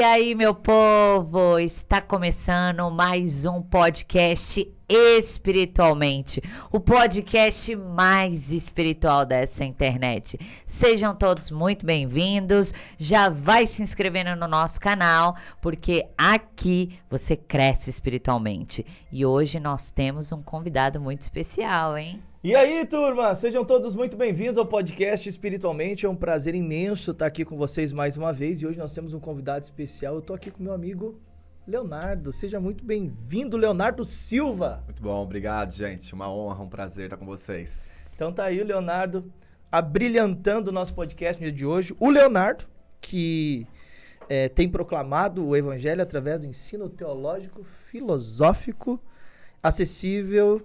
aí, meu povo? Está começando mais um podcast Espiritualmente, o podcast mais espiritual dessa internet. Sejam todos muito bem-vindos. Já vai se inscrevendo no nosso canal, porque aqui você cresce espiritualmente. E hoje nós temos um convidado muito especial, hein? E aí, turma, sejam todos muito bem-vindos ao podcast Espiritualmente. É um prazer imenso estar aqui com vocês mais uma vez. E hoje nós temos um convidado especial. Eu tô aqui com meu amigo Leonardo. Seja muito bem-vindo, Leonardo Silva. Muito bom, obrigado, gente. Uma honra, um prazer estar com vocês. Então tá aí o Leonardo abrilhantando o nosso podcast no dia de hoje. O Leonardo, que tem proclamado o evangelho através do ensino teológico, filosófico, acessível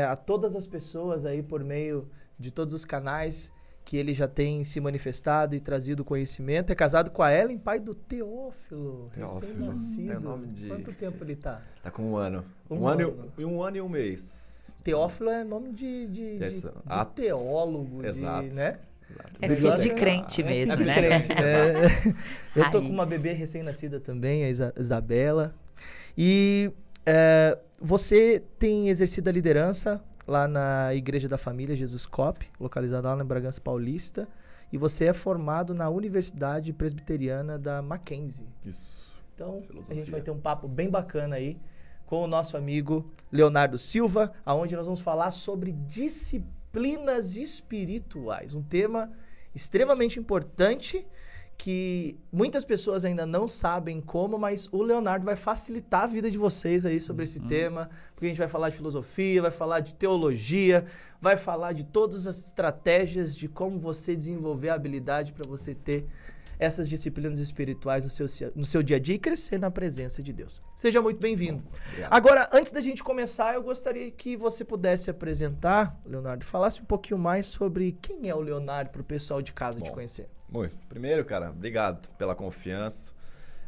a todas as pessoas aí por meio de todos os canais que ele já tem se manifestado e trazido conhecimento. É casado com a Ellen, pai do Teófilo, recém-nascido. É o nome de... Quanto tempo ele tá? Tá com um ano. Um ano e um mês. Teófilo é nome de teólogo, exato. Né? Exato. É filho de crente mesmo, de né? crente, né? Eu tô com Raiz. uma bebê recém-nascida também, a Isabela. E você tem exercido a liderança lá na Igreja da Família Jesus Cop, localizada lá na Bragança Paulista. E você é formado na Universidade Presbiteriana da Mackenzie. Isso. Então, Filosofia. a gente vai ter um papo bem bacana aí com o nosso amigo Leonardo Silva, onde nós vamos falar sobre disciplinas espirituais. Um tema extremamente importante que muitas pessoas ainda não sabem como, mas o Leonardo vai facilitar a vida de vocês aí sobre esse tema, porque a gente vai falar de filosofia, vai falar de teologia, vai falar de todas as estratégias de como você desenvolver a habilidade para você ter essas disciplinas espirituais no seu dia a dia e crescer na presença de Deus. Seja muito bem-vindo. Agora, antes da gente começar, eu gostaria que você pudesse apresentar, Leonardo, falasse um pouquinho mais sobre quem é o Leonardo para o pessoal de casa te conhecer. Muito. Primeiro, cara, obrigado pela confiança.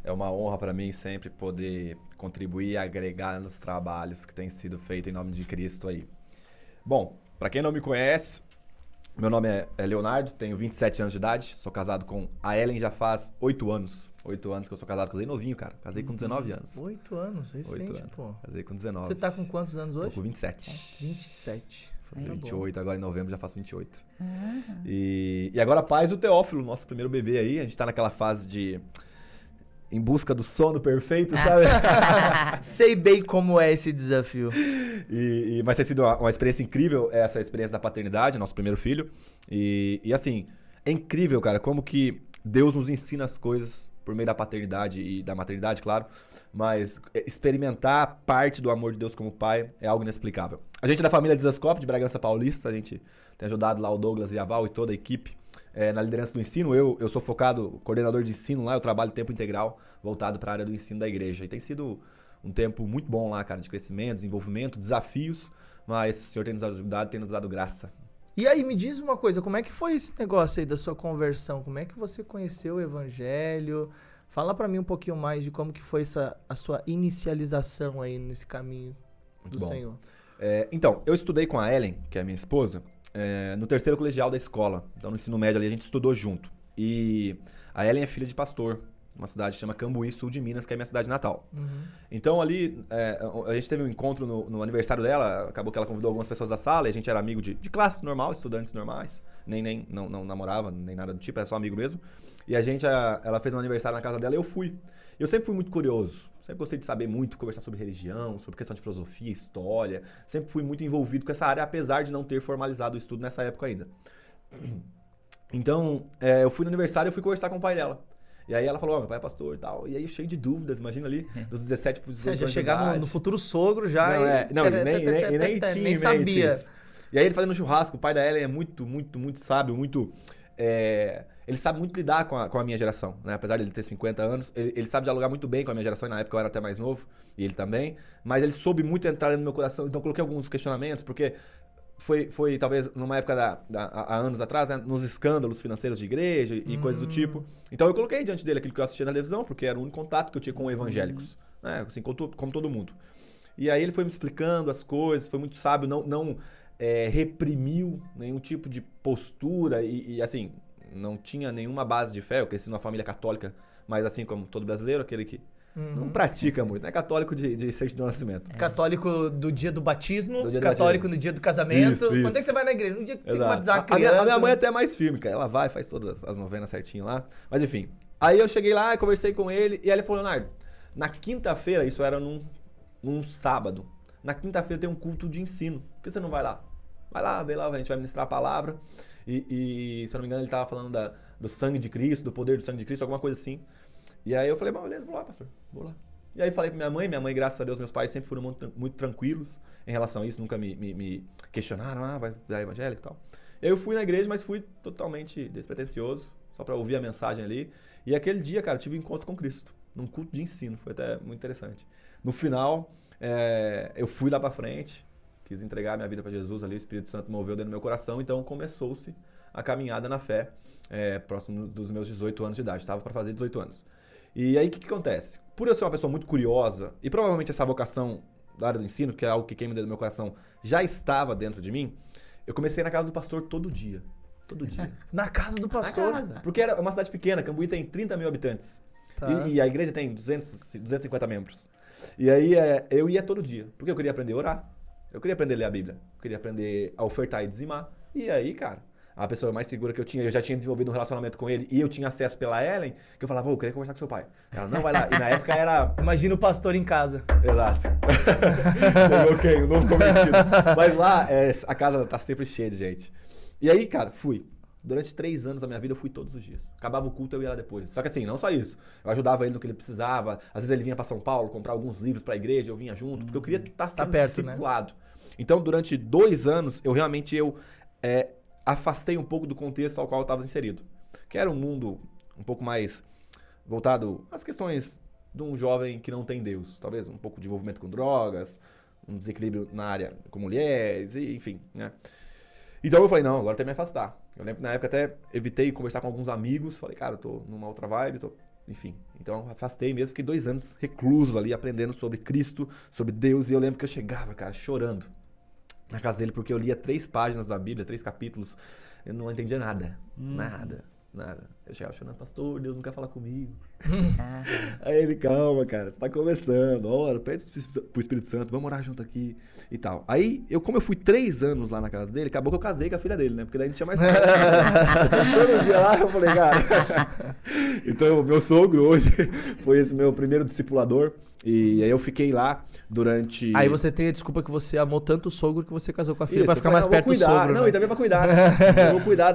É uma honra para mim sempre poder contribuir e agregar nos trabalhos que têm sido feitos em nome de Cristo aí. Bom, para quem não me conhece, meu nome é Leonardo, tenho 27 anos de idade, sou casado com a Ellen já faz 8 anos. 8 anos que eu sou casado, casei novinho, cara. Casei com 19 anos. 8 anos, recente, 8 anos. pô. Casei com 19. Você tá com quantos anos hoje? Tô com 27. 27. Faço Tá 28, agora em novembro já faço 28. Ah. E agora pais do Teófilo, nosso primeiro bebê aí. A gente tá naquela fase de... em busca do sono perfeito, sabe? Sei bem como é esse desafio. Mas tem sido uma experiência incrível essa experiência da paternidade, nosso primeiro filho. E assim, é incrível, cara, como que Deus nos ensina as coisas por meio da paternidade e da maternidade, claro. Mas experimentar parte do amor de Deus como pai é algo inexplicável. A gente é da família Desascope, de Bragança Paulista, a gente tem ajudado lá o Douglas e a Val e toda a equipe na liderança do ensino. Eu sou focado, coordenador de ensino lá, eu trabalho tempo integral voltado para a área do ensino da igreja. E tem sido um tempo muito bom lá, cara, de crescimento, desenvolvimento, desafios, mas o Senhor tem nos ajudado, tem nos dado graça. E aí, me diz uma coisa, como é que foi esse negócio aí da sua conversão? Como é que você conheceu o evangelho? Fala pra mim um pouquinho mais de como que foi a sua inicialização aí nesse caminho Muito do bom. Senhor. Então, eu estudei com a Ellen, que é a minha esposa, no terceiro colegial da escola. Então, no ensino médio ali, a gente estudou junto. E a Ellen é filha de pastor, uma cidade que chama Cambuí, sul de Minas, que é a minha cidade natal. Então, ali, a gente teve um encontro no aniversário dela, acabou que ela convidou algumas pessoas da sala, e a gente era amigo de classe normal, estudantes normais, não namorava, nem nada do tipo, era só amigo mesmo. E ela fez um aniversário na casa dela e eu fui. Eu sempre fui muito curioso, sempre gostei de saber muito, conversar sobre religião, sobre questão de filosofia, história. Sempre fui muito envolvido com essa área, apesar de não ter formalizado o estudo nessa época ainda. Então, eu fui no aniversário e fui conversar com o pai dela. E aí ela falou, meu pai é pastor e tal. E aí cheio de dúvidas, imagina ali, dos 17 para os 18 Você já anos chegar no futuro sogro já nem sabia. Isso. E aí ele fazendo churrasco, o pai da Ellen é muito, muito, muito sábio, muito... ele sabe muito lidar com a minha geração, né? Apesar de ele ter 50 anos, ele sabe dialogar muito bem com a minha geração, e na época eu era até mais novo, e ele também. Mas ele soube muito entrar no meu coração, então eu coloquei alguns questionamentos, porque foi talvez numa época há anos atrás, né, nos escândalos financeiros de igreja e coisas do tipo. Então eu coloquei diante dele aquilo que eu assistia na televisão, porque era o único contato que eu tinha com evangélicos, né? Assim, como todo mundo. E aí ele foi me explicando as coisas, foi muito sábio, não reprimiu nenhum tipo de postura e assim, não tinha nenhuma base de fé. Eu cresci numa família católica mas assim como todo brasileiro, aquele que não pratica muito, né? Católico de certidão de nascimento. Católico do dia do batismo, Do dia do católico batismo. no dia do casamento. Isso. Quando é que você vai na igreja? No dia que tem que Exato. batizar uma A criança. minha mãe até é mais firme, cara. Ela vai, faz todas as novenas certinho lá. Mas enfim. Aí eu cheguei lá, conversei com ele, e aí ele falou, Leonardo, na quinta-feira, isso era num sábado, na quinta-feira tem um culto de ensino. Por que você não vai lá? Vai lá, vem lá, a gente vai ministrar a palavra. E se eu não me engano, ele estava falando do sangue de Cristo, do poder do sangue de Cristo, alguma coisa assim. E aí eu falei, bom, beleza, vou lá, pastor, vou lá. E aí falei pra minha mãe, graças a Deus, meus pais sempre foram muito tranquilos em relação a isso, nunca me questionaram, vai dar evangélico e tal. Eu fui na igreja, mas fui totalmente despretensioso, só pra ouvir a mensagem ali. E aquele dia, cara, eu tive um encontro com Cristo, num culto de ensino, foi até muito interessante. No final, eu fui lá pra frente, quis entregar minha vida pra Jesus ali, o Espírito Santo moveu dentro do meu coração, então começou-se a caminhada na fé, próximo dos meus 18 anos de idade, estava para fazer 18 anos. E aí o que acontece? Por eu ser uma pessoa muito curiosa, e provavelmente essa vocação da área do ensino, que é algo que queima dentro do meu coração, já estava dentro de mim, eu comecei na casa do pastor todo dia. Todo dia. Na casa do pastor. Na casa. Porque era uma cidade pequena, Cambuí tem 30 mil habitantes. Tá. E a igreja tem 250 membros. E aí eu ia todo dia, porque eu queria aprender a orar, eu queria aprender a ler a Bíblia, eu queria aprender a ofertar e dizimar. E aí, cara, a pessoa mais segura que eu já tinha desenvolvido um relacionamento com ele e eu tinha acesso pela Ellen, que eu falava, eu queria conversar com seu pai. Ela, não, vai lá. E na época era... Imagina o pastor em casa. Exato. Chegou quem? O novo convertido. Mas lá, a casa tá sempre cheia de gente. E aí, cara, fui. Durante 3 anos da minha vida, eu fui todos os dias. Acabava o culto, eu ia lá depois. Só que assim, não só isso. Eu ajudava ele no que ele precisava. Às vezes ele vinha pra São Paulo, comprar alguns livros pra igreja, eu vinha junto, porque eu queria estar sendo perto, discipulado. Então, durante 2 anos, eu realmente afastei um pouco do contexto ao qual eu estava inserido. Que era um mundo um pouco mais voltado às questões de um jovem que não tem Deus. Talvez um pouco de envolvimento com drogas, um desequilíbrio na área com mulheres, enfim, né? Então eu falei, não, agora eu tenho que me afastar. Eu lembro que na época até evitei conversar com alguns amigos. Falei, cara, eu tô numa outra vibe, enfim. Então eu afastei mesmo, fiquei 2 anos recluso ali, aprendendo sobre Cristo, sobre Deus. E eu lembro que eu chegava, cara, chorando na casa dele, porque eu lia 3 páginas da Bíblia, 3 capítulos. Eu não entendia nada. Nada. Eu chegava chorando, pastor, Deus não quer falar comigo. Aí ele, calma, cara, você tá começando, ora, pede pro Espírito Santo, vamos orar junto aqui e tal. Aí, como eu fui 3 anos lá na casa dele, acabou que eu casei com a filha dele, né? Porque daí não tinha mais todo dia lá, eu falei, cara... Então, meu sogro hoje foi esse meu primeiro discipulador. E aí eu fiquei lá durante... Aí você tem a desculpa que você amou tanto o sogro que você casou com a filha Isso, pra ficar mais perto do sogro. Não, né? e também pra cuidar, né? Eu vou cuidar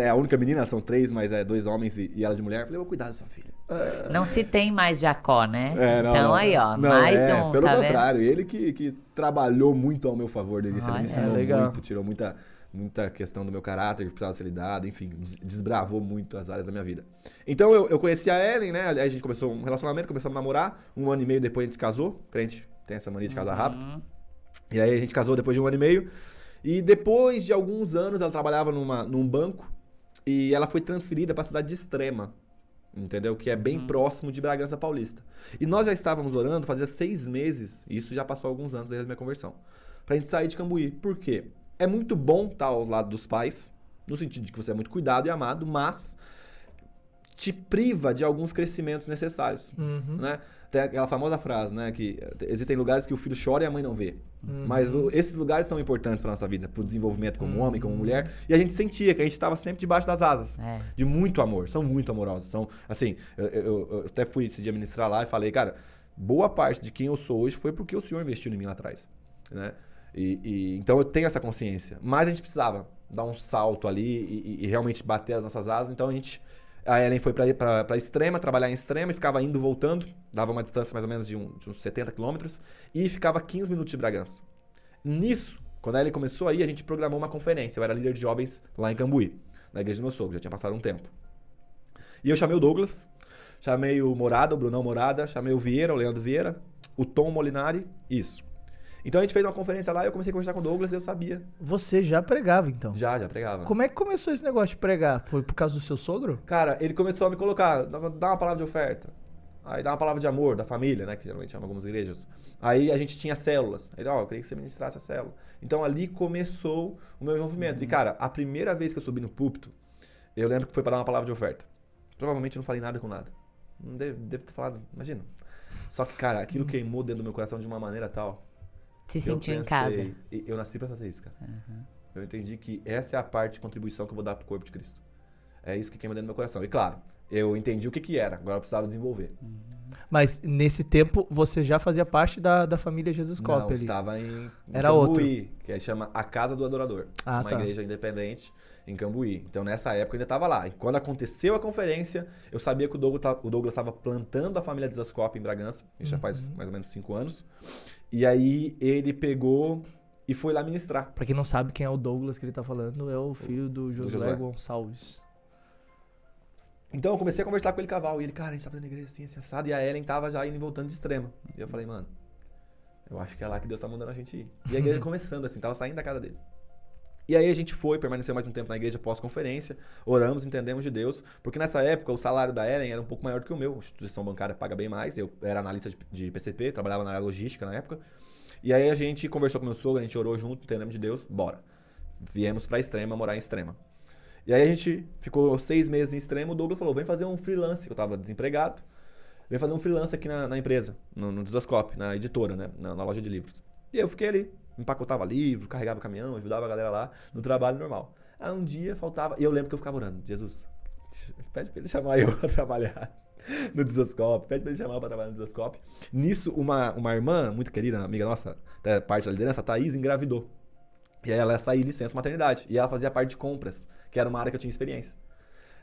a única menina, são 3, mas 2 homens e ela de mulher. Eu falei, eu vou cuidar da sua filha. Não se tem mais Jacó, né? Não, então não, aí, ó, não, mais um, pelo tá contrário, ele que trabalhou muito ao meu favor desde início. Ele me ensinou legal. muito, tirou muita questão do meu caráter que precisava ser lidada, enfim, desbravou muito as áreas da minha vida. Então eu conheci a Ellen, né? Aí a gente começou um relacionamento, começamos a namorar. 1 ano e meio depois a gente se casou. Crente tem essa mania de casar rápido. E aí a gente casou depois de 1 ano e meio. E depois de alguns anos ela trabalhava num banco e ela foi transferida para a cidade de Extrema. Entendeu? Que é bem próximo de Bragança Paulista. E nós já estávamos orando, fazia 6 meses, e isso já passou alguns anos desde a minha conversão, pra gente sair de Cambuí. Por quê? É muito bom estar ao lado dos pais, no sentido de que você é muito cuidado e amado, mas te priva de alguns crescimentos necessários, né? Tem aquela famosa frase, né? Que existem lugares que o filho chora e a mãe não vê. Mas esses lugares são importantes para nossa vida, para o desenvolvimento como homem, como mulher. E a gente sentia que a gente estava sempre debaixo das asas, de muito amor. São muito amorosos. São, assim, eu até fui esse dia ministrar lá e falei, cara, boa parte de quem eu sou hoje foi porque o Senhor investiu em mim lá atrás, né? Então eu tenho essa consciência. Mas a gente precisava dar um salto ali e realmente bater as nossas asas. Então a Ellen foi para Extrema, trabalhar em Extrema e ficava indo, voltando. Dava uma distância mais ou menos de uns 70 quilômetros. E ficava 15 minutos de Bragança. Nisso, quando a Ellen começou aí, a gente programou uma conferência. Eu era líder de jovens lá em Cambuí, na igreja do meu sogro. Já tinha passado um tempo. E eu chamei o Douglas, chamei o Morada, o Brunão Morada, chamei o Vieira, o Leandro Vieira, o Tom Molinari, isso. Então a gente fez uma conferência lá e eu comecei a conversar com o Douglas e eu sabia. Você já pregava, então? Já pregava. Como é que começou esse negócio de pregar? Foi por causa do seu sogro? Cara, ele começou a me colocar, dá uma palavra de oferta. Aí dá uma palavra de amor, da família, né? Que geralmente chama algumas igrejas. Aí a gente tinha células. Ele, eu queria que você ministrasse a célula. Então ali começou o meu envolvimento. E cara, a primeira vez que eu subi no púlpito, eu lembro que foi para dar uma palavra de oferta. Provavelmente eu não falei nada com nada. Não devo ter falado, imagina. Só que, cara, aquilo queimou dentro do meu coração de uma maneira tal. Se sentiu em casa. Eu nasci pra fazer isso, cara. Eu entendi que essa é a parte de contribuição que eu vou dar pro corpo de Cristo. É isso que queima dentro do meu coração. E claro, eu entendi o que era, agora eu precisava desenvolver. Mas nesse tempo você já fazia parte da família Jesus Cop Não, ali? estava em Era Cambuí, que chama A Casa do Adorador. Ah, uma tá. igreja independente em Cambuí. Então nessa época eu ainda estava lá. E quando aconteceu a conferência, eu sabia que o Douglas estava plantando a família Jesus Cop em Bragança. Isso já faz mais ou menos 5 anos. E aí ele pegou e foi lá ministrar. Pra quem não sabe quem é o Douglas que ele tá falando, é o filho do Josué Gonçalves. Então eu comecei a conversar com ele cavalo. E ele, cara, a gente tá fazendo igreja assim, assim, assado. E a Ellen tava já indo e voltando de Extrema. E eu falei, mano, eu acho que é lá que Deus tá mandando a gente ir. E a igreja começando assim, tava saindo da casa dele. E aí a gente foi, permaneceu mais um tempo na igreja pós-conferência, oramos, entendemos de Deus, porque nessa época o salário da Ellen era um pouco maior do que o meu, a instituição bancária paga bem mais, eu era analista de PCP, trabalhava na área logística na época, e aí a gente conversou com meu sogro, a gente orou junto, entendemos de Deus, bora. Viemos pra Extrema, morar em Extrema. E aí a gente ficou 6 meses em Extrema, o Douglas falou, vem fazer um freelance, que eu tava desempregado, vem fazer um freelance aqui na empresa, no Dizascope, na editora, né, na loja de livros. E eu fiquei ali. Empacotava livro, carregava caminhão, ajudava a galera lá no trabalho normal. Aí um dia faltava, e eu lembro que eu ficava orando, Jesus, pede pra ele chamar eu pra trabalhar no Dizascope, pede pra ele chamar pra trabalhar no Dizascope. Nisso, uma irmã muito querida, amiga nossa, até parte da liderança, a Thaís, engravidou. E aí ela ia sair licença maternidade, e ela fazia parte de compras, que era uma área que eu tinha experiência,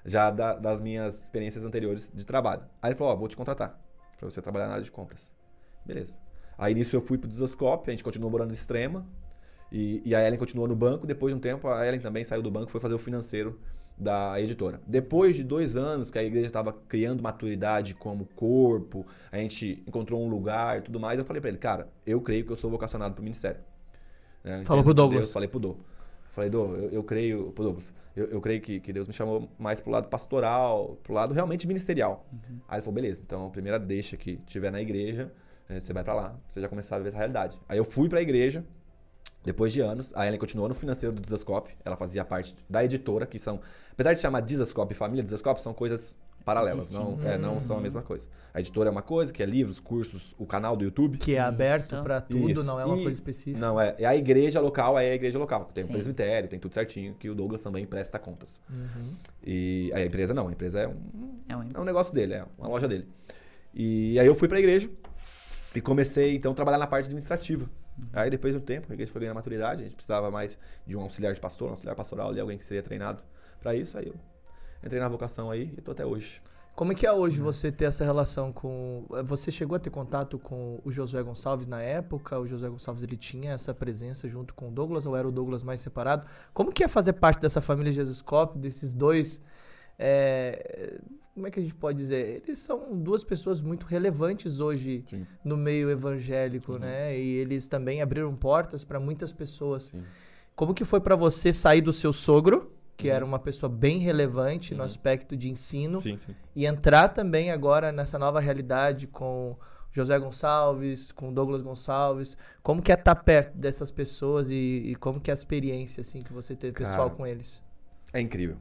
já das minhas experiências anteriores de trabalho. Aí ele falou, vou te contratar, pra você trabalhar na área de compras. Beleza. Aí nisso eu fui pro Dizascope, a gente continuou morando em Extrema, e a Ellen continuou no banco. Depois de um tempo, a Ellen também saiu do banco e foi fazer o financeiro da editora. Depois de 2 anos que a igreja estava criando maturidade como corpo, a gente encontrou um lugar e tudo mais, eu falei pra ele, cara, eu creio que eu sou vocacionado pro ministério. Falou pro Douglas? Falei pro Dô. Falei, Dô, eu creio, pro Douglas, eu creio que Deus me chamou mais pro lado pastoral, pro lado realmente ministerial. Aí ele falou, beleza, então a primeira deixa que tiver na igreja, você vai pra lá, você já começar a ver essa realidade. Aí eu fui pra igreja, depois de anos, a Ellen continuou no financeiro do Dizascope, ela fazia parte da editora, que são, apesar de chamar Dizascope e família Dizascope, são coisas paralelas, não são a mesma coisa. A editora é uma coisa, que é livros, cursos, o canal do YouTube. Que é aberto pra tudo, Isso. não é uma coisa específica. Não, é a igreja local, é a igreja local. Tem um presbitério, tem tudo certinho, que o Douglas também presta contas. E a empresa não, a empresa é um negócio dele, é uma loja dele. E aí eu fui pra igreja, e comecei, então, a trabalhar na parte administrativa. Aí, depois de um tempo, a igreja foi ganhando maturidade, a gente precisava mais de um auxiliar de pastor, um auxiliar pastoral ali, alguém que seria treinado para isso. Aí eu entrei na vocação aí e tô até hoje. Como é que é hoje você ter essa relação com... Você chegou a ter contato com o Josué Gonçalves na época? O Josué Gonçalves, ele tinha essa presença junto com o Douglas, ou era o Douglas mais separado? Como que é fazer parte dessa família Jesus Cop, desses dois... como é que a gente pode dizer? Eles são 2 pessoas muito relevantes hoje no meio evangélico, né? E eles também abriram portas para muitas pessoas. Sim. Como que foi para você sair do seu sogro, que era uma pessoa bem relevante no aspecto de ensino, e entrar também agora nessa nova realidade com Josué Gonçalves, com Douglas Gonçalves? Como que é estar perto dessas pessoas e como que é a experiência assim, que você teve pessoal com eles? É incrível.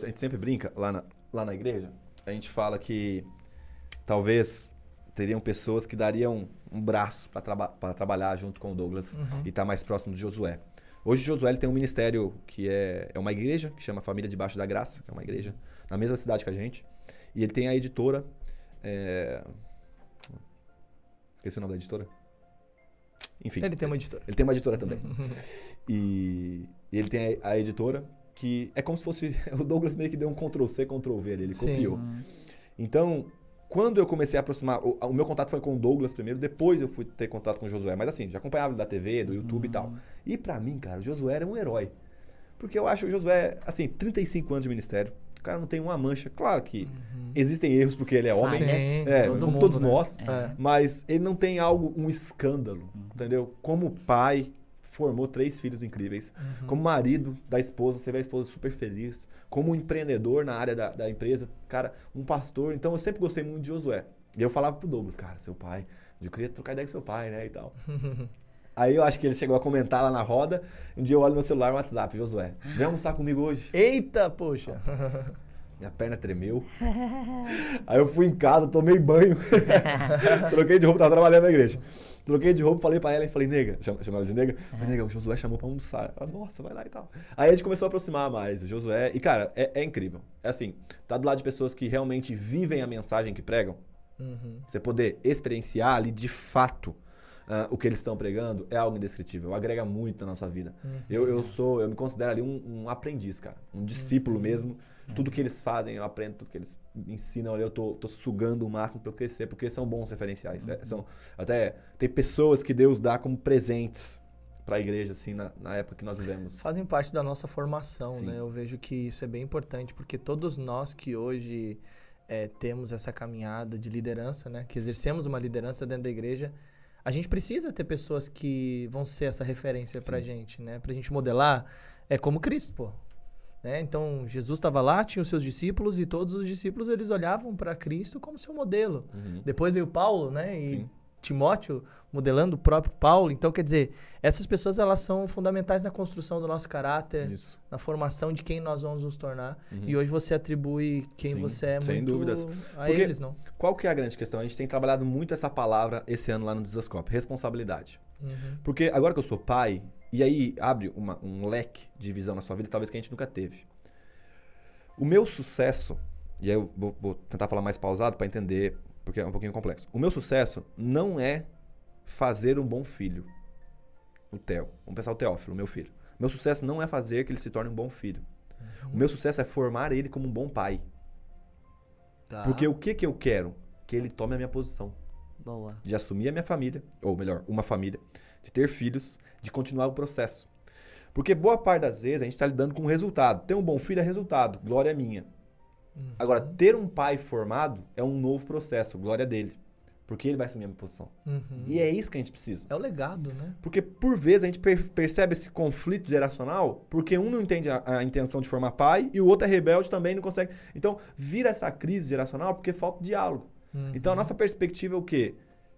A gente sempre brinca lá na igreja. A gente fala que talvez teriam pessoas que dariam um braço para trabalhar junto com o Douglas e estar mais próximo de Josué. Hoje o Josué ele tem um ministério que é uma igreja, que chama Família Debaixo da Graça, que é uma igreja na mesma cidade que a gente. E ele tem a editora... Esqueci o nome da editora. Enfim. Ele tem uma editora. Ele tem uma editora também. E ele tem a editora... que é como se fosse... O Douglas meio que deu um Ctrl-C, Ctrl-V ali, ele copiou. Então, quando eu comecei a aproximar... O meu contato foi com o Douglas primeiro, depois eu fui ter contato com o Josué. Mas assim, já acompanhava da TV, do YouTube e tal. E pra mim, cara, o Josué era um herói. Porque eu acho o Josué, assim, 35 anos de ministério. O cara não tem uma mancha. Claro que existem erros porque ele é homem. Como todos nós. Mas ele não tem um escândalo, entendeu? Como pai... formou 3 filhos incríveis. Como marido da esposa, você vê a esposa super feliz. Como um empreendedor na área da empresa, cara, um pastor. Então eu sempre gostei muito de Josué. E eu falava pro Douglas, cara, seu pai, eu queria trocar ideia com seu pai, né, e tal. Aí eu acho que ele chegou a comentar lá na roda. Um dia eu olho no meu celular no WhatsApp, Josué, vem almoçar comigo hoje? Eita, poxa! minha perna tremeu. Aí eu fui em casa, tomei banho, troquei de roupa, tava trabalhando na igreja. Troquei de roupa, falei pra ela e falei, nega, chama ela de nega? Falei, nega, o Josué chamou pra almoçar. Ela, nossa, vai lá e tal. Aí a gente começou a aproximar mais, o Josué. E, cara, é incrível. É assim, tá do lado de pessoas que realmente vivem a mensagem que pregam. Você poder experienciar ali de fato o que eles estão pregando é algo indescritível. Agrega muito na nossa vida. Eu me considero ali um aprendiz, cara. Um discípulo mesmo. Tudo que eles fazem, eu aprendo, tudo que eles ensinam ali, eu tô sugando o máximo para eu crescer, porque são bons referenciais. Até tem pessoas que Deus dá como presentes para a igreja, assim, na época que nós vivemos. Fazem parte da nossa formação, Sim. né? Eu vejo que isso é bem importante, porque todos nós que hoje temos essa caminhada de liderança, né? Que exercemos uma liderança dentro da igreja, a gente precisa ter pessoas que vão ser essa referência pra gente, né? Pra gente modelar, como Cristo, pô. Né? Então, Jesus estava lá, tinha os seus discípulos e todos os discípulos eles olhavam para Cristo como seu modelo. Depois veio Paulo, né? E Sim. Timóteo modelando o próprio Paulo. Então, quer dizer, essas pessoas elas são fundamentais na construção do nosso caráter, Isso. na formação de quem nós vamos nos tornar. E hoje você atribui quem Sim, você é sem muito dúvidas. a Porque eles, não? Qual que é a grande questão? A gente tem trabalhado muito essa palavra esse ano lá no Desascope, responsabilidade. Porque agora que eu sou pai, e aí abre um leque de visão na sua vida, talvez que a gente nunca teve. O meu sucesso, e aí eu vou tentar falar mais pausado para entender, porque é um pouquinho complexo. O meu sucesso não é fazer um bom filho. O Theo. Vamos pensar o Teófilo, meu filho. O meu sucesso não é fazer que ele se torne um bom filho. O meu sucesso é formar ele como um bom pai. Tá. Porque o que eu quero? Que ele tome a minha posição. Boa. De assumir a minha família, ou melhor, uma família, de ter filhos, de continuar o processo. Porque boa parte das vezes a gente está lidando com um resultado. Ter um bom filho é resultado, glória minha. Agora, ter um pai formado é um novo processo, glória dele. Porque ele vai assumir a minha posição. E é isso que a gente precisa. É o legado, né? Porque, por vezes, a gente percebe esse conflito geracional porque um não entende a intenção de formar pai e o outro é rebelde também não consegue. Então, vira essa crise geracional porque falta diálogo. Então, a nossa perspectiva é o quê?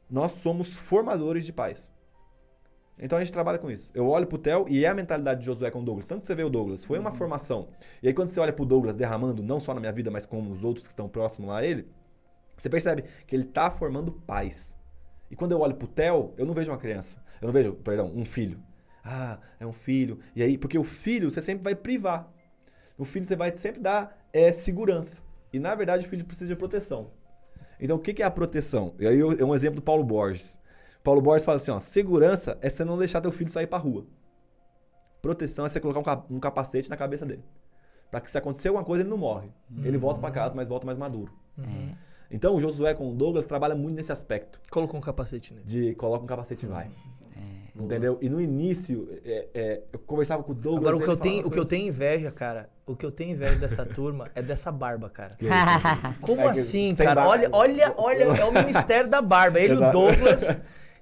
Nós somos formadores de pais. Então, a gente trabalha com isso. Eu olho pro Theo e é a mentalidade de Josué com o Douglas. Tanto que você vê o Douglas, foi uma formação. E aí, quando você olha pro Douglas derramando, não só na minha vida, mas como os outros que estão próximos lá a ele, você percebe que ele tá formando pais. E quando eu olho pro Theo, eu não vejo uma criança. Eu não vejo, um filho. Ah, é um filho. E aí, porque o filho você sempre vai privar. O filho você vai sempre dar segurança. E na verdade o filho precisa de proteção. Então o que é a proteção? E aí é um exemplo do Paulo Borges. Paulo Borges fala assim, ó, segurança é você não deixar teu filho sair pra rua. Proteção é você colocar um capacete na cabeça dele. Pra que se acontecer alguma coisa ele não morre. Ele volta pra casa, mas volta mais maduro. Então o Josué com o Douglas trabalha muito nesse aspecto. Colocou um capacete nele. Coloca um capacete e vai. Entendeu? E no início, eu conversava com o Douglas... Agora, o que eu tenho inveja, cara, o que eu tenho inveja dessa turma é dessa barba, cara. Como assim, cara? Olha, é o ministério da barba. Ele e o Douglas...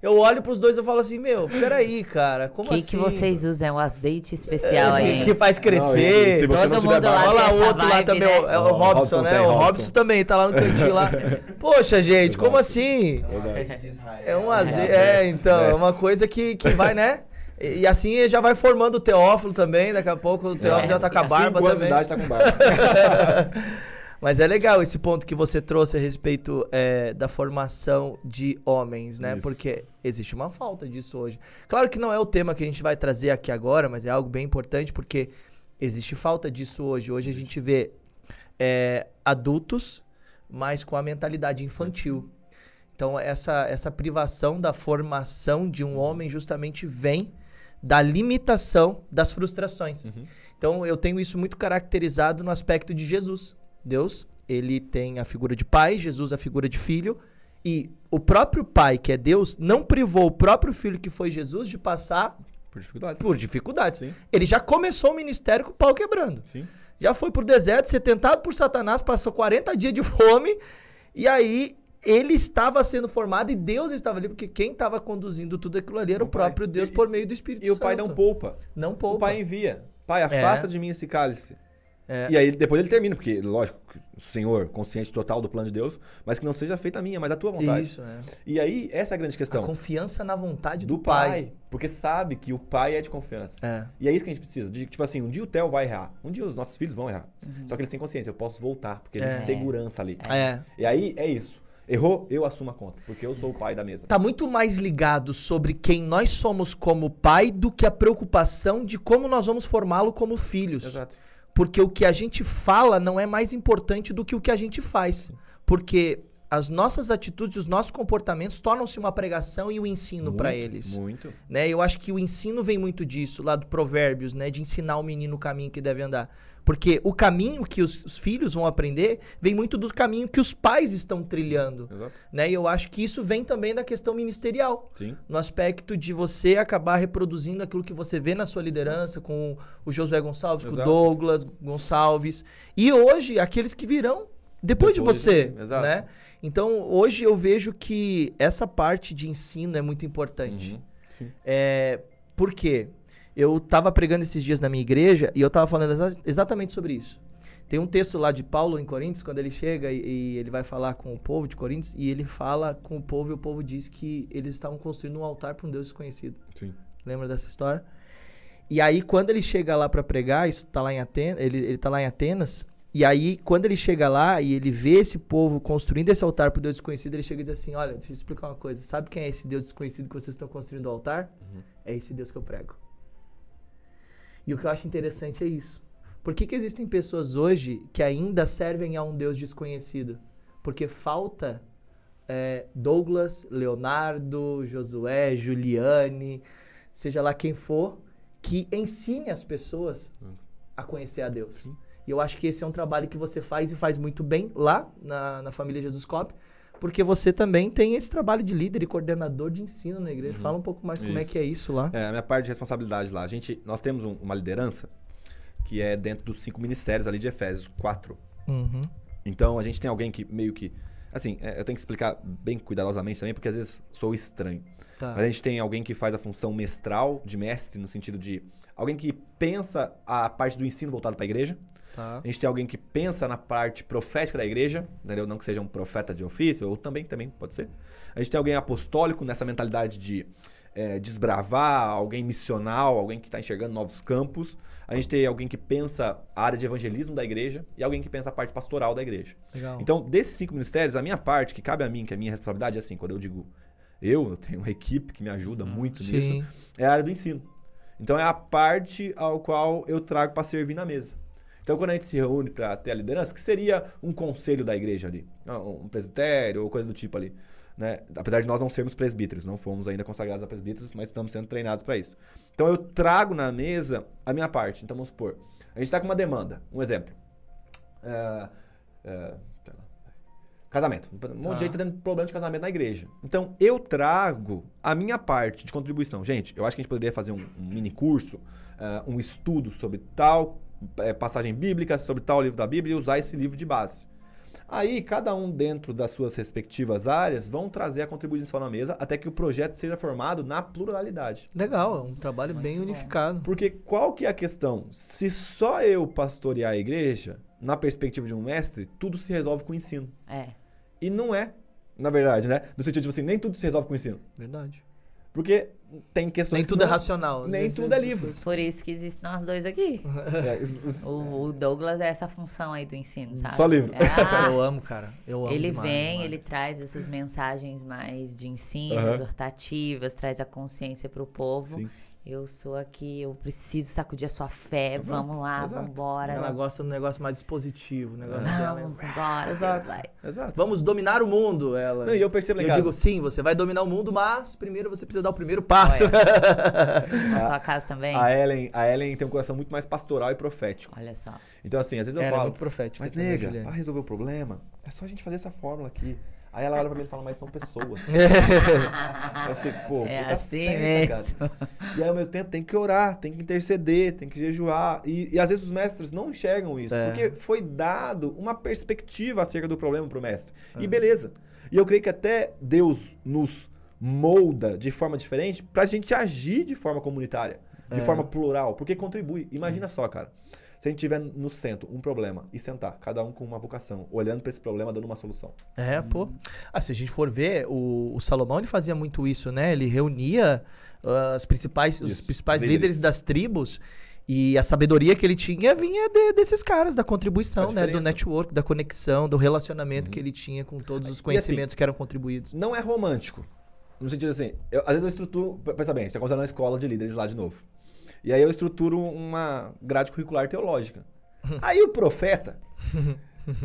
Eu olho pros dois e falo assim, peraí, cara, como assim? O que vocês usam? É um azeite especial aí. Que faz crescer. Não, todo mundo lá olha lá tem o essa outro lá vibe, também, né? é o Robson, né? O Robson também, tá lá no cantinho lá. Poxa, gente, como assim? É um azeite, então, é uma coisa que vai, né? E assim já vai formando o Teófilo também, daqui a pouco o Teófilo já tá com a barba 5 anos também. de idade tá com barba. Mas é legal esse ponto que você trouxe a respeito da formação de homens, né? Isso. Porque existe uma falta disso hoje. Claro que não é o tema que a gente vai trazer aqui agora, mas é algo bem importante porque existe falta disso hoje. Hoje a gente vê adultos, mas com a mentalidade infantil. Então essa privação da formação de um homem justamente vem da limitação das frustrações. Então eu tenho isso muito caracterizado no aspecto de Jesus. Deus, ele tem a figura de pai, Jesus a figura de filho, e o próprio pai, que é Deus, não privou o próprio filho, que foi Jesus, de passar por dificuldades. Sim. Ele já começou o ministério com o pau quebrando. Sim. Já foi pro deserto, ser tentado por Satanás, passou 40 dias de fome, e aí ele estava sendo formado e Deus estava ali, porque quem estava conduzindo tudo aquilo ali era o próprio Deus por meio do Espírito Santo. E o pai não poupa. Não poupa. O pai envia. Pai, afasta de mim esse cálice. E aí depois ele termina, porque, lógico, o Senhor, consciente total do plano de Deus, mas que não seja feita a minha, mas a tua vontade. Isso, é. E aí, essa é a grande questão. A confiança na vontade do Pai. Porque sabe que o pai é de confiança. É. E é isso que a gente precisa. Tipo assim, um dia o Theo vai errar. Um dia os nossos filhos vão errar. Só que eles têm consciência, eu posso voltar, porque existe segurança ali. E aí, é isso. Errou, eu assumo a conta, porque eu sou o pai da mesa. Tá muito mais ligado sobre quem nós somos como pai do que a preocupação de como nós vamos formá-lo como filhos. Exato. Porque o que a gente fala não é mais importante do que o que a gente faz. Porque as nossas atitudes, os nossos comportamentos tornam-se uma pregação e um ensino para eles. Muito. Né? Eu acho que o ensino vem muito disso, lá do Provérbios, né? De ensinar o menino o caminho que deve andar. Porque o caminho que os filhos vão aprender vem muito do caminho que os pais estão trilhando. Exato. Né? E eu acho que isso vem também da questão ministerial. Sim. No aspecto de você acabar reproduzindo aquilo que você vê na sua liderança, com o Josué Gonçalves, com o Douglas Gonçalves. E hoje, aqueles que virão depois de você. Exato. Né? Então, hoje eu vejo que essa parte de ensino é muito importante. Sim. Por quê? Eu estava pregando esses dias na minha igreja e eu estava falando exatamente sobre isso. Tem um texto lá de Paulo em Coríntios, quando ele chega e ele vai falar com o povo de Coríntios, e ele fala com o povo e o povo diz que eles estavam construindo um altar para um Deus desconhecido. Sim. Lembra dessa história? E aí, quando ele chega lá para pregar, isso tá lá em Atenas, ele tá lá em Atenas, e aí, quando ele chega lá e ele vê esse povo construindo esse altar para o Deus desconhecido, ele chega e diz assim, olha, deixa eu explicar uma coisa. Sabe quem é esse Deus desconhecido que vocês estão construindo o altar? É esse Deus que eu prego. E o que eu acho interessante é isso. Por que existem pessoas hoje que ainda servem a um Deus desconhecido? Porque falta Douglas, Leonardo, Josué, Juliane, seja lá quem for, que ensine as pessoas a conhecer a Deus. Sim. E eu acho que esse é um trabalho que você faz e faz muito bem lá na família Jesus Cop, porque você também tem esse trabalho de líder e coordenador de ensino na igreja. Fala um pouco mais como é que é isso lá. A minha parte de responsabilidade lá. Nós temos uma liderança que é dentro dos 5 ministérios ali de Efésios 4. Então, a gente tem alguém que meio que... Assim, eu tenho que explicar bem cuidadosamente também, porque às vezes sou estranho. Tá. Mas a gente tem alguém que faz a função mestral, de mestre, no sentido de... Alguém que pensa a parte do ensino voltado para a igreja. Tá. A gente tem alguém que pensa na parte profética da igreja, entendeu? Não que seja um profeta de ofício, ou também pode ser. A gente tem alguém apostólico nessa mentalidade de desbravar, alguém missional, alguém que está enxergando novos campos. A gente tem alguém que pensa a área de evangelismo da igreja e alguém que pensa a parte pastoral da igreja. Legal. Então, desses 5 ministérios, a minha parte, que cabe a mim, que é a minha responsabilidade, é assim, quando eu digo eu tenho uma equipe que me ajuda muito nisso, é a área do ensino. Então, é a parte ao qual eu trago para servir na mesa. Então, quando a gente se reúne para ter a liderança, que seria um conselho da igreja ali, um presbitério ou coisa do tipo ali, né? Apesar de nós não sermos presbíteros, não fomos ainda consagrados a presbíteros, mas estamos sendo treinados para isso. Então, eu trago na mesa a minha parte. Então, vamos supor, a gente está com uma demanda, um exemplo. Casamento. Um monte de gente está tendo problema de casamento na igreja. Então, eu trago a minha parte de contribuição. Gente, eu acho que a gente poderia fazer um mini curso, um estudo sobre tal passagem bíblica, sobre tal livro da Bíblia e usar esse livro de base. Aí, cada um dentro das suas respectivas áreas vão trazer a contribuição na mesa até que o projeto seja formado na pluralidade. Legal, é um trabalho muito bem unificado. Porque qual que é a questão? Se só eu pastorear a igreja, na perspectiva de um mestre, tudo se resolve com o ensino. E não é, na verdade, né? No sentido de assim, nem tudo se resolve com o ensino. Verdade. Porque tem questões nem tudo é racional. Nem tudo é livro. Por isso que existem nós dois aqui. O Douglas é essa função aí do ensino, sabe? Só livro. Eu amo, cara. Eu amo ele demais, vem, demais. Ele traz essas mensagens mais de ensino, exortativas, traz a consciência pro povo. Sim. Eu sou aqui, eu preciso sacudir a sua fé, vamos lá, vamos embora. Ela gosta de um negócio mais dispositivo. Vamos embora, Exato. vai. Exato. Vamos dominar o mundo, ela. Não, e eu percebo Eu digo, sim, você vai dominar o mundo, mas primeiro você precisa dar o primeiro passo. Na sua casa também? A Ellen tem um coração muito mais pastoral e profético. Olha só. Então, assim, às vezes eu Ela é falo, muito profética mas também, nega, Juliane. para resolver o problema, é só a gente fazer essa fórmula aqui. Aí ela olha pra mim e fala, mas são pessoas. Eu fico, pô, você tá assim certa, mesmo. cara. E aí, ao mesmo tempo, tem que orar, tem que interceder, tem que jejuar. E às vezes os mestres não enxergam isso, porque foi dado uma perspectiva acerca do problema pro mestre. E beleza. E eu creio que até Deus nos molda de forma diferente pra gente agir de forma comunitária, de forma plural, porque contribui. Imagina só, cara. Se a gente tiver no centro um problema e sentar, cada um com uma vocação, olhando para esse problema, dando uma solução. Pô. Se a gente for ver, o Salomão ele fazia muito isso, né? Ele reunia os principais líderes das tribos e a sabedoria que ele tinha vinha desses caras, da contribuição, né? Do network, da conexão, do relacionamento que ele tinha com todos os conhecimentos que eram contribuídos. Não é romântico. No sentido assim, às vezes eu estruturo... Pensa bem, a gente está considerando uma escola de líderes lá de novo. E aí eu estruturo uma grade curricular teológica. Aí o profeta,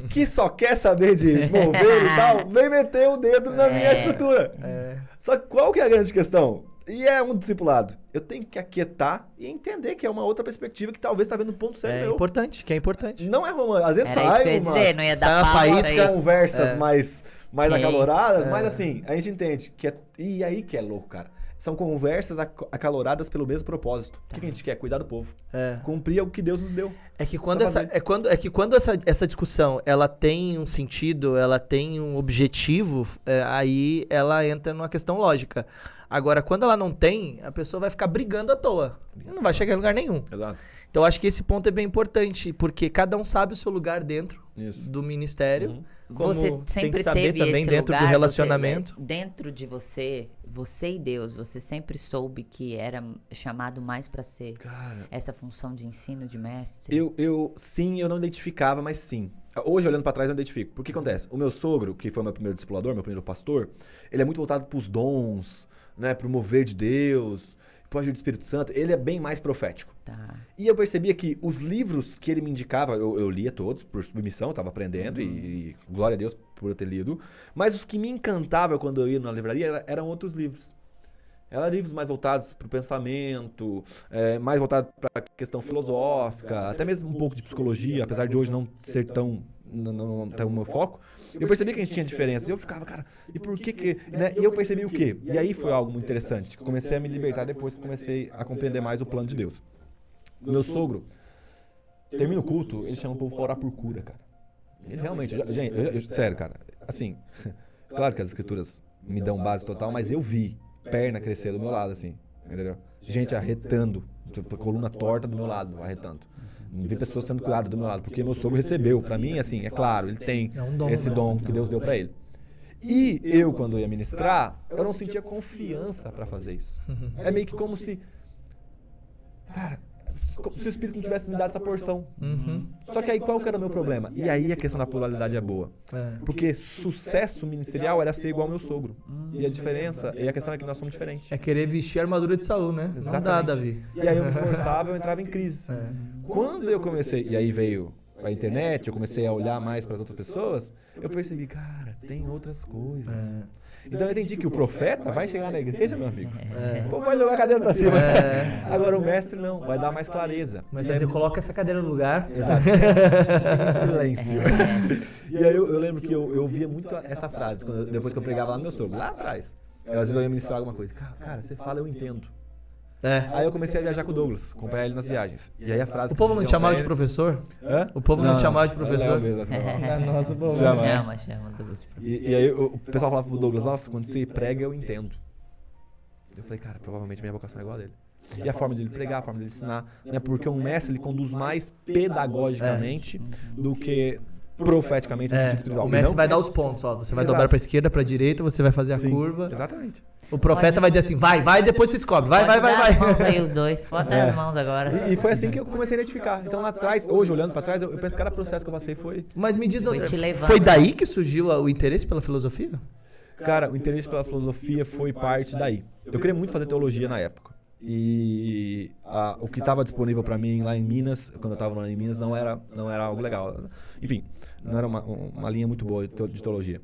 que só quer saber de mover e tal, vem meter o dedo na minha estrutura. Só que qual que é a grande questão? E é um discipulado. Eu tenho que aquietar e entender que é uma outra perspectiva que talvez está vendo um ponto sério meu. É importante. Não é romântico. Às vezes Era isso que eu ia dizer, não ia dar sai conversas mais acaloradas, É. mas assim, a gente entende que e aí que é louco, cara. São conversas acaloradas pelo mesmo propósito. O que a gente quer? Cuidar do povo. Cumprir o que Deus nos deu. É que quando essa discussão ela tem um sentido, ela tem um objetivo, aí ela entra numa questão lógica. Agora, quando ela não tem, a pessoa vai ficar brigando à toa. E não vai chegar em lugar nenhum. Exato. Então, acho que esse ponto é bem importante, porque cada um sabe o seu lugar dentro do ministério. Como Você tem sempre que saber teve também esse dentro lugar, do relacionamento. dentro de você e Deus, você sempre soube que era chamado mais para ser essa função de ensino, de mestre? Sim, eu não identificava, mas sim. Hoje, olhando pra trás, eu identifico. Porque o que acontece? O meu sogro, que foi o meu primeiro discipulador, meu primeiro pastor, ele é muito voltado pros dons, né, pro mover de Deus, pro agir do Espírito Santo. Ele é bem mais profético. Tá. E eu percebia que os livros que ele me indicava, eu lia todos por submissão, eu tava aprendendo e glória a Deus por eu ter lido. Mas os que me encantavam quando eu ia na livraria eram outros livros. Eram livros mais voltados para o pensamento, mais voltados para a questão filosófica, até mesmo um pouco de psicologia, apesar de hoje não ser tão o meu foco. Eu percebi que a gente tinha diferenças. Eu ficava, cara, e por que... Né? E eu percebi o quê? E aí foi algo muito interessante. Que eu comecei a me libertar depois que comecei a compreender mais o plano de Deus. Meu sogro, termina o culto, ele chama o povo para orar por cura, cara. Ele realmente... Gente, sério, cara. Assim, claro que as escrituras me dão base total, mas eu vi perna crescer do meu lado, assim, entendeu? Gente arretando, coluna torta do meu lado, arretando. Vi pessoas sendo curadas do meu lado, porque meu sogro recebeu. Pra mim, assim, é claro, ele tem esse dom que Deus deu pra ele. E eu, quando ia ministrar, eu não sentia confiança pra fazer isso. É meio que como se... Cara, se o Espírito não tivesse me dado essa porção. Só que aí qual que era o meu problema? E aí a questão da pluralidade é boa. Porque sucesso ministerial era ser igual ao meu sogro. E a diferença, e a questão é que nós somos diferentes. É querer vestir a armadura de Saul, né? Exatamente. Não dá, Davi. E aí eu me forçava, eu entrava em crise. Quando eu comecei, e aí veio a internet, eu comecei a olhar mais para as outras pessoas, eu percebi, cara, tem outras coisas. Então eu entendi que o profeta vai chegar na igreja, meu amigo. Pô, vai jogar a cadeira pra cima. Agora o mestre não, vai dar mais clareza. Mas você coloca essa cadeira no lugar. Exato. Silêncio. E aí eu lembro que eu via muito essa frase, depois que eu pregava lá no meu sogro, lá atrás. Às vezes eu ia ministrar alguma coisa. Cara, você fala, eu entendo. Aí eu comecei a viajar com o Douglas, acompanhar ele nas viagens. E aí a frase O povo não te chamava de professor? O povo não te chamava de professor? Nossa, Chama Douglas. E aí o pessoal falava pro Douglas, nossa, quando você prega eu entendo. Eu falei, cara, provavelmente minha vocação é igual a dele. E a forma de ele pregar, a forma de ele ensinar, né? Porque um mestre ele conduz mais pedagogicamente do que profeticamente no sentido espiritual. O mestre vai dar os pontos, ó. Você vai dobrar pra esquerda, pra direita, você vai fazer a curva. Exatamente. O profeta vai dizer assim, vai, depois você descobre. Vai. As mãos aí, os dois. Pode dar as mãos agora. E foi assim que eu comecei a identificar. Então lá atrás, hoje olhando pra trás, eu penso que cada processo que eu passei foi... Mas me diz, Foi te levando, foi daí que surgiu o interesse pela filosofia? Cara, o interesse pela filosofia foi parte daí. Eu queria muito fazer teologia na época. E o que estava disponível para mim lá em Minas, quando eu estava lá em Minas, não era algo legal. Enfim, não era uma linha muito boa de teologia.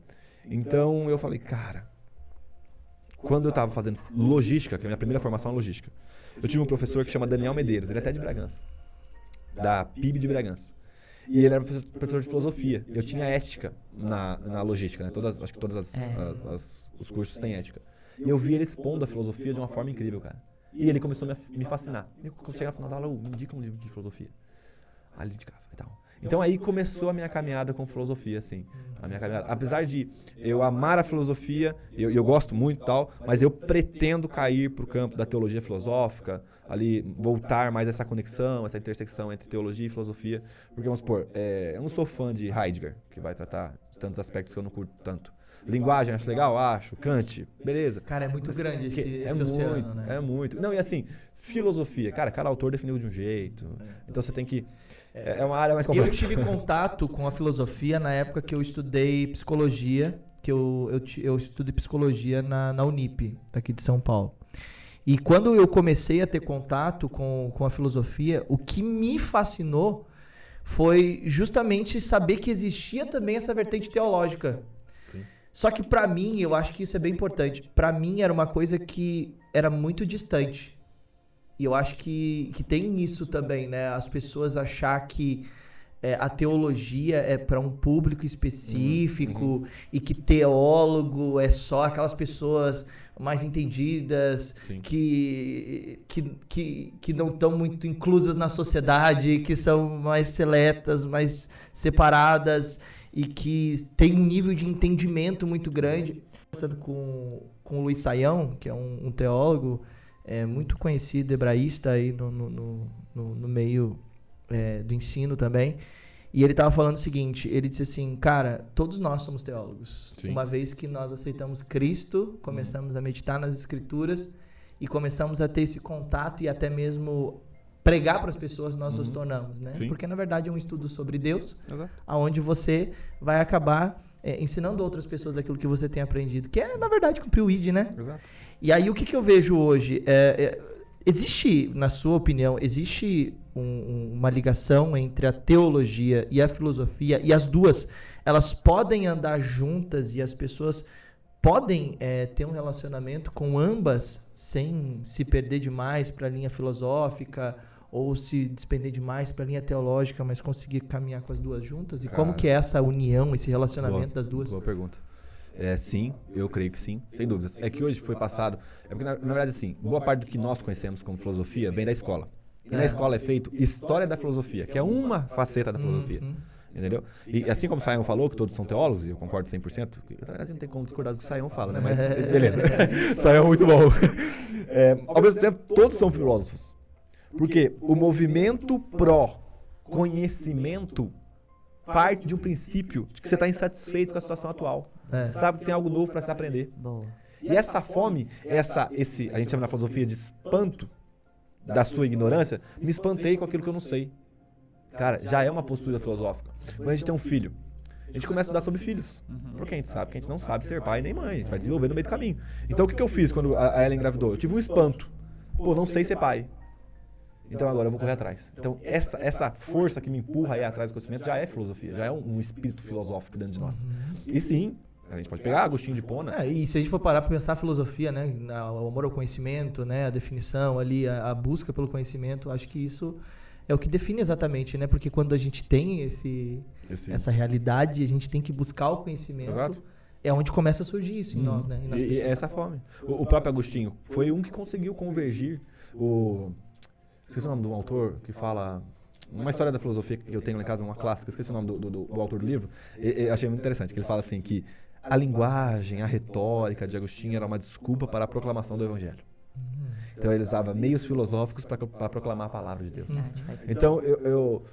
Então eu falei, cara, quando eu estava fazendo logística, que é a minha primeira formação é logística, eu tive um professor que chama Daniel Medeiros, ele é até de Bragança, da PIB de Bragança. E ele era professor de filosofia. Eu tinha ética na logística, né? Acho que todos os cursos têm ética. E eu vi ele expondo a filosofia de uma forma incrível, cara. E ele começou a me fascinar. Eu chegava no final da aula, me indica um livro de filosofia. Aí ele indicava e tal. Então aí começou a minha caminhada com filosofia, assim. A minha caminhada. Apesar de eu amar a filosofia, eu gosto muito e tal, mas eu pretendo cair pro campo da teologia filosófica, ali voltar mais a essa conexão, essa intersecção entre teologia e filosofia. Porque, vamos supor, eu não sou fã de Heidegger, que vai tratar de tantos aspectos que eu não curto tanto. Linguagem, acho legal? Acho. Kant, beleza. Cara, é muito grande esse oceano, muito, né? É muito. Não, e assim, filosofia. Cara, cada autor definiu de um jeito. Então você tem que... É uma área mais complexa. Eu tive contato com a filosofia na época que eu estudei psicologia, que eu estudei psicologia na Unip, daqui de São Paulo. E quando eu comecei a ter contato com a filosofia, o que me fascinou foi justamente saber que existia também essa vertente teológica. Sim. Só que pra mim, eu acho que isso é bem importante, pra mim era uma coisa que era muito distante. E eu acho que tem isso também, né? As pessoas achar que a teologia é para um público específico e que teólogo é só aquelas pessoas mais entendidas, que não estão muito inclusas na sociedade, que são mais seletas, mais separadas e que tem um nível de entendimento muito grande. Conversando com o Luiz Saião, que é um teólogo muito conhecido, hebraísta aí no meio do ensino também. E ele estava falando o seguinte, ele disse assim, cara, todos nós somos teólogos. Sim. Uma vez que nós aceitamos Cristo, começamos a meditar nas Escrituras e começamos a ter esse contato e até mesmo pregar para as pessoas, nós nos tornamos, né? Sim. Porque, na verdade, é um estudo sobre Deus, onde você vai acabar ensinando outras pessoas aquilo que você tem aprendido, que é, na verdade, cumprir o ID, né? Exato. E aí, o que eu vejo hoje? Existe, na sua opinião, existe uma ligação entre a teologia e a filosofia, e as duas, elas podem andar juntas e as pessoas podem ter um relacionamento com ambas sem se perder demais para a linha filosófica ou se despender demais para a linha teológica, mas conseguir caminhar com as duas juntas? E como que é essa união, esse relacionamento das duas? Boa pergunta. Sim, eu creio que sim, sem dúvidas. É que hoje foi passado... porque, na verdade, assim, boa parte do que nós conhecemos como filosofia vem da escola. E na escola é feito história da filosofia, que é uma faceta da filosofia. Entendeu? E assim como o Saião falou, que todos são teólogos, e eu concordo 100%, na verdade não tem como discordar do que o Saião fala, né? Mas beleza. Saião é muito bom. Ao mesmo tempo, todos são filósofos. Porque o movimento pró-conhecimento parte de um princípio de que você está insatisfeito com a situação atual. Você sabe que tem algo novo para se aprender. Bom. E essa fome, a gente chama na filosofia de espanto da sua ignorância, me espantei com aquilo que eu não sei. Cara, já é uma postura filosófica. Quando a gente tem um filho, a gente começa a estudar sobre filhos. Porque a gente sabe que a gente não sabe ser pai nem mãe. A gente vai desenvolver no meio do caminho. Então o que eu fiz quando a Ellen engravidou? Eu tive um espanto. Pô, não sei ser pai. Então agora eu vou correr atrás. Então essa força que me empurra aí atrás do conhecimento já é filosofia, já é um espírito filosófico dentro de nós. E sim, a gente pode pegar Agostinho de Hipona. E se a gente for parar para pensar a filosofia, né, o amor ao conhecimento, né, a definição ali, a busca pelo conhecimento, acho que isso é o que define exatamente, né? Porque quando a gente tem essa realidade, a gente tem que buscar o conhecimento. Exato. É onde começa a surgir isso em nós, né? E essa fome. O próprio Agostinho foi um que conseguiu convergir esqueci o nome do autor que fala... Uma história da filosofia que eu tenho lá em casa, uma clássica, esqueci o nome do autor do livro. Eu achei muito interessante, que ele fala assim que a linguagem, a retórica de Agostinho era uma desculpa para a proclamação do Evangelho. Então ele usava meios filosóficos para proclamar a palavra de Deus. Então eu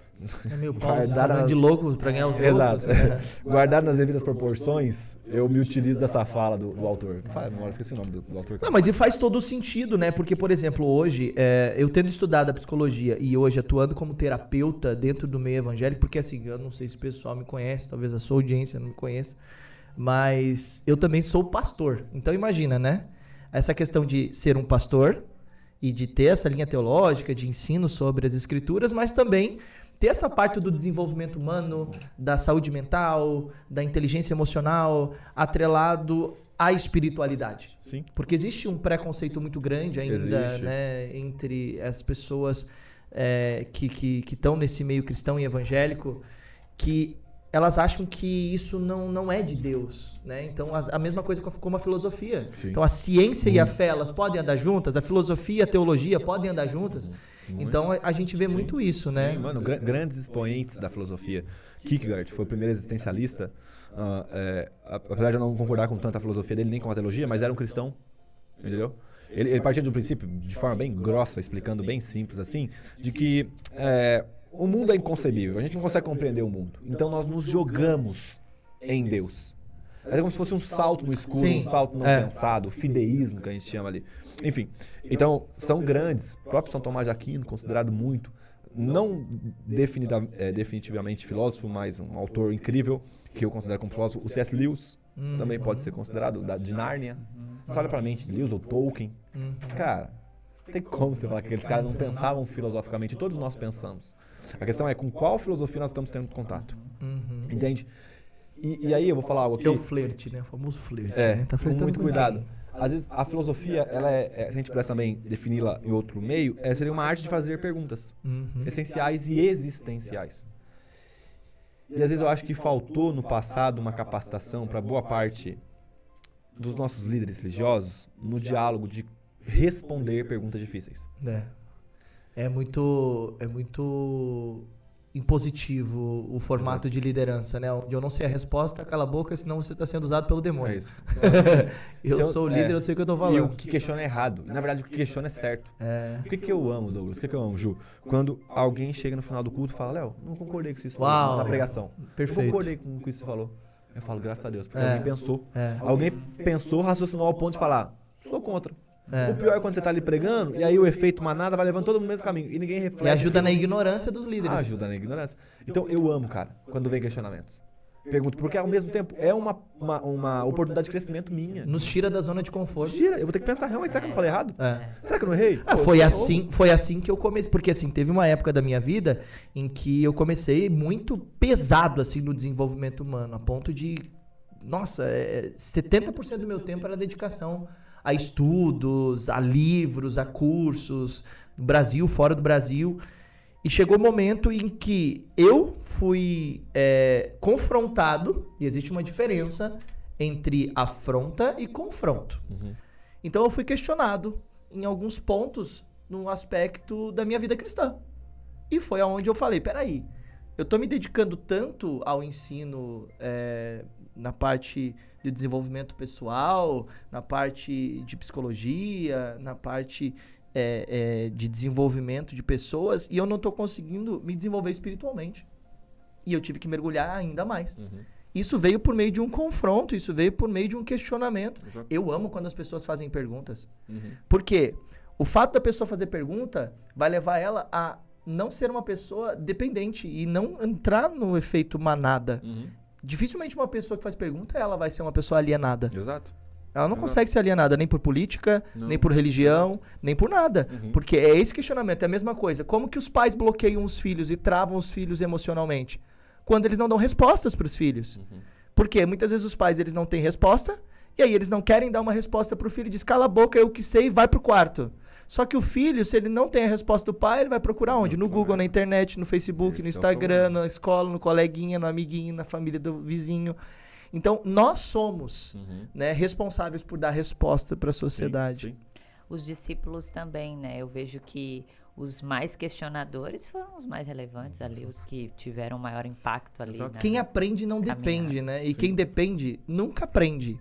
é meio Paulo fazendo de louco para ganhar os loucos. Exato. Guardado nas devidas proporções, eu me utilizo dessa fala do autor. Não esqueci o nome do autor. Não, mas e faz todo o sentido, né? Porque, por exemplo, hoje, eu tendo estudado a psicologia e hoje atuando como terapeuta dentro do meio evangélico, porque assim, eu não sei se o pessoal me conhece, talvez a sua audiência não me conheça, mas eu também sou pastor. Então imagina, né? Essa questão de ser um pastor e de ter essa linha teológica, de ensino sobre as escrituras, mas também ter essa parte do desenvolvimento humano, da saúde mental, da inteligência emocional, atrelado à espiritualidade. Sim. Porque existe um preconceito muito grande ainda, né, entre as pessoas que estão nesse meio cristão e evangélico, que elas acham que isso não é de Deus, né? Então, a mesma coisa como a filosofia. Sim. Então, a ciência e a fé, elas podem andar juntas? A filosofia e a teologia podem andar juntas? Então, a gente vê muito isso, né? Sim, mano, grandes expoentes da filosofia. Kierkegaard foi o primeiro existencialista. Apesar de eu não concordar com tanta filosofia dele, nem com a teologia, mas era um cristão, entendeu? Ele partia de um princípio, de forma bem grossa, explicando bem simples assim, de que o mundo é inconcebível, a gente não consegue compreender o mundo. Então nós nos jogamos em Deus. É como se fosse um salto no escuro, Sim. um salto não pensado, o fideísmo que a gente chama ali. Enfim, então são grandes. O próprio São Tomás de Aquino, considerado muito, não definitivamente filósofo, mas um autor incrível, que eu considero como filósofo. O C.S. Lewis também pode ser considerado, de Nárnia. Você olha pra mente de Lewis ou Tolkien. Cara, não tem como você falar que aqueles caras não pensavam filosoficamente. Todos nós pensamos. A questão é com qual filosofia nós estamos tendo contato. Entende? E aí eu vou falar algo aqui. É o flerte, né? O famoso flerte. É, né? Tá com flertando muito com cuidado. quem? Às vezes a filosofia, ela se a gente pudesse também defini-la em outro meio, seria uma arte de fazer perguntas essenciais e existenciais. E às vezes eu acho que faltou no passado uma capacitação para boa parte dos nossos líderes religiosos no diálogo de responder perguntas difíceis. É muito impositivo o formato de liderança, né? Onde eu não sei a resposta, cala a boca, senão você está sendo usado pelo demônio. É isso. Então, assim, Eu sou o líder, eu sei o que eu tô falando. E o que questiona é errado. Na verdade, o que questiona é certo. O que eu amo, Douglas? O que eu amo, Ju? Quando alguém chega no final do culto e fala, Léo, não concordei com isso que você falou na pregação. Perfeito. Não concordei com o que você falou. Eu falo, graças a Deus, porque alguém pensou. Alguém pensou, raciocinou ao ponto de falar, sou contra. O pior é quando você tá ali pregando, e aí o efeito manada vai levando todo mundo no mesmo caminho. E ninguém reflete. E ajuda na ignorância dos líderes. Ajuda na ignorância. Então eu amo, cara, quando vem questionamentos. Pergunto, porque ao mesmo tempo é uma oportunidade de crescimento minha. Nos tira da zona de conforto. Tira, eu vou ter que pensar, realmente, será que eu não falei errado? Será que eu não errei? Foi assim que eu comecei, porque assim, teve uma época da minha vida em que eu comecei muito pesado assim no desenvolvimento humano, a ponto de, 70% do meu tempo era dedicação a estudos, a livros, a cursos, no Brasil, fora do Brasil. E chegou o momento em que eu fui confrontado, e existe uma diferença entre afronta e confronto. Então eu fui questionado em alguns pontos no aspecto da minha vida cristã. E foi aonde eu falei, peraí, eu tô me dedicando tanto ao ensino na parte de desenvolvimento pessoal, na parte de psicologia, na parte de desenvolvimento de pessoas, e eu não tô conseguindo me desenvolver espiritualmente. E eu tive que mergulhar ainda mais. Isso veio por meio de um confronto, isso veio por meio de um questionamento. Exato. Eu amo quando as pessoas fazem perguntas. Porque o fato da pessoa fazer pergunta vai levar ela a não ser uma pessoa dependente e não entrar no efeito manada. Dificilmente uma pessoa que faz pergunta, ela vai ser uma pessoa alienada. Exato. Ela não consegue ser alienada nem por política, nem por religião, nem por nada. Porque é esse questionamento, é a mesma coisa. Como que os pais bloqueiam os filhos e travam os filhos emocionalmente? Quando eles não dão respostas para os filhos. Porque muitas vezes os pais eles não têm resposta, e aí eles não querem dar uma resposta para o filho, diz, cala a boca, eu que sei, e vai pro quarto. Só que o filho, se ele não tem a resposta do pai, ele vai procurar onde? No Google, na internet, no Facebook, no Instagram, na escola, no coleguinha, no amiguinho, na família do vizinho. Então, nós somos responsáveis por dar resposta para a sociedade. Sim. Os discípulos também, né? Eu vejo que os mais questionadores foram os mais relevantes ali, os que tiveram maior impacto ali. Exato. Quem aprende não depende, né? E quem depende nunca aprende.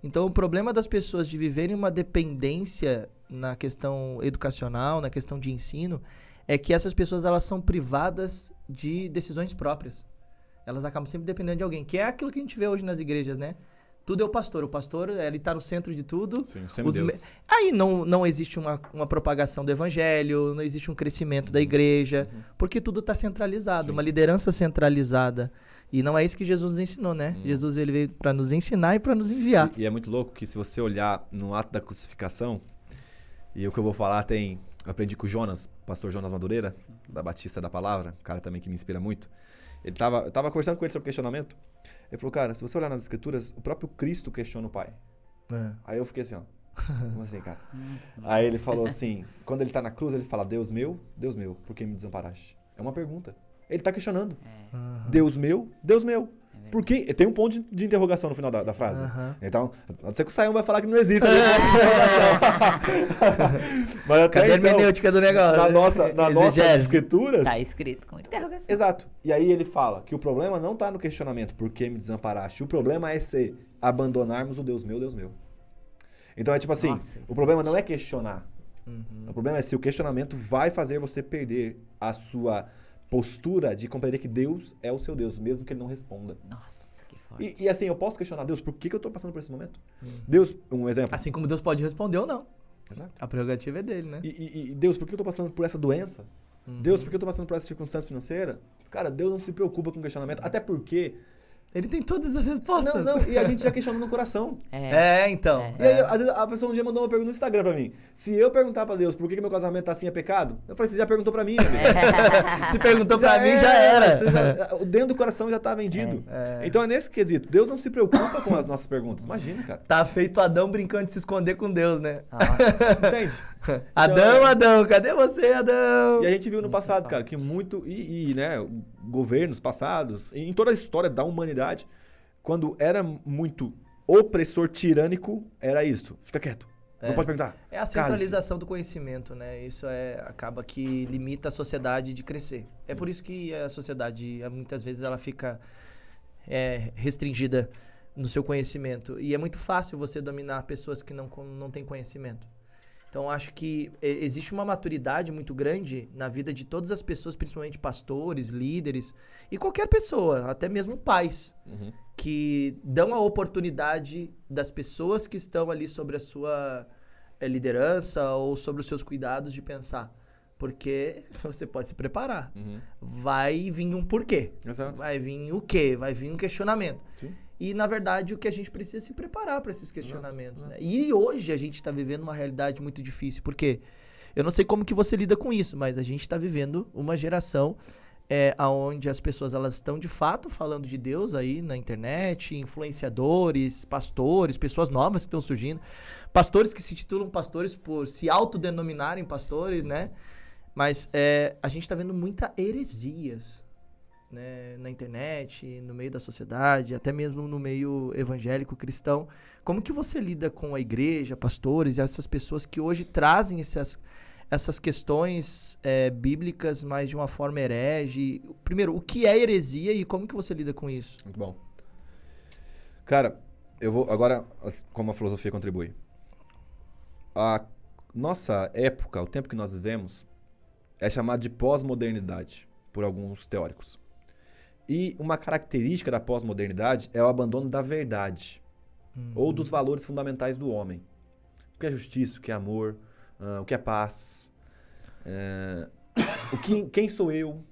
Então, o problema das pessoas de viverem uma dependência na questão educacional, na questão de ensino, é que essas pessoas elas são privadas de decisões próprias. Elas acabam sempre dependendo de alguém, que é aquilo que a gente vê hoje nas igrejas, né? Tudo é o pastor ele está no centro de tudo. Sim, sempre Deus. Aí não existe uma propagação do evangelho, não existe um crescimento da igreja, porque tudo está centralizado, uma liderança centralizada. E não é isso que Jesus nos ensinou, né? Jesus ele veio para nos ensinar e para nos enviar. E é muito louco que se você olhar no ato da crucificação, e o que eu vou falar eu aprendi com o Jonas, pastor Jonas Madureira, da Batista da Palavra, um cara também que me inspira muito. Eu tava conversando com ele sobre questionamento. Ele falou, cara, se você olhar nas escrituras, o próprio Cristo questiona o Pai. Aí eu fiquei assim, ó. Como assim, cara? Aí ele falou assim, quando ele tá na cruz, ele fala, Deus meu, por que me desamparaste? É uma pergunta. Ele tá questionando. Deus meu, Deus meu. Por quê? Tem um ponto de interrogação no final da frase. Então, não sei que o Sayão vai falar que não existe interrogação. Mas até Cadê a então, hermenêutica do negócio? nas nossas escrituras... Tá escrito com interrogação. Exato. E aí ele fala que o problema não tá no questionamento, por que me desamparaste? O problema é se abandonarmos o Deus meu, Deus meu. Então é tipo assim, o problema não é questionar. O problema é se o questionamento vai fazer você perder a sua postura de compreender que Deus é o seu Deus, mesmo que ele não responda. Nossa, que forte. E assim, eu posso questionar Deus, por que eu tô passando por esse momento? Deus, um exemplo. Assim como Deus pode responder ou não. Exato. A prerrogativa é dele, né? E Deus, por que eu tô passando por essa doença? Deus, por que eu tô passando por essa circunstância financeira? Cara, Deus não se preocupa com questionamento, até porque... Ele tem todas as respostas. Não, e a gente já questiona no coração. Então. E aí, às vezes, a pessoa um dia mandou uma pergunta no Instagram pra mim. Se eu perguntar pra Deus por que meu casamento tá assim é pecado, eu falei, você já perguntou pra mim, amigo. Se perguntou pra mim, já era. Dentro do coração já tá vendido. Então é nesse quesito. Deus não se preocupa com as nossas perguntas. Imagina, cara. Tá feito Adão brincando de se esconder com Deus, né? Entende? Adão, cadê você, Adão? E a gente viu no passado, cara, que muito... né, governos passados, em toda a história da humanidade, quando era muito opressor tirânico, era isso. Fica quieto. Não pode perguntar. É a centralização do conhecimento, né? Isso acaba que limita a sociedade de crescer. É por isso que a sociedade, muitas vezes, ela fica restringida no seu conhecimento. E é muito fácil você dominar pessoas que não têm conhecimento. Então, acho que existe uma maturidade muito grande na vida de todas as pessoas, principalmente pastores, líderes e qualquer pessoa, até mesmo pais, que dão a oportunidade das pessoas que estão ali sobre a sua liderança ou sobre os seus cuidados de pensar. Porque você pode se preparar. Vai vir um porquê. Exato. Vai vir o quê? Vai vir um questionamento. Sim. E, na verdade, o que a gente precisa é se preparar para esses questionamentos, né? E hoje a gente está vivendo uma realidade muito difícil, porque eu não sei como que você lida com isso, mas a gente está vivendo uma geração onde as pessoas elas estão, de fato, falando de Deus aí na internet, influenciadores, pastores, pessoas novas que estão surgindo, pastores que se titulam pastores por se autodenominarem pastores, né? Mas a gente está vendo muita heresias, né, na internet, no meio da sociedade, até mesmo no meio evangélico cristão. Como que você lida com a igreja, pastores e essas pessoas que hoje trazem essas questões bíblicas, mas de uma forma herege? Primeiro, o que é heresia e como que você lida com isso? Muito bom. Cara, eu vou agora, como a filosofia contribui. A nossa época, o tempo que nós vivemos, é chamado de pós-modernidade por alguns teóricos. E uma característica da pós-modernidade é o abandono da verdade ou dos valores fundamentais do homem. O que é justiça, o que é amor, o que é paz, quem sou eu,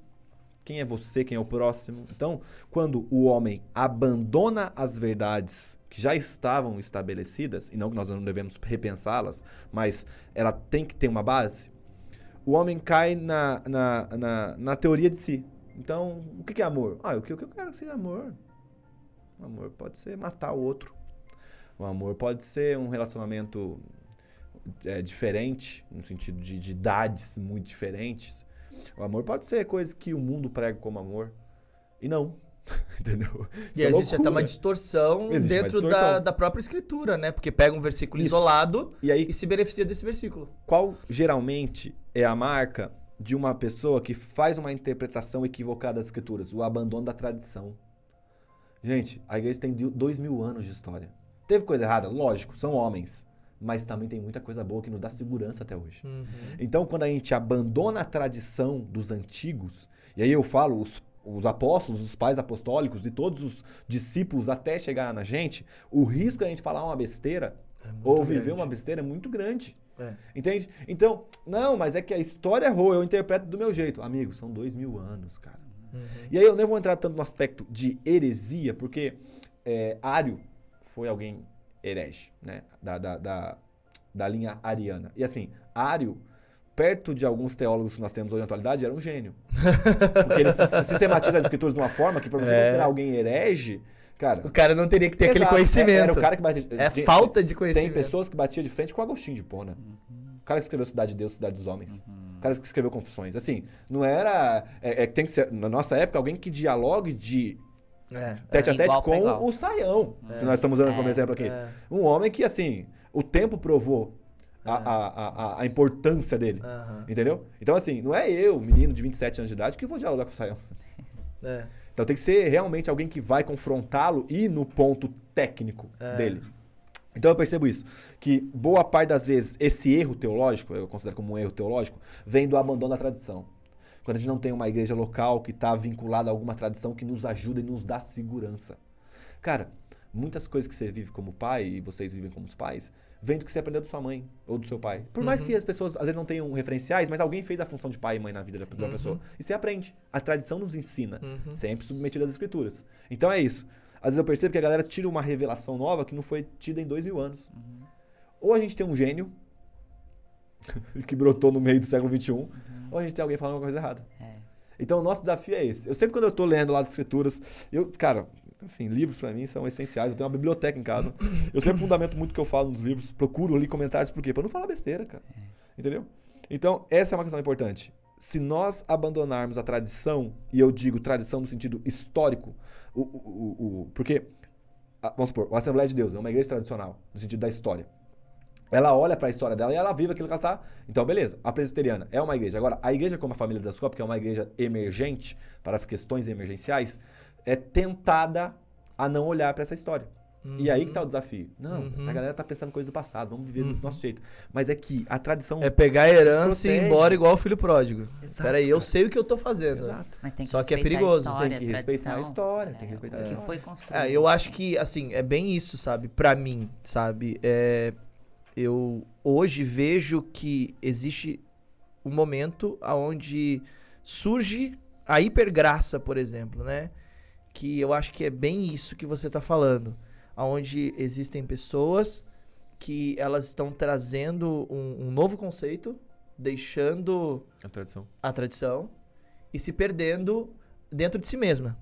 quem é você, quem é o próximo. Então, quando o homem abandona as verdades que já estavam estabelecidas, e não que nós não devemos repensá-las, mas ela tem que ter uma base, o homem cai na teoria de si. Então, o que é amor? O que eu quero ser amor? O amor pode ser matar o outro. O amor pode ser um relacionamento diferente, no sentido de idades muito diferentes. O amor pode ser coisa que o mundo prega como amor. E não. Entendeu? E existe até uma distorção dentro da própria escritura, né? Porque pega um versículo isolado e se beneficia desse versículo. Qual geralmente é a marca de uma pessoa que faz uma interpretação equivocada das escrituras? O abandono da tradição. Gente, a igreja tem 2000 anos de história. Teve coisa errada? Lógico, são homens. Mas também tem muita coisa boa que nos dá segurança até hoje. Então, quando a gente abandona a tradição dos antigos, e aí eu falo os apóstolos, os pais apostólicos e todos os discípulos até chegar na gente, o risco da gente falar uma besteira ou viver uma besteira é muito grande. Entende? Então, não, mas é que a história errou, eu interpreto do meu jeito. Amigo, são 2000 anos, cara. E aí eu nem vou entrar tanto no aspecto de heresia, porque Ário foi alguém herege, né? Da linha ariana. E assim, Ário, perto de alguns teólogos que nós temos hoje na atualidade, era um gênio. Porque ele sistematiza as escrituras de uma forma que, para você considerar alguém herege, cara... O cara não teria que ter aquele conhecimento. Era o cara que batia... falta de conhecimento. Tem pessoas que batiam de frente com Agostinho de Hipona. O cara que escreveu Cidade de Deus, Cidade dos Homens. O cara que escreveu Confissões. Assim, não era... tem que ser, na nossa época, alguém que dialogue de tete a tete igual pra com igual. o Saião, que nós estamos usando como exemplo aqui. Um homem que, assim, o tempo provou a importância dele. Entendeu? Então, assim, não é eu, menino de 27 anos de idade, que vou dialogar com o Saião. Então tem que ser realmente alguém que vai confrontá-lo e no ponto técnico dele. Então eu percebo isso, que boa parte das vezes esse erro teológico, eu considero como um erro teológico, vem do abandono da tradição. Quando a gente não tem uma igreja local que está vinculada a alguma tradição que nos ajuda e nos dá segurança. Cara, muitas coisas que você vive como pai, e vocês vivem como os pais, vem do que você aprendeu da sua mãe ou do seu pai. Por mais que as pessoas às vezes não tenham referenciais, mas alguém fez a função de pai e mãe na vida da pessoa. E você aprende. A tradição nos ensina, sempre submetido às escrituras. Então é isso. Às vezes eu percebo que a galera tira uma revelação nova que não foi tida em 2000 anos. Ou a gente tem um gênio que brotou no meio do século XXI, ou a gente tem alguém falando uma coisa errada. Então o nosso desafio é esse. Eu sempre quando eu tô lendo lá das escrituras, cara, assim, livros pra mim são essenciais. Eu tenho uma biblioteca em casa. Eu sempre fundamento muito o que eu falo nos livros, procuro ali comentários, por quê? Pra não falar besteira, cara. Entendeu? Então, essa é uma questão importante. Se nós abandonarmos a tradição, e eu digo tradição no sentido histórico, porque, vamos supor, a Assembleia de Deus é uma igreja tradicional, no sentido da história. Ela olha para a história dela e ela vive aquilo que ela está. Então, beleza, a presbiteriana é uma igreja. Agora, a igreja como a Família das Copas, que é uma igreja emergente para as questões emergenciais, é tentada a não olhar para essa história. E aí que tá o desafio. Não, essa galera tá pensando coisas do passado, vamos viver do nosso jeito. Mas é que a tradição... É pegar a herança e ir embora igual o filho pródigo. Exato, Peraí, eu sei o que eu tô fazendo. Exato. Mas tem que Só que é respeitar perigoso. a história, Tem que respeitar a história, tem que respeitar a o que história. foi construído. Eu acho que, assim, é bem isso, sabe? Pra mim, sabe? Eu hoje vejo que existe um momento onde surge a hipergraça, por exemplo, né? Que eu acho que é bem isso que você tá falando. Onde existem pessoas que elas estão trazendo um novo conceito, deixando a tradição e se perdendo dentro de si mesma.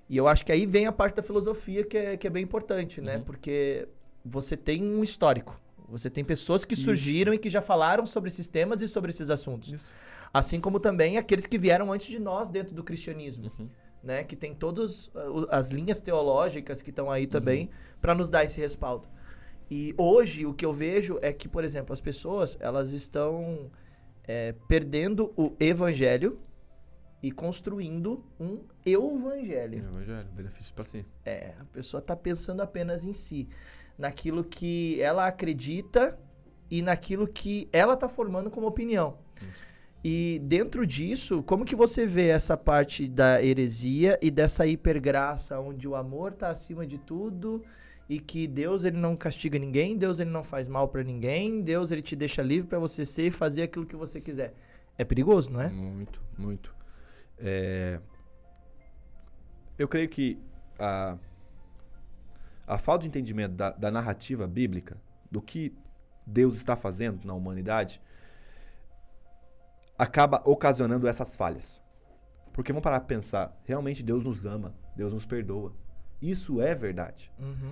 E eu acho que aí vem a parte da filosofia que é bem importante, né? Porque você tem um histórico. Você tem pessoas que surgiram e que já falaram sobre esses temas e sobre esses assuntos. Assim como também aqueles que vieram antes de nós dentro do cristianismo. Né, que tem todas as linhas teológicas que estão aí também para nos dar esse respaldo. E hoje o que eu vejo é que, por exemplo, as pessoas elas estão perdendo o evangelho e construindo um euvangelho. Evangelho, benefício para si. A pessoa está pensando apenas em si, naquilo que ela acredita e naquilo que ela está formando como opinião. E dentro disso, como que você vê essa parte da heresia e dessa hipergraça, onde o amor está acima de tudo e que Deus ele não castiga ninguém, Deus ele não faz mal para ninguém, Deus ele te deixa livre para você ser e fazer aquilo que você quiser. É perigoso, não é? Muito, muito. Eu creio que a falta de entendimento da narrativa bíblica, do que Deus está fazendo na humanidade, acaba ocasionando essas falhas. Porque vamos parar para pensar, realmente Deus nos ama, Deus nos perdoa. Isso é verdade.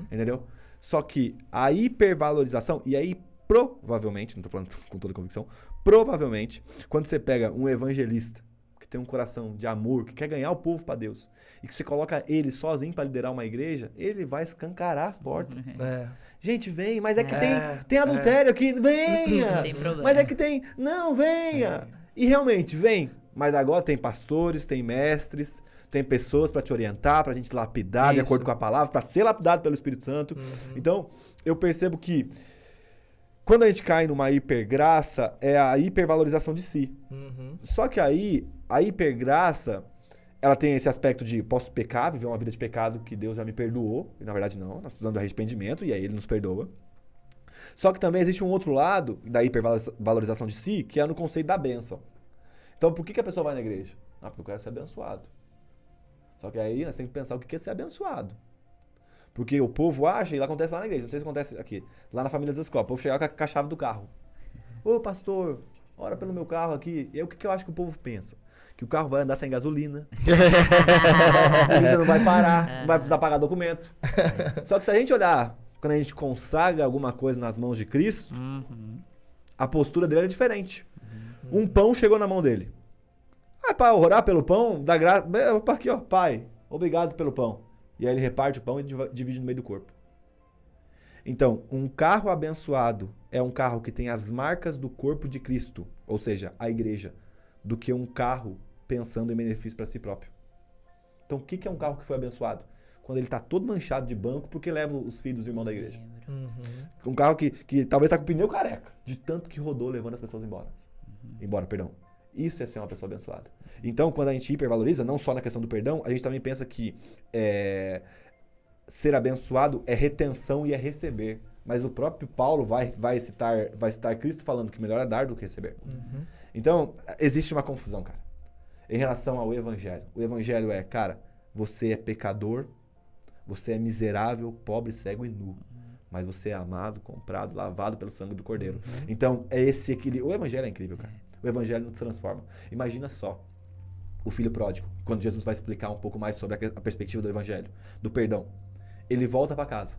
Entendeu? Só que a hipervalorização, e aí provavelmente, não estou falando com toda convicção, provavelmente, quando você pega um evangelista que tem um coração de amor, que quer ganhar o povo para Deus, e que você coloca ele sozinho para liderar uma igreja, ele vai escancarar as portas. Gente, vem, mas é que tem adultério aqui, venha! Tem problema. Mas é que tem, não, venha! E realmente, vem. Mas agora tem pastores, tem mestres, tem pessoas para te orientar, pra gente lapidar de acordo com a palavra, para ser lapidado pelo Espírito Santo. Então, eu percebo que quando a gente cai numa hipergraça, é a hipervalorização de si. Só que aí, a hipergraça, ela tem esse aspecto de posso pecar, viver uma vida de pecado que Deus já me perdoou. E na verdade não, nós precisamos de arrependimento e aí Ele nos perdoa. Só que também existe um outro lado da hipervalorização de si, que é no conceito da bênção. Então, por que a pessoa vai na igreja? Porque eu quero ser abençoado. Só que aí nós temos que pensar o que é ser abençoado. Porque o povo acha, e lá acontece lá na igreja, não sei se acontece aqui, lá na Família das Escolas, o povo chega com a chave do carro. Ô pastor, ora pelo meu carro aqui. E aí o que eu acho que o povo pensa? Que o carro vai andar sem gasolina, você não vai parar, não vai precisar pagar documento. Só que se a gente olhar, quando a gente consagra alguma coisa nas mãos de Cristo, a postura dele é diferente. Um pão chegou na mão dele. Ah, para orar pelo pão, dá graça. Aqui, ó, pai, obrigado pelo pão. E aí ele reparte o pão e divide no meio do corpo. Então, um carro abençoado é um carro que tem as marcas do corpo de Cristo, ou seja, a igreja, do que um carro pensando em benefício para si próprio. Então, o que é um carro que foi abençoado? Quando ele está todo manchado de banco porque leva os filhos dos irmãos da igreja. Um carro que talvez está com o pneu careca, de tanto que rodou levando as pessoas embora. Isso é ser uma pessoa abençoada. Então, quando a gente hipervaloriza, não só na questão do perdão, a gente também pensa que ser abençoado é retenção e é receber. Mas o próprio Paulo vai citar Cristo falando que melhor é dar do que receber. Então, existe uma confusão, cara, em relação ao evangelho. O evangelho é, cara, você é pecador, você é miserável, pobre, cego e nu. Mas você é amado, comprado, lavado pelo sangue do Cordeiro. Então, é esse equilíbrio. O evangelho é incrível, cara. O evangelho nos transforma. Imagina só o filho pródigo, quando Jesus vai explicar um pouco mais sobre a perspectiva do evangelho, do perdão. Ele volta para casa.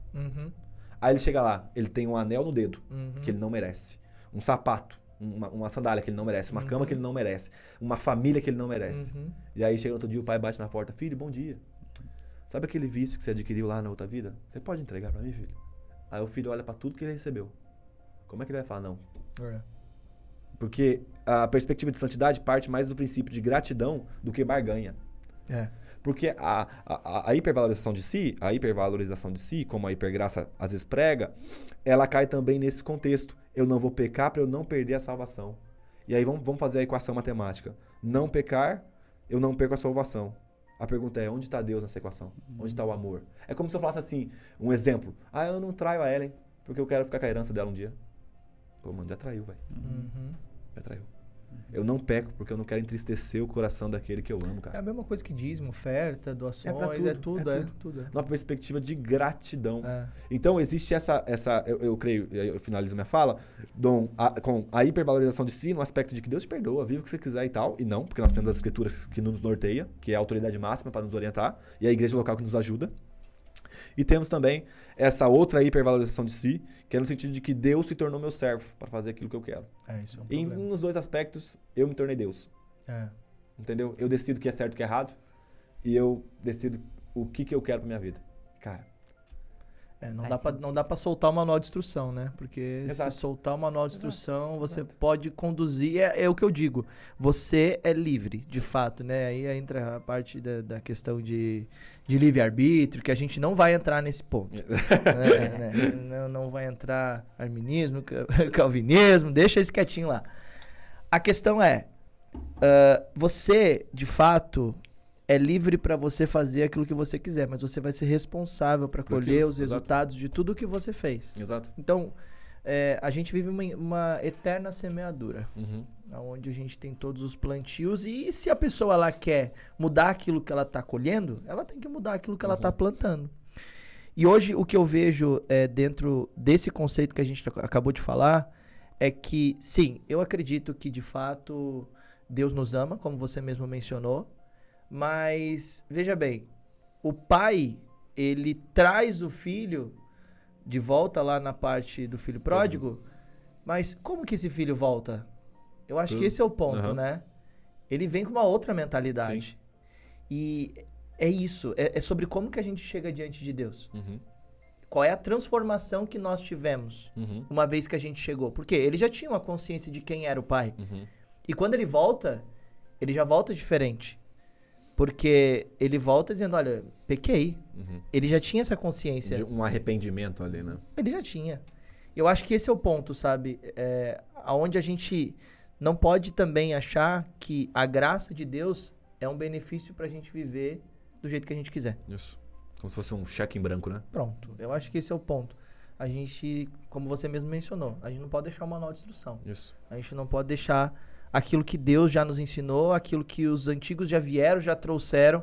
Aí ele chega lá, ele tem um anel no dedo, que ele não merece. Um sapato, uma sandália que ele não merece. Uma cama que ele não merece. Uma família que ele não merece. E aí chega no outro dia, o pai bate na porta. Filho, bom dia. Sabe aquele vício que você adquiriu lá na outra vida? Você pode entregar para mim, filho? Aí o filho olha para tudo que ele recebeu. Como é que ele vai falar não? Porque a perspectiva de santidade parte mais do princípio de gratidão do que barganha. Porque a hipervalorização de si, como a hipergraça às vezes prega, ela cai também nesse contexto. Eu não vou pecar para eu não perder a salvação. E aí vamos fazer a equação matemática. Não pecar, eu não perco a salvação. A pergunta é, onde está Deus nessa equação? Onde está o amor? É como se eu falasse assim, um exemplo. Ah, eu não traio a Ellen, porque eu quero ficar com a herança dela um dia. Pô, mano, já traiu, velho. Já traiu. Eu não peco porque eu não quero entristecer o coração daquele que eu amo, cara. É a mesma coisa que dízimo, oferta, doações, tudo. Numa perspectiva de gratidão. Então, existe eu creio, eu finalizo minha fala, com a hipervalorização de si, no aspecto de que Deus te perdoa, vive o que você quiser e tal, e não, porque nós temos as escrituras que nos norteia, que é a autoridade máxima para nos orientar, e a igreja local que nos ajuda. E temos também essa outra hipervalorização de si, que é no sentido de que Deus se tornou meu servo para fazer aquilo que eu quero. Isso é um e nos dois aspectos, eu me tornei Deus. Entendeu? Eu decido o que é certo e o que é errado, e eu decido o que eu quero para minha vida. Cara, não dá pra soltar o manual de instrução, né? Porque Exato. se soltar o manual de instrução, você pode conduzir. É o que eu digo. Você é livre, de fato, né? Aí entra a parte da questão de livre-arbítrio, que a gente não vai entrar nesse ponto. Não vai entrar arminismo, calvinismo, deixa isso quietinho lá. A questão é, você, de fato, é livre para você fazer aquilo que você quiser, mas você vai ser responsável para colher os resultados de tudo o que você fez. Exato. Então, a gente vive uma eterna semeadura, onde a gente tem todos os plantios, e se a pessoa ela quer mudar aquilo que ela está colhendo, ela tem que mudar aquilo que ela está plantando. E hoje o que eu vejo dentro desse conceito que a gente acabou de falar é que, sim, eu acredito que de fato Deus nos ama, como você mesmo mencionou. Mas, veja bem, o pai, ele traz o filho de volta lá na parte do filho pródigo, mas como que esse filho volta? Eu acho que esse é o ponto, né? Ele vem com uma outra mentalidade. Sim. E é isso, é sobre como que a gente chega diante de Deus. Qual é a transformação que nós tivemos uma vez que a gente chegou? Porque ele já tinha uma consciência de quem era o pai. E quando ele volta, ele já volta diferente. Porque ele volta dizendo, olha, pequei. Ele já tinha essa consciência. Um arrependimento ali, né? Ele já tinha. Eu acho que esse é o ponto, sabe? Onde a gente não pode também achar que a graça de Deus é um benefício pra gente viver do jeito que a gente quiser. Isso. Como se fosse um cheque em branco, né? Pronto. Eu acho que esse é o ponto. A gente, como você mesmo mencionou, a gente não pode deixar o manual de instrução. Isso. A gente não pode deixar aquilo que Deus já nos ensinou, aquilo que os antigos já vieram, já trouxeram,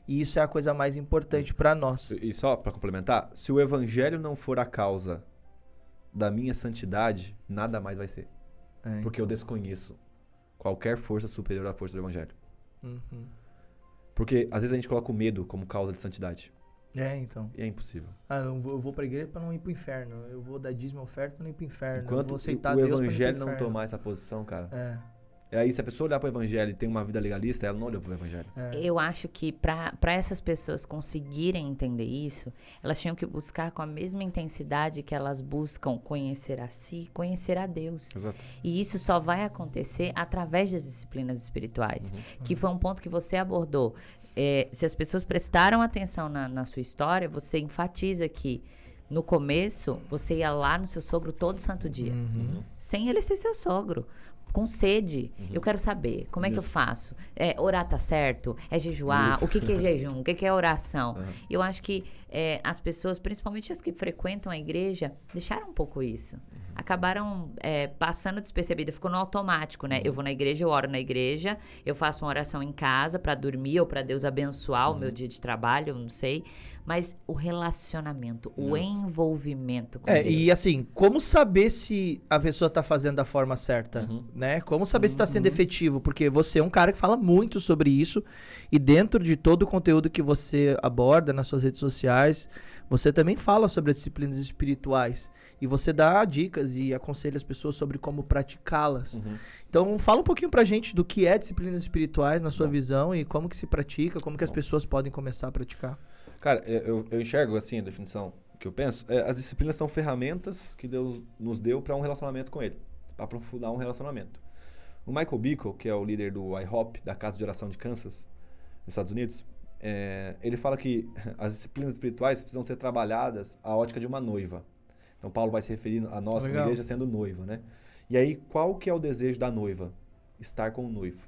e isso é a coisa mais importante para nós. E só para complementar, se o evangelho não for a causa da minha santidade, nada mais vai ser. Porque eu desconheço qualquer força superior à força do evangelho. Porque às vezes a gente coloca o medo como causa de santidade. Então. E é impossível. Eu vou pra igreja pra não ir pro inferno. Eu vou dar dízimo e oferta pra não ir pro inferno. Enquanto eu vou aceitar o Deus evangelho pra não ir pro não inferno. tomar essa posição, cara, E aí, se a pessoa olhar para o evangelho e tem uma vida legalista, ela não olhou para o evangelho. Eu acho que para essas pessoas conseguirem entender isso, elas tinham que buscar com a mesma intensidade que elas buscam conhecer a si, conhecer a Deus. Exato. E isso só vai acontecer através das disciplinas espirituais, que foi um ponto que você abordou. Se as pessoas prestaram atenção na sua história, você enfatiza que no começo, você ia lá no seu sogro todo santo dia, sem ele ser seu sogro. Com sede, eu quero saber, como é que eu faço? Orar tá certo? É jejuar? O que é jejum? O que é oração? Eu acho que as pessoas, principalmente as que frequentam a igreja, deixaram um pouco isso. Acabaram passando despercebida, ficou no automático, né? Eu vou na igreja, eu oro na igreja, eu faço uma oração em casa para dormir ou para Deus abençoar o meu dia de trabalho, eu não sei. Mas o relacionamento, o envolvimento com Deus. E assim, como saber se a pessoa tá fazendo da forma certa, né? Como saber se tá sendo efetivo? Porque você é um cara que fala muito sobre isso e dentro de todo o conteúdo que você aborda nas suas redes sociais, você também fala sobre as disciplinas espirituais e você dá dicas e aconselha as pessoas sobre como praticá-las. Então, fala um pouquinho pra gente do que é disciplinas espirituais na sua visão e como que se pratica, como que as pessoas podem começar a praticar. Cara, eu enxergo assim a definição que eu penso. As disciplinas são ferramentas que Deus nos deu para um relacionamento com Ele, para aprofundar um relacionamento. O Michael Bickle, que é o líder do IHOP, da Casa de Oração de Kansas, nos Estados Unidos, ele fala que as disciplinas espirituais precisam ser trabalhadas à ótica de uma noiva. Então, Paulo vai se referir a nós, como igreja, sendo noiva, né? E aí, qual que é o desejo da noiva? Estar com o noivo.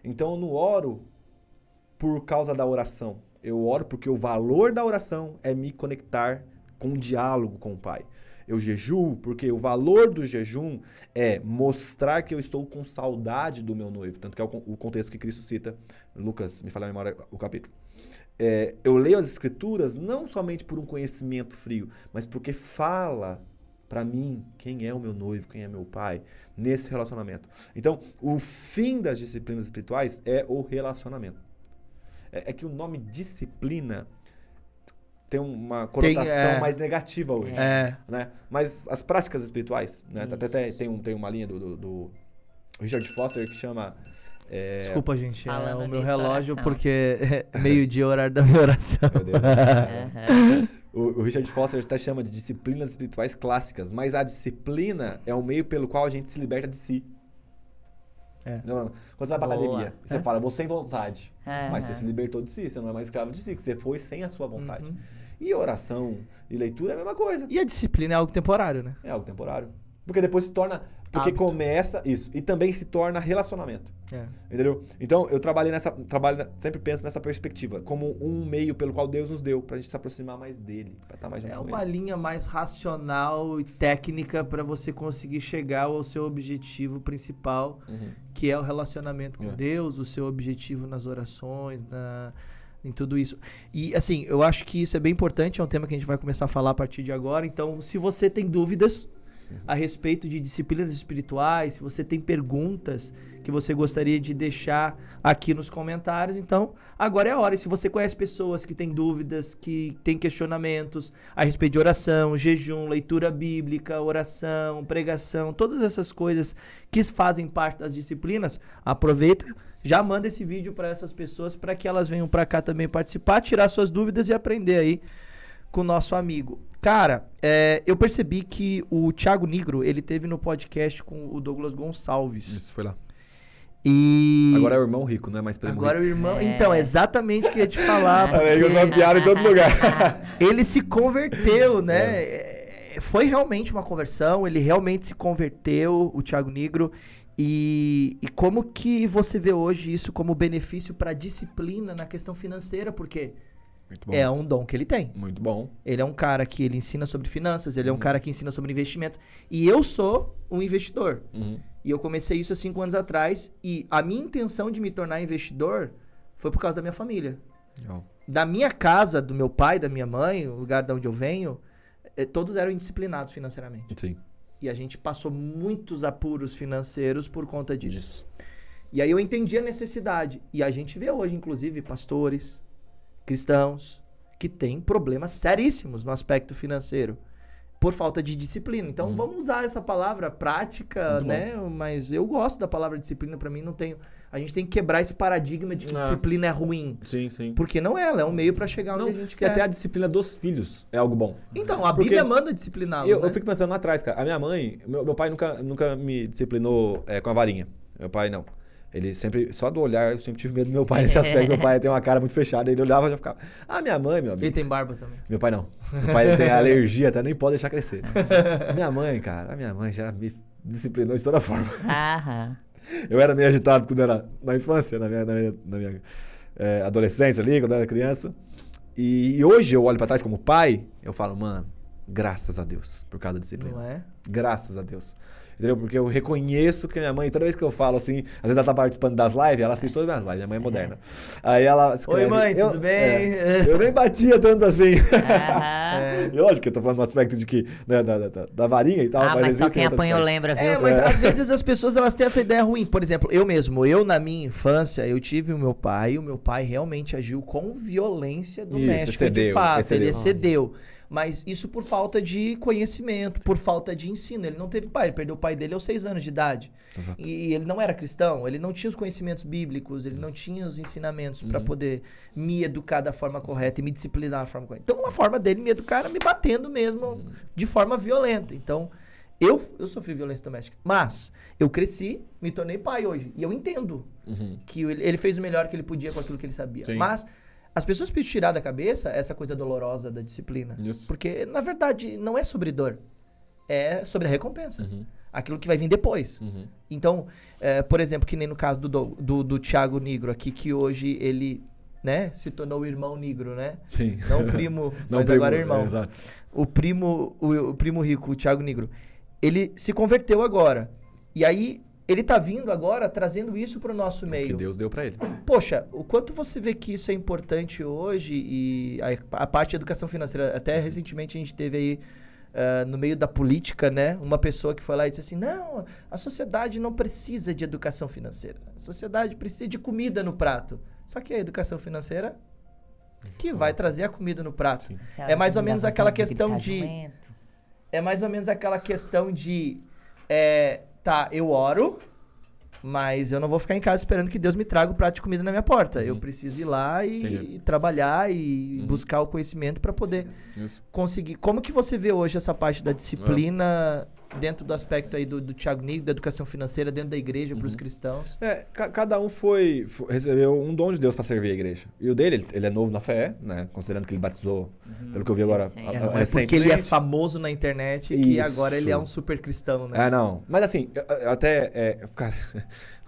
Então, eu não oro por causa da oração. Eu oro porque o valor da oração é me conectar com um diálogo com o Pai. Eu jejuo porque o valor do jejum é mostrar que eu estou com saudade do meu noivo. Tanto que é o contexto que Cristo cita. Lucas, me fala a memória o capítulo. Eu leio as Escrituras não somente por um conhecimento frio, mas porque fala para mim quem é o meu noivo, quem é meu pai, nesse relacionamento. Então, o fim das disciplinas espirituais é o relacionamento. É que o nome disciplina tem uma conotação mais negativa hoje. Né? Mas as práticas espirituais, né? Até tem uma linha do Richard Foster que chama... Desculpa, gente, Falando o meu nisso, relógio, oração. porque é meio-dia o horário da minha oração. Meu Deus. O Richard Foster até chama de disciplinas espirituais clássicas, mas a disciplina é o meio pelo qual a gente se liberta de si. Não, quando você vai pra academia, você fala, vou sem vontade. Mas você se libertou de si, você não é mais escravo de si, que você foi sem a sua vontade. E oração e leitura é a mesma coisa. E a disciplina é algo temporário, né? É algo temporário. Porque depois se torna... Porque hábito. Começa isso. E também se torna relacionamento. Entendeu? Então, eu sempre penso nessa perspectiva. Como um meio pelo qual Deus nos deu. Pra gente se aproximar mais dele. Pra estar mais junto com uma ele. linha mais racional e técnica pra você conseguir chegar ao seu objetivo principal. Que é o relacionamento com Deus. O seu objetivo nas orações, em tudo isso. E assim, eu acho que isso é bem importante. É um tema que a gente vai começar a falar a partir de agora. Então, se você tem dúvidas a respeito de disciplinas espirituais, se você tem perguntas que você gostaria de deixar aqui nos comentários, então agora é a hora. E se você conhece pessoas que têm dúvidas, que têm questionamentos a respeito de oração, jejum, leitura bíblica, oração, pregação, todas essas coisas que fazem parte das disciplinas, aproveita, já manda esse vídeo para essas pessoas para que elas venham para cá também participar, tirar suas dúvidas e aprender aí com o nosso amigo. Cara, eu percebi que o Thiago Nigro, ele teve no podcast com o Douglas Gonçalves. Isso, foi lá. E... Agora é o irmão rico, não é mais primo Agora é o rico. irmão... Então, exatamente o que eu ia te falar. Olha aí, eu usei uma piada de outro lugar. Ele se converteu, né? Foi realmente uma conversão, ele realmente se converteu, o Thiago Nigro. E como que você vê hoje isso como benefício para a disciplina na questão financeira? Porque... Muito bom. É um dom que ele tem. Muito bom. Ele é um cara que ele ensina sobre finanças, ele é um cara que ensina sobre investimentos. E eu sou um investidor. E eu comecei isso há 5 anos atrás. E a minha intenção de me tornar investidor foi por causa da minha família. Legal. Da minha casa, do meu pai, da minha mãe, o lugar de onde eu venho, todos eram indisciplinados financeiramente. Sim. E a gente passou muitos apuros financeiros por conta disso. E aí eu entendi a necessidade. E a gente vê hoje, inclusive, pastores... cristãos que têm problemas seríssimos no aspecto financeiro. por falta de disciplina. Então, vamos usar essa palavra prática, né? Mas eu gosto da palavra disciplina, pra mim não tem... A gente tem que quebrar esse paradigma de que disciplina é ruim. Sim, sim. Porque não é, ela é um meio pra chegar onde a gente E quer. até a disciplina dos filhos é algo bom. Então, a Porque Bíblia manda discipliná-los, Eu né? fico pensando lá atrás, cara. A minha mãe, meu pai nunca me disciplinou com a varinha. Meu pai não. Ele sempre, só do olhar, eu sempre tive medo do meu pai nesse aspecto. Meu pai tem uma cara muito fechada, ele olhava e já ficava. Minha mãe, meu amigo. Ele tem barba também. Meu pai não. Meu pai tem alergia, até nem pode deixar crescer. Minha mãe, cara, a minha mãe já me disciplinou de toda forma. Eu era meio agitado quando era na infância, na minha adolescência ali, quando eu era criança. E hoje eu olho pra trás como pai, eu falo, mano, graças a Deus por causa da disciplina. Não é? Graças a Deus. Entendeu? Porque eu reconheço que minha mãe, toda vez que eu falo assim, às vezes ela tá participando das lives, ela assiste todas as minhas lives, minha mãe é moderna. Aí ela escreve, Oi, mãe, tudo bem? Eu nem batia tanto assim. Lógico que eu tô falando no aspecto de que, né, da varinha e tal. Mas só quem apanhou lembra, viu? Mas às vezes as pessoas elas têm essa ideia ruim. Por exemplo, eu na minha infância, eu tive o meu pai, e o meu pai realmente agiu com violência doméstica, de fato, ele excedeu. Mas isso por falta de conhecimento, por falta de ensino. Ele não teve pai, ele perdeu o pai dele aos 6 anos de idade. E ele não era cristão, ele não tinha os conhecimentos bíblicos, ele não tinha os ensinamentos para poder me educar da forma correta e me disciplinar da forma correta. Então, uma forma dele me educar era me batendo mesmo de forma violenta. Então, eu sofri violência doméstica. Mas eu cresci, me tornei pai hoje. E eu entendo que ele fez o melhor que ele podia com aquilo que ele sabia. Sim. Mas as pessoas precisam tirar da cabeça essa coisa dolorosa da disciplina. Isso. Porque, na verdade, não é sobre dor. É sobre a recompensa. Aquilo que vai vir depois. Então, por exemplo, que nem no caso do Thiago Nigro aqui, que hoje ele, né, se tornou o irmão Nigro, né? Sim. Não o primo, Não mas primo, agora é irmão. Exato. O primo rico, o Thiago Nigro, ele se converteu agora. E aí, ele tá vindo agora trazendo isso pro nosso meio. Que Deus deu pra ele. Poxa, o quanto você vê que isso é importante hoje e a parte de educação financeira, até recentemente a gente teve aí no meio da política, né, uma pessoa que foi lá e disse assim, não, a sociedade não precisa de educação financeira, a sociedade precisa de comida no prato. Só que a educação financeira que vai trazer a comida no prato. É mais ou menos aquela questão de... É mais ou menos aquela questão de... Tá, eu oro, mas eu não vou ficar em casa esperando que Deus me traga o prato de comida na minha porta. Eu preciso ir lá e trabalhar e buscar o conhecimento para poder conseguir. Como que você vê hoje essa parte da disciplina dentro do aspecto aí do Thiago Nigro, da educação financeira dentro da igreja para os cristãos? Cada um recebeu um dom de Deus para servir a igreja. E o dele, ele é novo na fé, né? Considerando que ele batizou, pelo que eu vi agora, é porque ele é famoso na internet e que agora ele é um super cristão, né? Não. Mas assim, cara,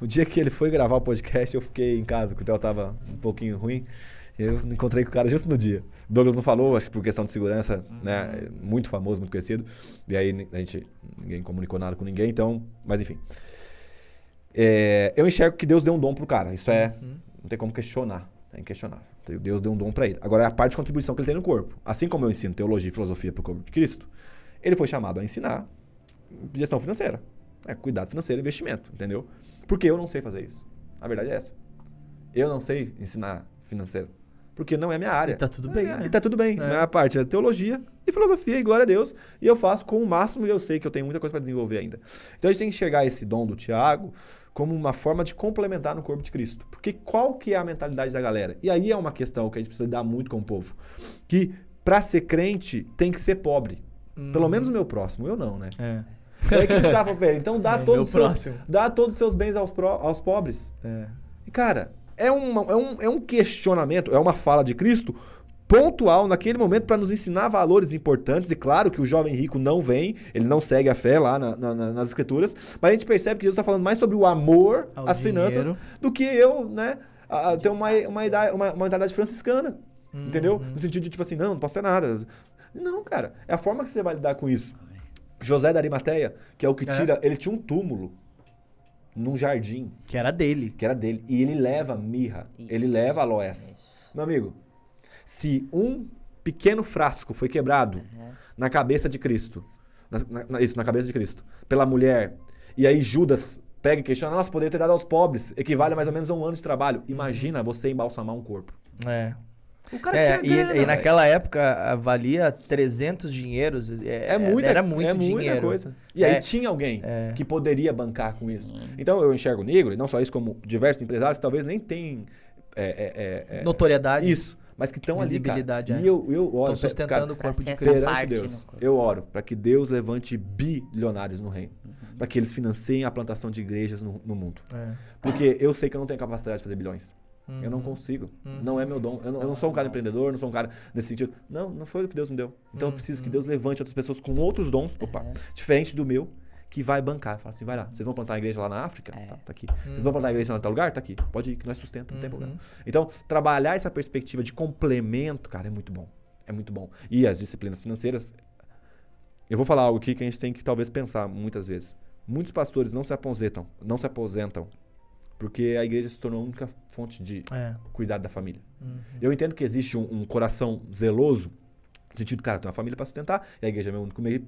o dia que ele foi gravar o podcast, eu fiquei em casa, que o Theo tava um pouquinho ruim. Eu encontrei com o cara justo no dia. O Douglas não falou, acho que por questão de segurança, né? Muito famoso, muito conhecido. E aí ninguém comunicou nada com ninguém, então... Mas enfim. Eu enxergo que Deus deu um dom pro cara. Isso não tem como questionar. É inquestionável. Deus deu um dom pra ele. Agora é a parte de contribuição que ele tem no corpo. Assim como eu ensino teologia e filosofia pro corpo de Cristo, ele foi chamado a ensinar gestão financeira. Cuidado financeiro e investimento, entendeu? Porque eu não sei fazer isso. A verdade é essa. Eu não sei ensinar financeiro. Porque não é minha área. E tá tudo bem, né? E tá tudo bem. Minha parte é teologia e filosofia, e glória a Deus. E eu faço com o máximo e eu sei que eu tenho muita coisa para desenvolver ainda. Então a gente tem que enxergar esse dom do Thiago como uma forma de complementar no corpo de Cristo. Porque qual que é a mentalidade da galera? E aí é uma questão que a gente precisa lidar muito com o povo. Que para ser crente tem que ser pobre. Pelo menos o meu próximo. Eu não, né? Aí que ele ficava, então dá todos os seus bens aos pobres. E cara... É um questionamento, é uma fala de Cristo pontual naquele momento para nos ensinar valores importantes. E claro que o jovem rico não vem, ele não segue a fé lá nas escrituras, mas a gente percebe que Jesus está falando mais sobre o amor às finanças do que eu, né, ter uma mentalidade franciscana, entendeu? No sentido de tipo assim, não posso ter nada. Não, cara, é a forma que você vai lidar com isso. José da Arimateia, que é o que ele tinha um túmulo num jardim. Que era dele. E ele leva mirra. Ele leva aloés. Meu amigo, se um pequeno frasco foi quebrado na cabeça de Cristo, na cabeça de Cristo, pela mulher, e aí Judas pega e questiona, nossa, poderia ter dado aos pobres, equivale a mais ou menos a um ano de trabalho. Imagina você embalsamar um corpo. O cara tinha grana, e naquela época valia 300 dinheiros. Era muito dinheiro. Muita coisa. E aí tinha alguém que poderia bancar com isso. Então eu enxergo o negro, e não só isso, como diversos empresários que talvez nem tenham notoriedade. Isso. Mas que estão ali, cara. Visibilidade, E eu oro... Estão sustentando o corpo de Cristo. Cristo. Perante Deus, eu oro para que Deus levante bilionários no reino. Para que eles financiem a plantação de igrejas no mundo. Porque eu sei que eu não tenho capacidade de fazer bilhões. Eu não consigo. Não é meu dom. Eu não sou um cara empreendedor, não sou um cara nesse sentido. Não foi o que Deus me deu. Então eu preciso que Deus levante outras pessoas com outros dons, diferente do meu, que vai bancar. Fala assim, vai lá. Vocês vão plantar uma igreja lá na África? Tá aqui. Vocês vão plantar uma igreja lá em tal lugar? Tá aqui. Pode ir, que nós sustenta, não tem problema. Então, trabalhar essa perspectiva de complemento, cara, é muito bom. É muito bom. E as disciplinas financeiras... Eu vou falar algo aqui que a gente tem que talvez pensar muitas vezes. Muitos pastores não se aposentam porque a igreja se tornou a única fonte de cuidado da família. Eu entendo que existe um coração zeloso, no sentido, cara, eu tenho uma família para sustentar, e a igreja é meu único meio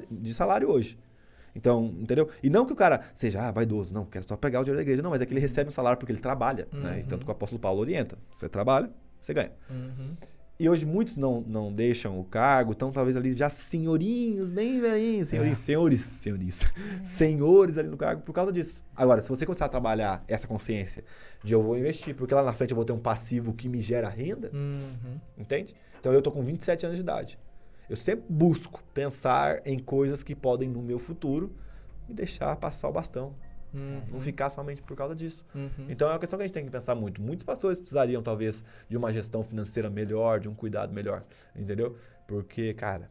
de salário hoje. Então, entendeu? E não que o cara seja vaidoso, não, quero só pegar o dinheiro da igreja. Não, mas é que ele recebe um salário porque ele trabalha, né? E tanto que o apóstolo Paulo orienta. Você trabalha, você ganha. E hoje muitos não deixam o cargo, estão talvez ali já senhorinhos, bem velhinhos, senhores ali no cargo por causa disso. Agora, se você começar a trabalhar essa consciência de eu vou investir, porque lá na frente eu vou ter um passivo que me gera renda, entende? Então eu tô com 27 anos de idade. Eu sempre busco pensar em coisas que podem, no meu futuro, me deixar passar o bastão. Não ficar somente por causa disso. Então é uma questão que a gente tem que pensar muito. Muitos pastores precisariam, talvez, de uma gestão financeira melhor, de um cuidado melhor. Entendeu? Porque, cara...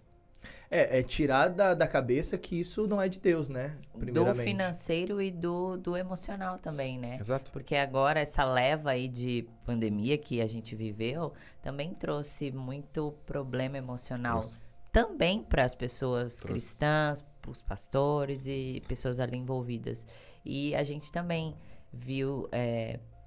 É tirar da cabeça que isso não é de Deus, né? Do financeiro e do emocional também, né? Exato. Porque agora essa leva aí de pandemia que a gente viveu também trouxe muito problema emocional. Também para as pessoas cristãs, para os pastores e pessoas ali envolvidas. E a gente também viu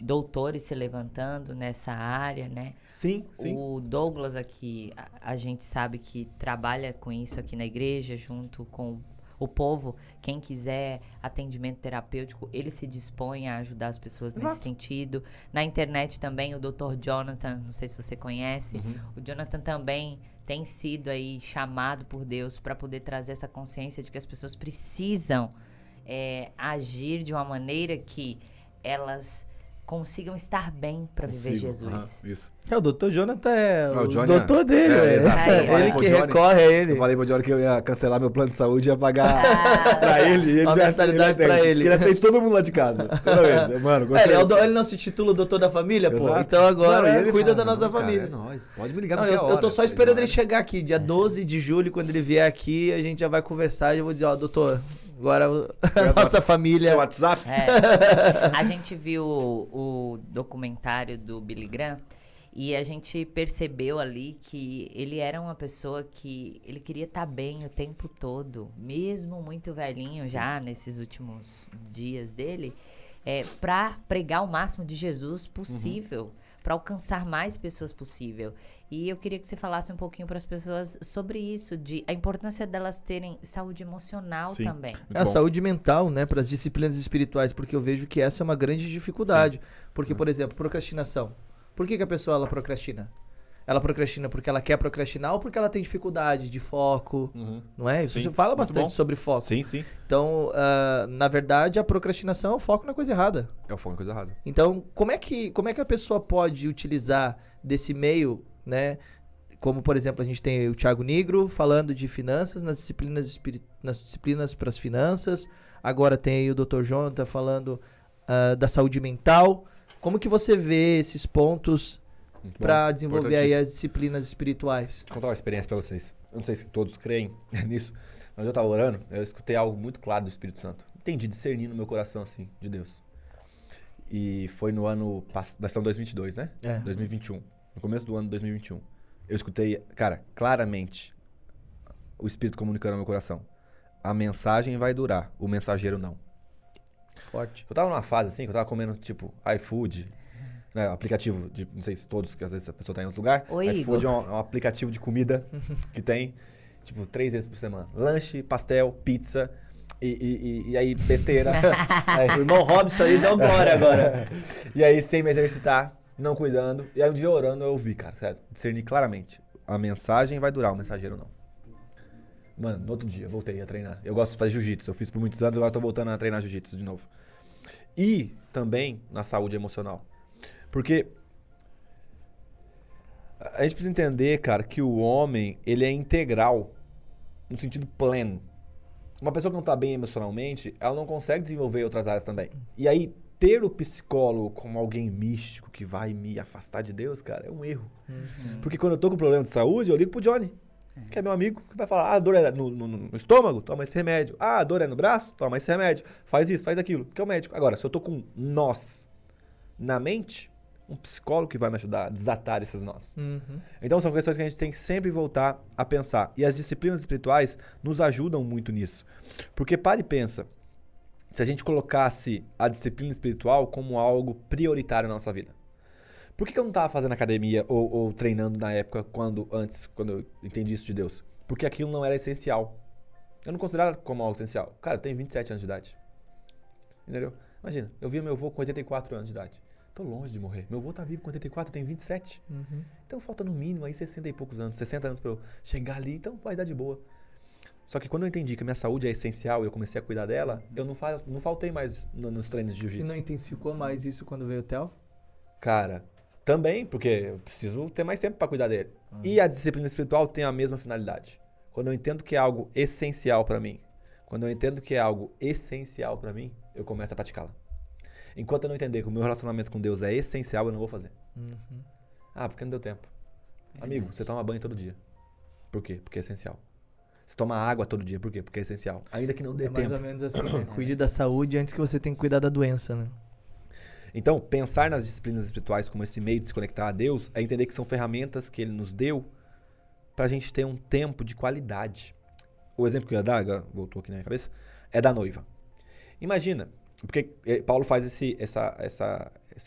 doutores se levantando nessa área, né? Sim. O Douglas aqui, a gente sabe que trabalha com isso aqui na igreja, junto com o povo. Quem quiser atendimento terapêutico, ele se dispõe a ajudar as pessoas nesse sentido. Na internet também, o Dr. Jonathan, não sei se você conhece, o Jonathan também tem sido aí chamado por Deus para poder trazer essa consciência de que as pessoas precisam agir de uma maneira que elas consigam estar bem para viver Jesus. Isso. O Dr. Jonathan o Johnny doutor dele. Ele que recorre a ele. Eu falei pro Johnny que eu ia cancelar meu plano de saúde e ia pagar pra ele. Uma mensalidade pra ele. Ele atende todo mundo lá de casa. Toda vez. Mano, ele não se titula doutor da família, pô. Então agora ele cuida da nossa família. É nóis. Pode me ligar no qualquer hora. Eu tô só esperando ele chegar aqui. Dia 12 de julho, quando ele vier aqui, a gente já vai conversar e eu vou dizer, doutor... Agora a nossa família... Seu WhatsApp? A gente viu o documentário do Billy Graham e a gente percebeu ali que ele era uma pessoa que ele queria estar bem o tempo todo, mesmo muito velhinho já nesses últimos dias dele, para pregar o máximo de Jesus possível, para alcançar mais pessoas possível. E eu queria que você falasse um pouquinho para as pessoas sobre isso, a importância delas terem saúde emocional também. A saúde mental, né, para as disciplinas espirituais, porque eu vejo que essa é uma grande dificuldade. Porque, por exemplo, procrastinação. Por que a pessoa ela procrastina? Ela procrastina porque ela quer procrastinar ou porque ela tem dificuldade de foco, não é? Isso você fala bastante sobre foco. Sim. Então, na verdade, a procrastinação é o foco na coisa errada. É o foco na coisa errada. Então, como é que a pessoa pode utilizar desse meio, né? Como, por exemplo, a gente tem o Thiago Nigro falando de finanças nas disciplinas para as finanças. Agora tem aí o Dr. Jonathan falando da saúde mental. Como que você vê esses pontos para desenvolver aí as disciplinas espirituais? Vou contar uma experiência para vocês. Eu não sei se todos creem nisso, mas eu estava orando, eu escutei algo muito claro do Espírito Santo. Entendi, discerni no meu coração, assim, de Deus. E foi no ano passado, nós estamos em 2022, né? 2021. No começo do ano de 2021. Eu escutei, cara, claramente o Espírito comunicando ao meu coração. A mensagem vai durar, o mensageiro não. Forte. Eu tava numa fase assim, que eu tava comendo, tipo, iFood, né, aplicativo de, não sei se todos, que às vezes a pessoa tá em outro lugar. iFood é um aplicativo de comida que tem, tipo, 3 vezes por semana. Lanche, pastel, pizza e aí besteira. O irmão Robson aí deu glória agora. E aí sem me exercitar. não cuidando. E aí um dia orando eu ouvi, cara, sério, discerni claramente. A mensagem vai durar, o mensageiro não. Mano, no outro dia, voltei a treinar. Eu gosto de fazer jiu-jitsu, eu fiz por muitos anos, agora tô voltando a treinar jiu-jitsu de novo. E também na saúde emocional. Porque a gente precisa entender, cara, que o homem, ele é integral, no sentido pleno. Uma pessoa que não tá bem emocionalmente, ela não consegue desenvolver outras áreas também. E aí, ter o psicólogo como alguém místico que vai me afastar de Deus, cara, é um erro. Porque quando eu tô com problema de saúde, eu ligo pro Johnny, que é meu amigo, que vai falar, a dor é no estômago, toma esse remédio. Ah, a dor é no braço, toma esse remédio. Faz isso, faz aquilo, que é o médico. Agora, se eu tô com nós na mente, um psicólogo que vai me ajudar a desatar esses nós. Então são questões que a gente tem que sempre voltar a pensar. E as disciplinas espirituais nos ajudam muito nisso. Porque para e pensa, se a gente colocasse a disciplina espiritual como algo prioritário na nossa vida. Por que eu não estava fazendo academia ou treinando na época, quando eu entendi isso de Deus? Porque aquilo não era essencial. Eu não considerava como algo essencial. Cara, eu tenho 27 anos de idade. Entendeu? Imagina, eu via meu avô com 84 anos de idade. Tô longe de morrer. Meu avô tá vivo com 84, eu tenho 27. Então falta no mínimo aí 60 e poucos anos, 60 anos pra eu chegar ali, então vai dar de boa. Só que quando eu entendi que a minha saúde é essencial e eu comecei a cuidar dela, eu não faltei mais nos treinos de jiu-jitsu. E não intensificou mais isso quando veio o Theo? Cara, também, porque eu preciso ter mais tempo pra cuidar dele. E a disciplina espiritual tem a mesma finalidade. Quando eu entendo que é algo essencial pra mim, eu começo a praticá-la. Enquanto eu não entender que o meu relacionamento com Deus é essencial, eu não vou fazer. Ah, porque não deu tempo. Amigo, você toma banho todo dia. Por quê? Porque é essencial. Você toma água todo dia. Por quê? Porque é essencial. Ainda que não dê tempo. É mais ou menos assim, né? Cuide da saúde antes que você tenha que cuidar da doença, né? Então, pensar nas disciplinas espirituais como esse meio de se conectar a Deus é entender que são ferramentas que Ele nos deu pra gente ter um tempo de qualidade. O exemplo que eu ia dar, agora voltou aqui na minha cabeça, é da noiva. Imagina, porque Paulo faz esse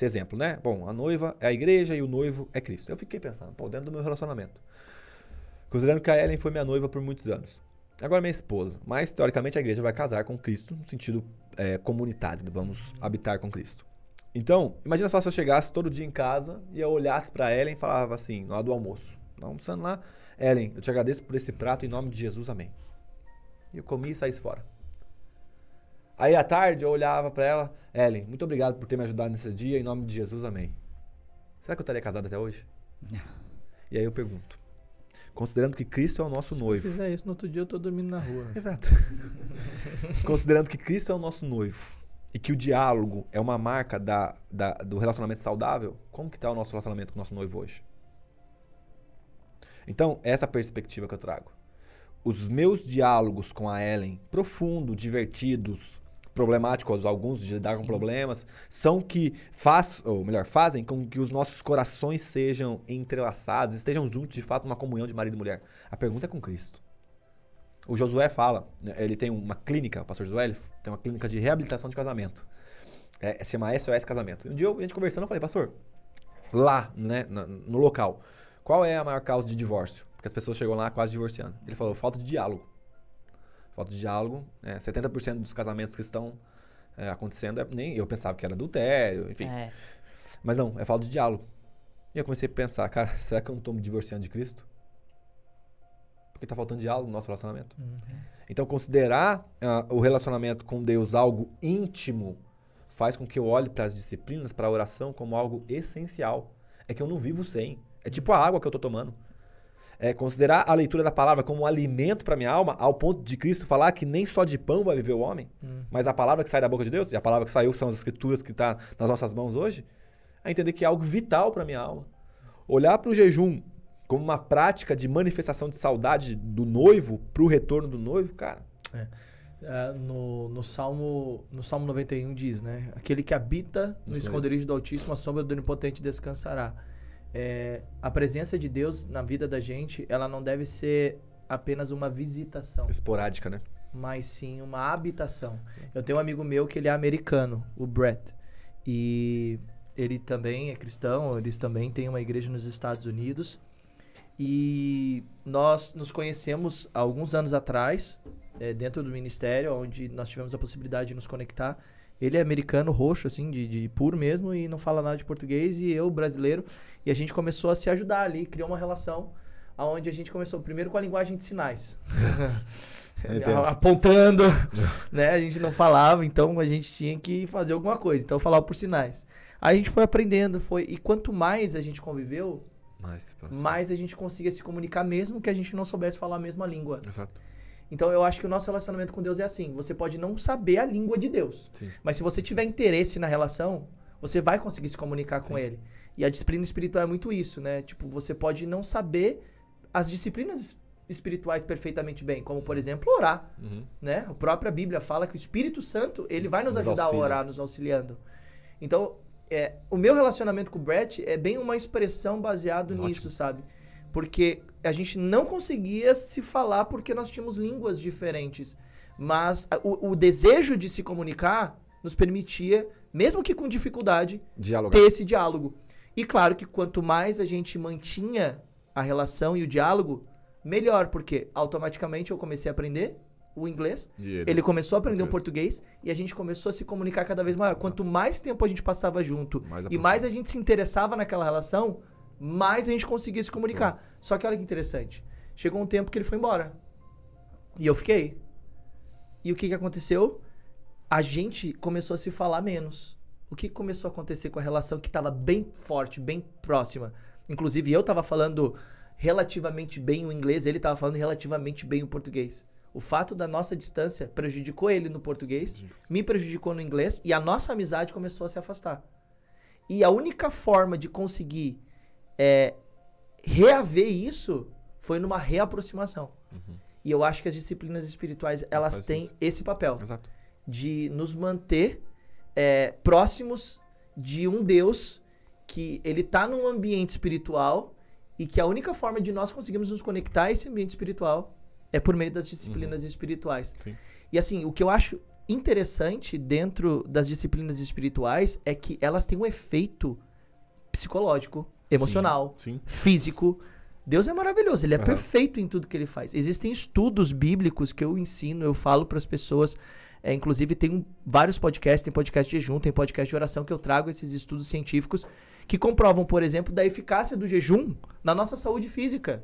exemplo, né? Bom, a noiva é a igreja e o noivo é Cristo. Eu fiquei pensando, dentro do meu relacionamento. Considerando que a Ellen foi minha noiva por muitos anos. Agora minha esposa. Mas, teoricamente, a igreja vai casar com Cristo no sentido comunitário. Vamos habitar com Cristo. Então, imagina só se eu chegasse todo dia em casa e eu olhasse pra Ellen e falava assim, na hora do almoço. Tá almoçando lá. Ellen, eu te agradeço por esse prato em nome de Jesus, amém. E eu comi e saísse fora. Aí à tarde eu olhava pra ela, Ellen, muito obrigado por ter me ajudado nesse dia, em nome de Jesus, amém. Será que eu estaria casado até hoje? Não. E aí eu pergunto, considerando que Cristo é o nosso noivo. Se eu fizer isso no outro dia, eu tô dormindo na rua. Exato. Considerando que Cristo é o nosso noivo e que o diálogo é uma marca do relacionamento saudável, como que está o nosso relacionamento com o nosso noivo hoje? Então, essa perspectiva que eu trago. Os meus diálogos com a Ellen, profundos, divertidos, problemáticos, alguns de lidar com problemas, são que fazem com que os nossos corações sejam entrelaçados, estejam juntos, de fato, numa comunhão de marido e mulher. A pergunta é com Cristo. O Josué fala, ele tem uma clínica, o pastor Josué, ele tem uma clínica de reabilitação de casamento. Se chama SOS Casamento. Um dia a gente conversando, eu falei, pastor, lá, né, no local, qual é a maior causa de divórcio? Porque as pessoas chegam lá quase divorciando. Ele falou, falta de diálogo. Falta de diálogo. 70% dos casamentos que estão acontecendo, nem eu pensava que era adultério, enfim. Mas não, é falta de diálogo. E eu comecei a pensar, cara, será que eu não estou me divorciando de Cristo? Porque está faltando diálogo no nosso relacionamento. Então, considerar o relacionamento com Deus algo íntimo faz com que eu olhe para as disciplinas, para a oração, como algo essencial. É que eu não vivo sem. É tipo a água que eu estou tomando. Considerar a leitura da palavra como um alimento para minha alma, ao ponto de Cristo falar que nem só de pão vai viver o homem, mas a palavra que sai da boca de Deus, e a palavra que saiu são as escrituras que estão nas nossas mãos hoje, é entender que é algo vital para minha alma. Olhar para o jejum como uma prática de manifestação de saudade do noivo para o retorno do noivo, cara. No Salmo 91 diz, né? Aquele que habita no esconderijo do Altíssimo, a sombra do Onipotente descansará. A presença de Deus na vida da gente, ela não deve ser apenas uma visitação. Esporádica, né? Mas sim uma habitação. Eu tenho um amigo meu que ele é americano, o Brett. E ele também é cristão, eles também têm uma igreja nos Estados Unidos. E nós nos conhecemos há alguns anos atrás, dentro do ministério, onde nós tivemos a possibilidade de nos conectar. Ele é americano, roxo, assim, de puro mesmo, e não fala nada de português, e eu, brasileiro. E a gente começou a se ajudar ali, criou uma relação, onde a gente começou primeiro com a linguagem de sinais. Apontando, né? A gente não falava, então a gente tinha que fazer alguma coisa. Então eu falava por sinais. Aí a gente foi aprendendo, e quanto mais a gente conviveu, mais a gente conseguia se comunicar, mesmo que a gente não soubesse falar a mesma língua. Exato. Então eu acho que o nosso relacionamento com Deus é assim. Você pode não saber a língua de Deus. Sim. Mas se você tiver interesse na relação, você vai conseguir se comunicar com Ele. E a disciplina espiritual é muito isso, né? Tipo, você pode não saber as disciplinas espirituais perfeitamente bem. Como, por exemplo, orar. Né? A própria Bíblia fala que o Espírito Santo, ele vai nos ajudar a orar, nos auxiliando. Então, o meu relacionamento com o Brett é bem uma expressão baseada nisso, sabe? Porque a gente não conseguia se falar porque nós tínhamos línguas diferentes. Mas o desejo de se comunicar nos permitia, mesmo que com dificuldade, ter esse diálogo. E claro que quanto mais a gente mantinha a relação e o diálogo, melhor. Porque automaticamente eu comecei a aprender o inglês, ele começou a aprender o português e a gente começou a se comunicar cada vez maior. Quanto mais tempo a gente passava junto e mais a gente se interessava naquela relação, mais a gente conseguia se comunicar. Só que olha que interessante. Chegou um tempo que ele foi embora. E eu fiquei. E o que aconteceu? A gente começou a se falar menos. O que começou a acontecer com a relação que estava bem forte, bem próxima? Inclusive, eu estava falando relativamente bem o inglês, ele estava falando relativamente bem o português. O fato da nossa distância prejudicou ele no português, me prejudicou no inglês, e a nossa amizade começou a se afastar. E a única forma de conseguir reaver isso foi numa reaproximação. E eu acho que as disciplinas espirituais, elas têm esse papel. Exato. De nos manter próximos de um Deus que ele está num ambiente espiritual e que a única forma de nós conseguirmos nos conectar a esse ambiente espiritual é por meio das disciplinas espirituais. Sim. E assim, o que eu acho interessante dentro das disciplinas espirituais é que elas têm um efeito psicológico, emocional, físico. Deus é maravilhoso, ele é perfeito em tudo que ele faz. Existem estudos bíblicos que eu ensino, eu falo para as pessoas, inclusive tem vários podcasts, tem podcast de jejum, tem podcast de oração que eu trago esses estudos científicos que comprovam, por exemplo, da eficácia do jejum na nossa saúde física.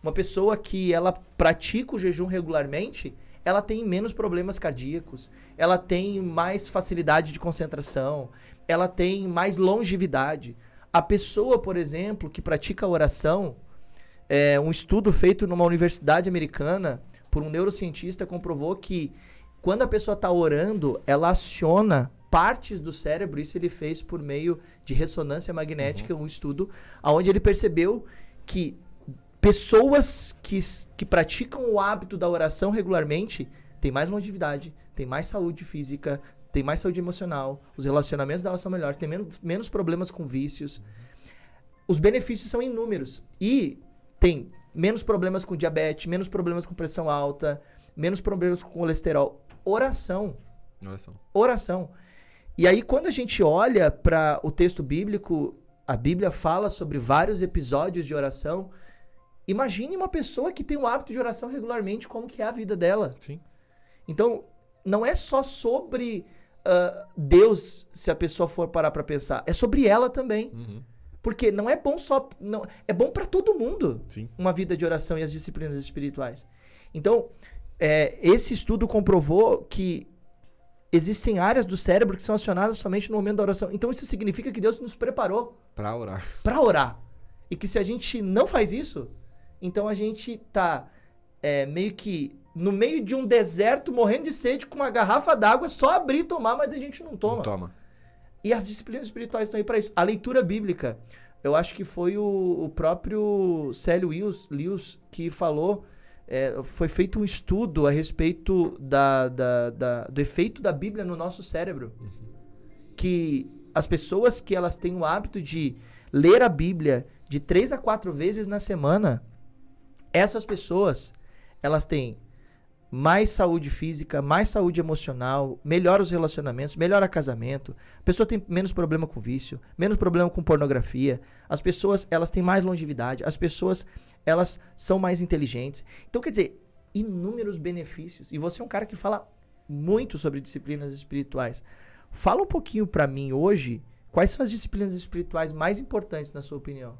Uma pessoa que ela pratica o jejum regularmente, ela tem menos problemas cardíacos, ela tem mais facilidade de concentração, ela tem mais longevidade. A pessoa, por exemplo, que pratica a oração, um estudo feito numa universidade americana por um neurocientista comprovou que quando a pessoa está orando, ela aciona partes do cérebro. Isso ele fez por meio de ressonância magnética, um estudo onde ele percebeu que pessoas que praticam o hábito da oração regularmente têm mais longevidade, têm mais saúde física, têm mais saúde emocional, os relacionamentos delas são melhores, têm menos problemas com vícios. Os benefícios são inúmeros. E tem menos problemas com diabetes, menos problemas com pressão alta, menos problemas com colesterol. Oração. E aí, quando a gente olha para o texto bíblico, a Bíblia fala sobre vários episódios de oração. Imagine uma pessoa que tem o hábito de oração regularmente, como que é a vida dela. Sim. Então, não é só sobre Deus, se a pessoa for parar para pensar. É sobre ela também. Porque não é bom só... Não, é bom para todo mundo. Sim. Uma vida de oração e as disciplinas espirituais. Então, esse estudo comprovou que existem áreas do cérebro que são acionadas somente no momento da oração. Então, isso significa que Deus nos preparou para orar. E que se a gente não faz isso, então a gente tá meio que no meio de um deserto, morrendo de sede, com uma garrafa d'água, só abrir e tomar, mas a gente não toma. Não toma. E as disciplinas espirituais estão aí para isso. A leitura bíblica, eu acho que foi o próprio Célio Lewis que falou, foi feito um estudo a respeito do efeito da Bíblia no nosso cérebro. Que as pessoas que elas têm o hábito de ler a Bíblia de 3 a 4 vezes na semana, essas pessoas, elas têm mais saúde física, mais saúde emocional, melhora os relacionamentos, melhora casamento, a pessoa tem menos problema com vício, menos problema com pornografia, as pessoas, elas têm mais longevidade, as pessoas, elas são mais inteligentes. Então, quer dizer, inúmeros benefícios. E você é um cara que fala muito sobre disciplinas espirituais. Fala um pouquinho pra mim hoje, quais são as disciplinas espirituais mais importantes na sua opinião?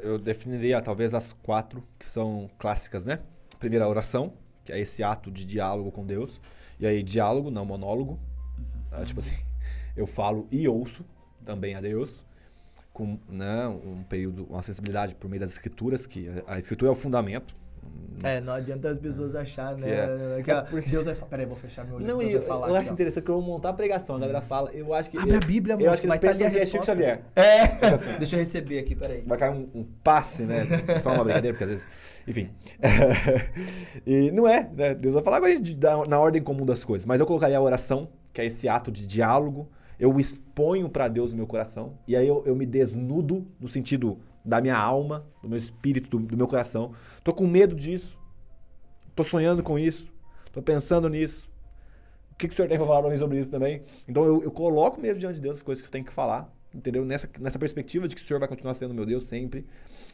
Eu definiria talvez as 4 que são clássicas, né? Primeiro, a oração, que é esse ato de diálogo com Deus. E aí, diálogo, não monólogo. Tipo assim, eu falo e ouço também a Deus. Com, né, um período, uma sensibilidade por meio das escrituras, que a escritura é o fundamento. Não adianta as pessoas acharem, né? Porque Deus vai falar. Peraí, vou fechar meu livro. Não, Deus eu vai falar acho aqui, interessante que eu vou montar a pregação. A galera fala, eu acho que... Abre a Bíblia, moço, eu acho que eles vai estar ali pensam a que é Chico resposta. Xavier. Deixa eu receber aqui, peraí. Vai cair um passe, né? Só uma brincadeira, porque às vezes... Enfim. E não é, né? Deus vai falar com a gente na ordem comum das coisas. Mas eu colocaria a oração, que é esse ato de diálogo. Eu exponho para Deus o meu coração. E aí eu me desnudo no sentido da minha alma, do meu espírito, do meu coração. Tô com medo disso. Tô sonhando com isso. Tô pensando nisso. O que o senhor tem para falar para mim sobre isso também? Então eu coloco mesmo diante de Deus as coisas que eu tenho que falar. Entendeu? Nessa perspectiva de que o senhor vai continuar sendo meu Deus sempre.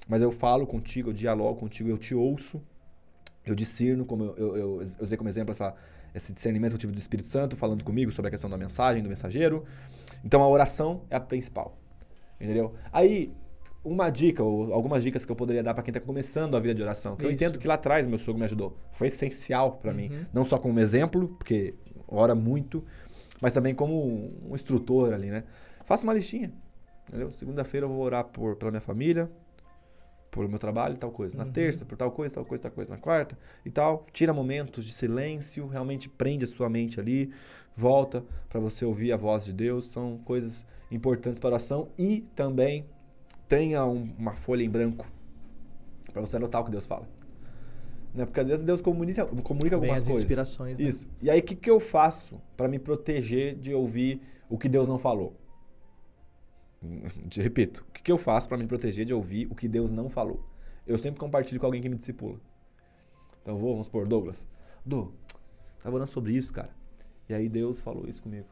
Mas eu falo contigo, eu dialogo contigo, eu te ouço. Eu discerno, como eu usei como exemplo esse discernimento que eu tive do Espírito Santo, falando comigo sobre a questão da mensagem, do mensageiro. Então a oração é a principal. Entendeu? Aí, uma dica, ou algumas dicas que eu poderia dar para quem está começando a vida de oração, que eu entendo que lá atrás meu sogro me ajudou. Foi essencial para mim. Não só como exemplo, porque ora muito, mas também como um instrutor ali, né? Faça uma listinha. Entendeu? Segunda-feira eu vou orar pela minha família, por meu trabalho e tal coisa. Na terça, por tal coisa, tal coisa, tal coisa. Na quarta e tal. Tira momentos de silêncio, realmente prende a sua mente ali, volta para você ouvir a voz de Deus. São coisas importantes para a oração. E também tenha uma folha em branco para você anotar o que Deus fala. Né? Porque às vezes Deus comunica algumas coisas. Inspirações. Né? Isso. E aí o que eu faço para me proteger de ouvir o que Deus não falou? Te repito, o que eu faço para me proteger de ouvir o que Deus não falou? Eu sempre compartilho com alguém que me discipula. Então vamos supor, Douglas. Tava orando sobre isso, cara. E aí Deus falou isso comigo.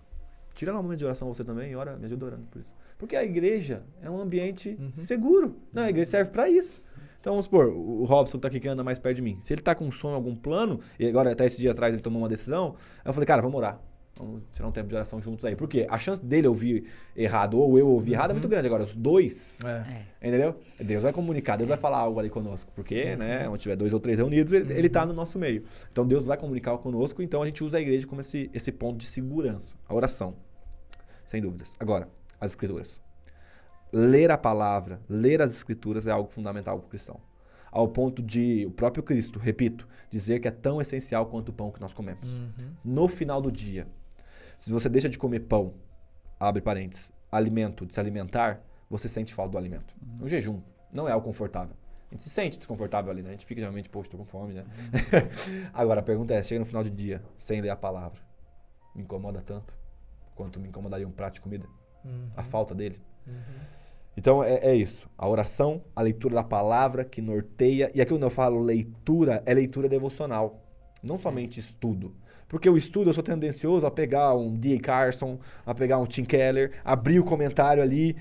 Tira lá um momento de oração você também e ora, me ajuda orando por isso. Porque a igreja é um ambiente seguro. Não, a igreja serve para isso. Então vamos supor, o Robson que tá aqui que anda mais perto de mim. Se ele tá com sono, algum plano, e agora até esse dia atrás ele tomou uma decisão, aí eu falei, cara, vamos orar. Vamos tirar um tempo de oração juntos aí. Por quê? A chance dele ouvir errado ou eu ouvir errado é muito grande. Agora, os dois, entendeu? Deus vai comunicar, Deus vai falar algo ali conosco. Porque, né, onde tiver 2 ou 3 reunidos, ele tá no nosso meio. Então, Deus vai comunicar conosco. Então, a gente usa a igreja como esse ponto de segurança. A oração. Sem dúvidas. Agora, as escrituras. Ler a palavra, ler as escrituras é algo fundamental para o cristão. Ao ponto de o próprio Cristo, repito, dizer que é tão essencial quanto o pão que nós comemos. No final do dia, se você deixa de comer pão, abre parênteses, alimento, de se alimentar, você sente falta do alimento. O jejum não é algo confortável. A gente se sente desconfortável ali, né? A gente fica geralmente, poxa, tô com fome, né? Agora, a pergunta é, chega no final do dia, sem ler a palavra, me incomoda tanto quanto me incomodaria um prato de comida? A falta dele? Então, é isso. A oração, a leitura da palavra que norteia. E aqui quando eu falo leitura, é leitura devocional. Não somente estudo. Porque o estudo, eu sou tendencioso a pegar um D.A. Carson, a pegar um Tim Keller, abrir o comentário ali,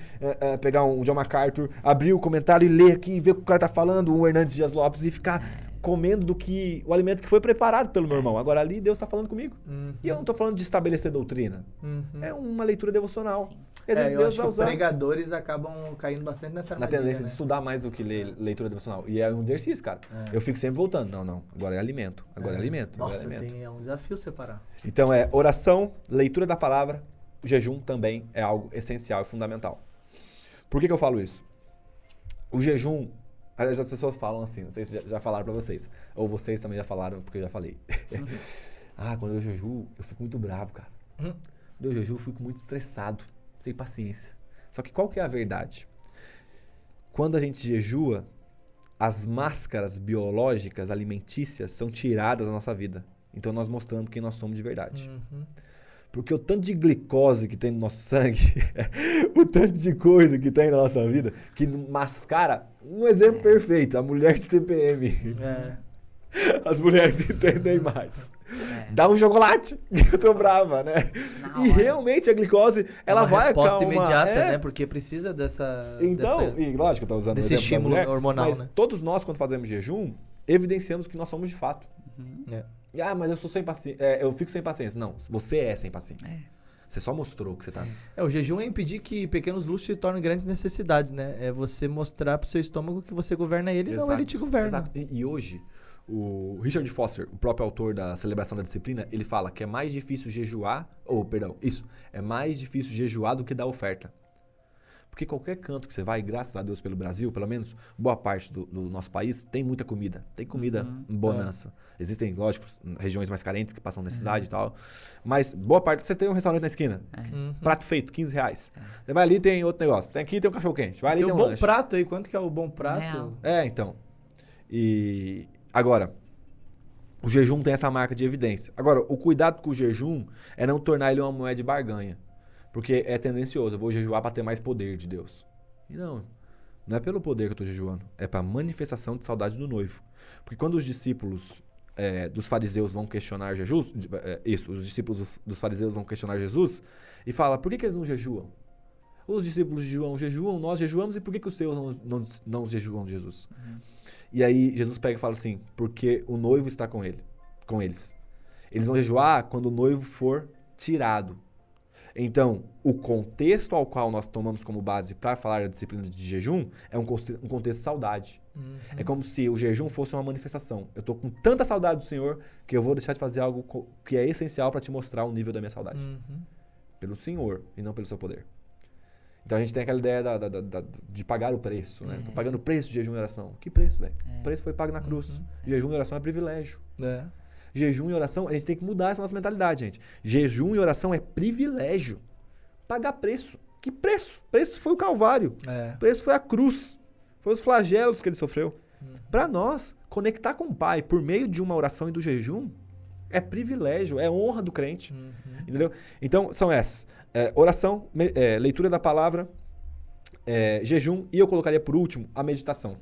pegar um John MacArthur, abrir o comentário e ler aqui, ver o que o cara tá falando, o Hernandes Dias Lopes, e ficar comendo o alimento que foi preparado pelo meu irmão. Agora ali Deus está falando comigo. E eu não estou falando de estabelecer doutrina. É uma leitura devocional. Sim. E às vezes Deus vai usar. Os pregadores acabam caindo bastante nessa armadilha, tendência né? de estudar mais do que ler leitura devocional. E é um exercício, cara. Eu fico sempre voltando. Não. Agora é alimento. Agora é alimento. Nossa, agora é alimento. é um desafio separar. Então oração, leitura da palavra, o jejum também é algo essencial e fundamental. Por que eu falo isso? O jejum, às vezes as pessoas falam assim, não sei se já falaram pra vocês, ou vocês também já falaram, porque eu já falei. Quando eu jejuo, eu fico muito bravo, cara. Quando eu jejuo, eu fico muito estressado, sem paciência. Só que qual que é a verdade? Quando a gente jejua, as máscaras biológicas, alimentícias, são tiradas da nossa vida. Então nós mostramos quem nós somos de verdade. Porque o tanto de glicose que tem no nosso sangue, o tanto de coisa que tem na nossa vida, que mascara, um exemplo perfeito, a mulher de TPM. As mulheres entendem mais. Dá um chocolate, que eu tô brava, né? E realmente a glicose, ela vai acalmar. Resposta imediata, né? Porque precisa dessa... Então, e lógico, eu tô usando desse estímulo mulher, hormonal, mas né? todos nós, quando fazemos jejum, evidenciamos que nós somos de fato. Mas eu sou sem paciência. Eu fico sem paciência. Não, você é sem paciência. Você só mostrou que você tá... O jejum é impedir que pequenos luxos se tornem grandes necessidades, né? É você mostrar pro seu estômago que você governa ele e não ele te governa. Exato. E hoje, o Richard Foster, o próprio autor da Celebração da Disciplina, ele fala que é mais difícil jejuar... é mais difícil jejuar do que dar oferta. Porque qualquer canto que você vai, graças a Deus pelo Brasil, pelo menos boa parte do nosso país, tem muita comida. Tem comida em bonança. Existem, lógico, regiões mais carentes que passam necessidade e tal. Mas boa parte, você tem um restaurante na esquina. Prato feito, R$15. Você vai ali, tem outro negócio. Tem um cachorro quente. Vai ali, tem um bom lanche. prato aí. Quanto que é o bom prato? Então. E agora, o jejum tem essa marca de evidência. Agora, o cuidado com o jejum é não tornar ele uma moeda de barganha. Porque é tendencioso, eu vou jejuar para ter mais poder de Deus. E não é pelo poder que eu estou jejuando, é para manifestação de saudade do noivo. Porque quando os discípulos dos fariseus vão questionar Jesus, os discípulos dos fariseus vão questionar Jesus e falam, por que eles não jejuam? Os discípulos de João jejuam, nós jejuamos, e por que os seus não jejuam de Jesus? E aí Jesus pega e fala assim, porque o noivo está com eles. Eles vão jejuar quando o noivo for tirado. Então, o contexto ao qual nós tomamos como base para falar da disciplina de jejum é um contexto de saudade. É como se o jejum fosse uma manifestação. Eu estou com tanta saudade do Senhor que eu vou deixar de fazer algo que é essencial para te mostrar o nível da minha saudade. Pelo Senhor e não pelo seu poder. Então a gente tem aquela ideia de pagar o preço, né? Tô pagando o preço de jejum e oração. Que preço, velho? O preço foi pago na cruz. Jejum e oração é privilégio. Jejum e oração, a gente tem que mudar essa nossa mentalidade, gente. Jejum e oração é privilégio. Pagar preço. Que preço? Preço foi o Calvário. Preço foi a cruz. Foi os flagelos que ele sofreu. Para nós, conectar com o Pai por meio de uma oração e do jejum é privilégio, é honra do crente. Entendeu? Então, são essas. Oração, leitura da palavra, jejum, e eu colocaria por último a meditação.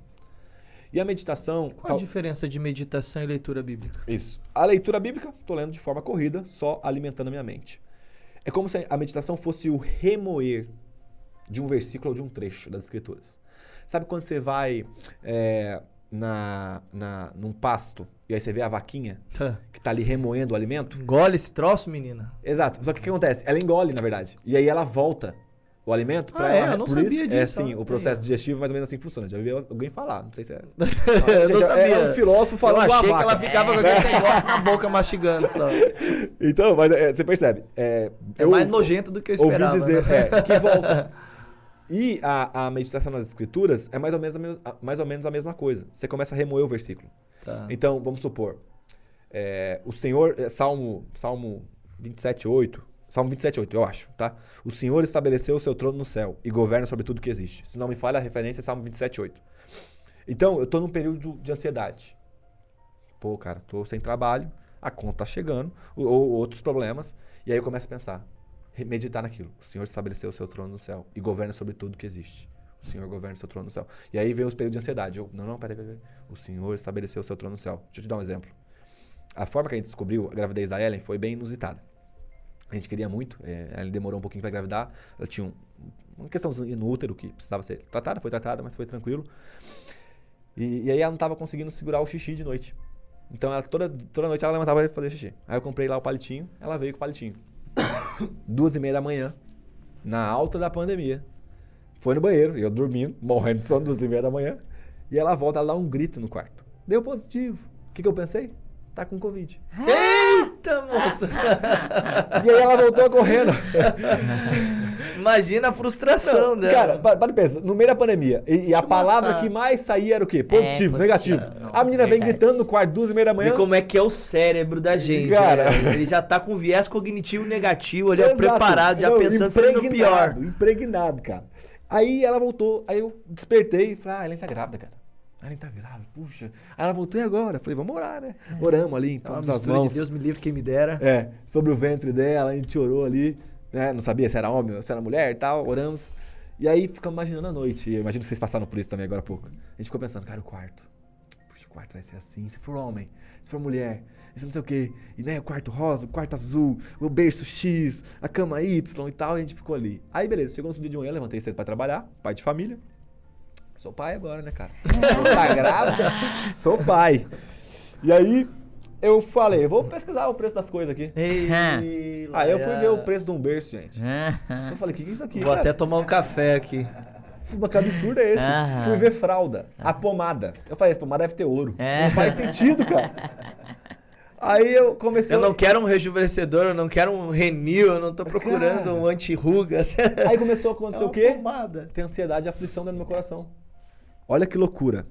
E a meditação... Qual a diferença de meditação e leitura bíblica? Isso. A leitura bíblica, estou lendo de forma corrida, só alimentando a minha mente. É como se a meditação fosse o remoer de um versículo ou de um trecho das Escrituras. Sabe quando você vai num pasto e aí você vê a vaquinha que está ali remoendo o alimento? Engole esse troço, menina. Exato. Só que o que acontece? Ela engole, na verdade. E aí ela volta o alimento para eu não sabia disso. É assim, o processo digestivo mais ou menos assim que funciona. Já ouvi alguém falar, não sei se é essa. Eu não sabia. É um filósofo falando eu achei com a que vaca. ela ficava com aquele negócio na boca mastigando só. Então, mas você percebe. É mais nojento do que eu esperava. Ouvi dizer né? que volta. E a meditação nas escrituras é mais ou menos a mesma coisa. Você começa a remoer o versículo. Então, vamos supor, o Senhor, Salmo 27:8, Salmo 27:8, eu acho, tá? O Senhor estabeleceu o seu trono no céu e governa sobre tudo que existe. Se não me falha, a referência é Salmo 27:8. Então, eu tô num período de ansiedade. Pô, cara, tô sem trabalho, a conta tá chegando, ou outros problemas, e aí eu começo a pensar, meditar naquilo. O Senhor estabeleceu o seu trono no céu e governa sobre tudo que existe. O Senhor governa o seu trono no céu. E aí vem os períodos de ansiedade. Peraí. O Senhor estabeleceu o seu trono no céu. Deixa eu te dar um exemplo. A forma que a gente descobriu a gravidez da Ellen foi bem inusitada. A gente queria muito, ela demorou um pouquinho para engravidar, ela tinha uma questãozinha no útero que precisava ser tratada, foi tratada, mas foi tranquilo. E aí ela não estava conseguindo segurar o xixi de noite. Então ela, toda noite ela levantava para fazer xixi. Aí eu comprei lá o palitinho, ela veio com o palitinho. 2:30 da manhã, na alta da pandemia, foi no banheiro, eu dormindo, morrendo de sono, 2:30 da manhã, e ela volta, ela dá um grito no quarto. Deu positivo. O que eu pensei? Tá com Covid. Eita, moço! E aí ela voltou correndo. Imagina a frustração dela. Cara, para pensar, no meio da pandemia, e a palavra que mais saía era o quê? Positivo, negativo. A menina vem gritando no quarto 2:30 da manhã. E como é que é o cérebro da gente, cara. Né? Ele já tá com viés cognitivo negativo, ele é preparado, já pensando sempre no pior. Impregnado, cara. Aí ela voltou, aí eu despertei e falei, a Ellen tá grávida, cara. A Ellen tá grávida, puxa. Aí ela voltou e agora? Falei, vamos orar, né? Oramos ali, impomos as mãos. De Deus me livre, quem me dera. Sobre o ventre dela, a gente orou ali, né? Não sabia se era homem ou se era mulher e tal, oramos. E aí ficamos imaginando a noite. Eu imagino que vocês passaram por isso também agora há pouco. A gente ficou pensando, cara, o quarto. Puxa, o quarto vai ser assim, se for homem, se for mulher, isso não sei o quê. E né, o quarto rosa, o quarto azul, o berço X, a cama Y e tal, e a gente ficou ali. Aí beleza, chegou no outro dia de manhã, levantei cedo pra trabalhar, pai de família. Sou pai agora, né, cara? Tá grávida? Sou pai. E aí, eu falei, vou pesquisar o preço das coisas aqui. Ei, Aí eu fui ver o preço de um berço, gente. Eu falei, o que é isso aqui, Vou cara? até tomar um café aqui. Que absurdo é esse? Fui ver fralda, a pomada. Eu falei, essa pomada deve ter ouro. Não faz sentido, cara. Aí eu comecei... Eu não quero um rejuvenescedor, eu não quero um Renil, eu não tô procurando um anti-rugas. Aí começou a acontecer o quê? Pomada. Ter ansiedade e aflição dentro do meu coração. Olha que loucura.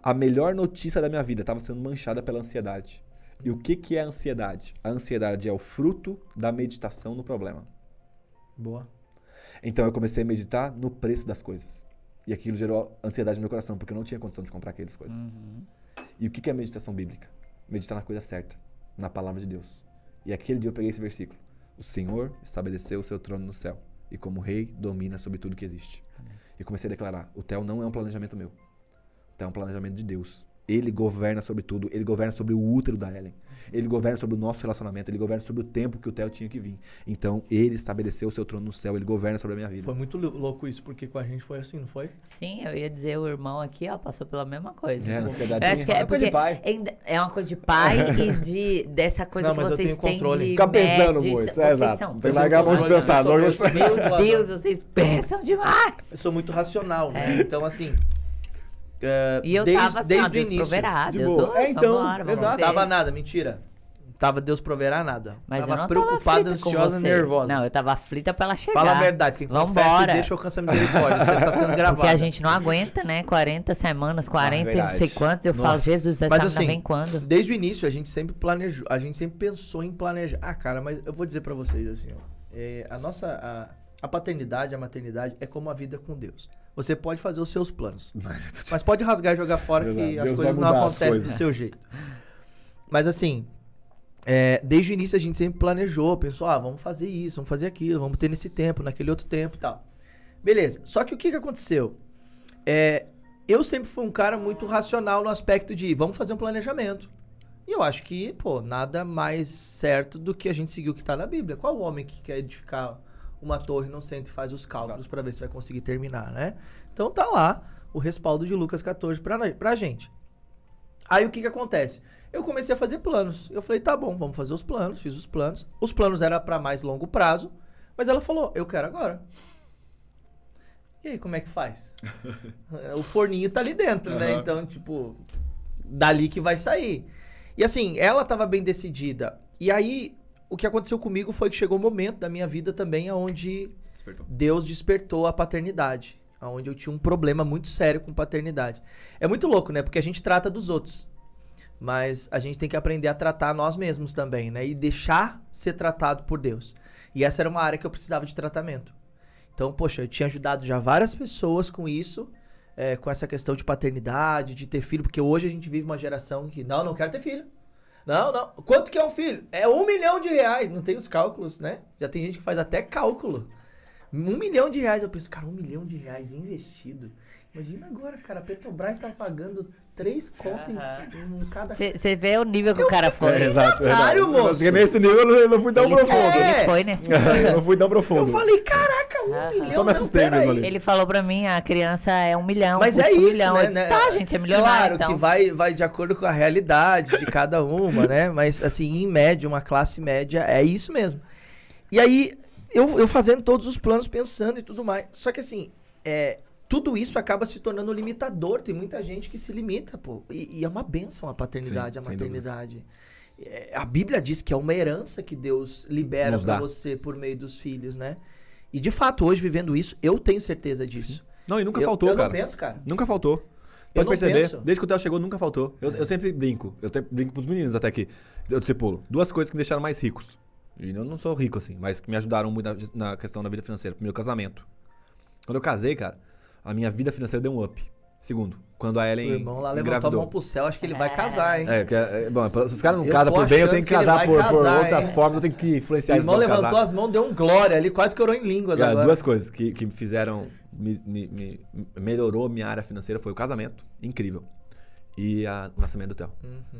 A melhor notícia da minha vida estava sendo manchada pela ansiedade. E o que é a ansiedade? A ansiedade é o fruto da meditação no problema. Boa. Então eu comecei a meditar no preço das coisas. E aquilo gerou ansiedade no meu coração, porque eu não tinha condição de comprar aquelas coisas. E o que é a meditação bíblica? Meditar na coisa certa, na palavra de Deus. E aquele dia eu peguei esse versículo. O Senhor estabeleceu o seu trono no céu, e como rei domina sobre tudo que existe. Amém. E comecei a declarar, o TEL não é um planejamento meu. O TEL é um planejamento de Deus. Ele governa sobre tudo, ele governa sobre o útero da Ellen. Ele governa sobre o nosso relacionamento, ele governa sobre o tempo que o Theo tinha que vir. Então, ele estabeleceu o seu trono no céu, ele governa sobre a minha vida. Foi muito louco isso, porque com a gente foi assim, não foi? Sim, eu ia dizer, o irmão aqui, ó, passou pela mesma coisa. É, ansiedade. Eu acho que é coisa de pai. É uma coisa de pai e dessa coisa não, que mas vocês eu tenho têm controle. de Fica pensando mestre, muito, vocês exato. são- Tem que largar a mão de pensar. Meu Deus, vocês pensam demais. Eu sou muito racional, né? Então, assim... E eu tava assim, ó, Deus proverá, de Deus, boa. Então, vambora, vamos exato. ver. Tava nada, mentira. Tava Deus proverá nada. Mas tava eu não preocupada, tava aflita com ansiosa, você. nervosa. Não, eu tava aflita pra ela chegar. Fala a verdade, quem confessa e Vambora. deixa alcança a misericórdia. Você tá sendo gravado. Porque a gente não aguenta, né? 40 semanas, 40 e não sei verdade. quantos. Eu falo, Nossa. Jesus, essa Mas menina assim, vem quando? desde o início a gente sempre planejou, a gente sempre pensou em planejar. Ah, cara, mas eu vou dizer pra vocês assim, ó. A paternidade, a maternidade é como a vida com Deus. Você pode fazer os seus planos, mas pode rasgar e jogar fora que Deus as vai coisas não mudar as acontecem do coisas. seu jeito. Mas assim, desde o início a gente sempre planejou, pensou, vamos fazer isso, vamos fazer aquilo, vamos ter nesse tempo, naquele outro tempo e tal. Beleza, só que o que aconteceu? Eu sempre fui um cara muito racional no aspecto de vamos fazer um planejamento. E eu acho que, nada mais certo do que a gente seguir o que tá na Bíblia. Qual o homem que quer edificar uma torre não senta e faz os cálculos pra ver se vai conseguir terminar, né? Então tá lá o respaldo de Lucas 14 pra gente. Aí o que acontece? Eu comecei a fazer planos. Eu falei, tá bom, vamos fazer os planos. Fiz os planos. Os planos eram pra mais longo prazo, mas ela falou, eu quero agora. E aí, como é que faz? O forninho tá ali dentro, né? Então, tipo, dali que vai sair. E assim, ela tava bem decidida. E aí, o que aconteceu comigo foi que chegou um momento da minha vida também onde Deus despertou a paternidade. Onde eu tinha um problema muito sério com paternidade. É muito louco, né? Porque a gente trata dos outros. Mas a gente tem que aprender a tratar nós mesmos também, né? E deixar ser tratado por Deus. E essa era uma área que eu precisava de tratamento. Então, poxa, eu tinha ajudado já várias pessoas com isso, com essa questão de paternidade, de ter filho, porque hoje a gente vive uma geração que, não quero ter filho. Não. Quanto que é um filho? É R$1 milhão. Não tem os cálculos, né? Já tem gente que faz até cálculo. R$1 milhão. Eu penso, cara, R$1 milhão investido. Imagina agora, cara, a Petrobras tá pagando 3 contas em cada... Você vê o nível que o cara foi. Exato. Moço. Porque nesse nível eu não fui tão profundo. Ele foi nesse nível. Eu não fui tão profundo. Eu falei, caraca, R$1 milhão. Só me assustei mesmo ali. Ele falou pra mim, a criança é 1 milhão, Mas custa é 1 isso, milhão. né? Eu disse, tá, gente, é milionário, Claro então. que vai de acordo com a realidade de cada uma, né? Mas, assim, em média, uma classe média, é isso mesmo. E aí, eu fazendo todos os planos, pensando e tudo mais. Só que, assim, tudo isso acaba se tornando limitador. Tem muita gente que se limita, pô. E é uma bênção a paternidade, Sim, a maternidade. A Bíblia diz que é uma herança que Deus libera Nos pra dá. você por meio dos filhos, né? E, de fato, hoje, vivendo isso, eu tenho certeza disso. Sim. Não, e nunca faltou, cara. Eu não penso, cara. Nunca faltou. Eu Pode não perceber, penso. desde que o Theo chegou, nunca faltou. Eu sempre brinco. Eu brinco pros meninos até que. Eu discipulo. 2 coisas que me deixaram mais ricos. E eu não sou rico assim, mas que me ajudaram muito na questão da vida financeira. Primeiro, casamento. Quando eu casei, cara, a minha vida financeira deu um up. Segundo, quando a Ellen O irmão lá levantou a engravidou. mão pro céu, acho que ele vai casar, hein? Bom, se os caras não Eu casam tô por bem, eu achando tenho que que ele casar vai por casar, outras hein? formas, eu tenho que influenciar O eles irmão a casar. levantou as mãos, deu um glória ali, quase que orou em línguas Cara, agora. 2 coisas que me fizeram, me melhorou minha área financeira foi o casamento, incrível, e o nascimento do Theo.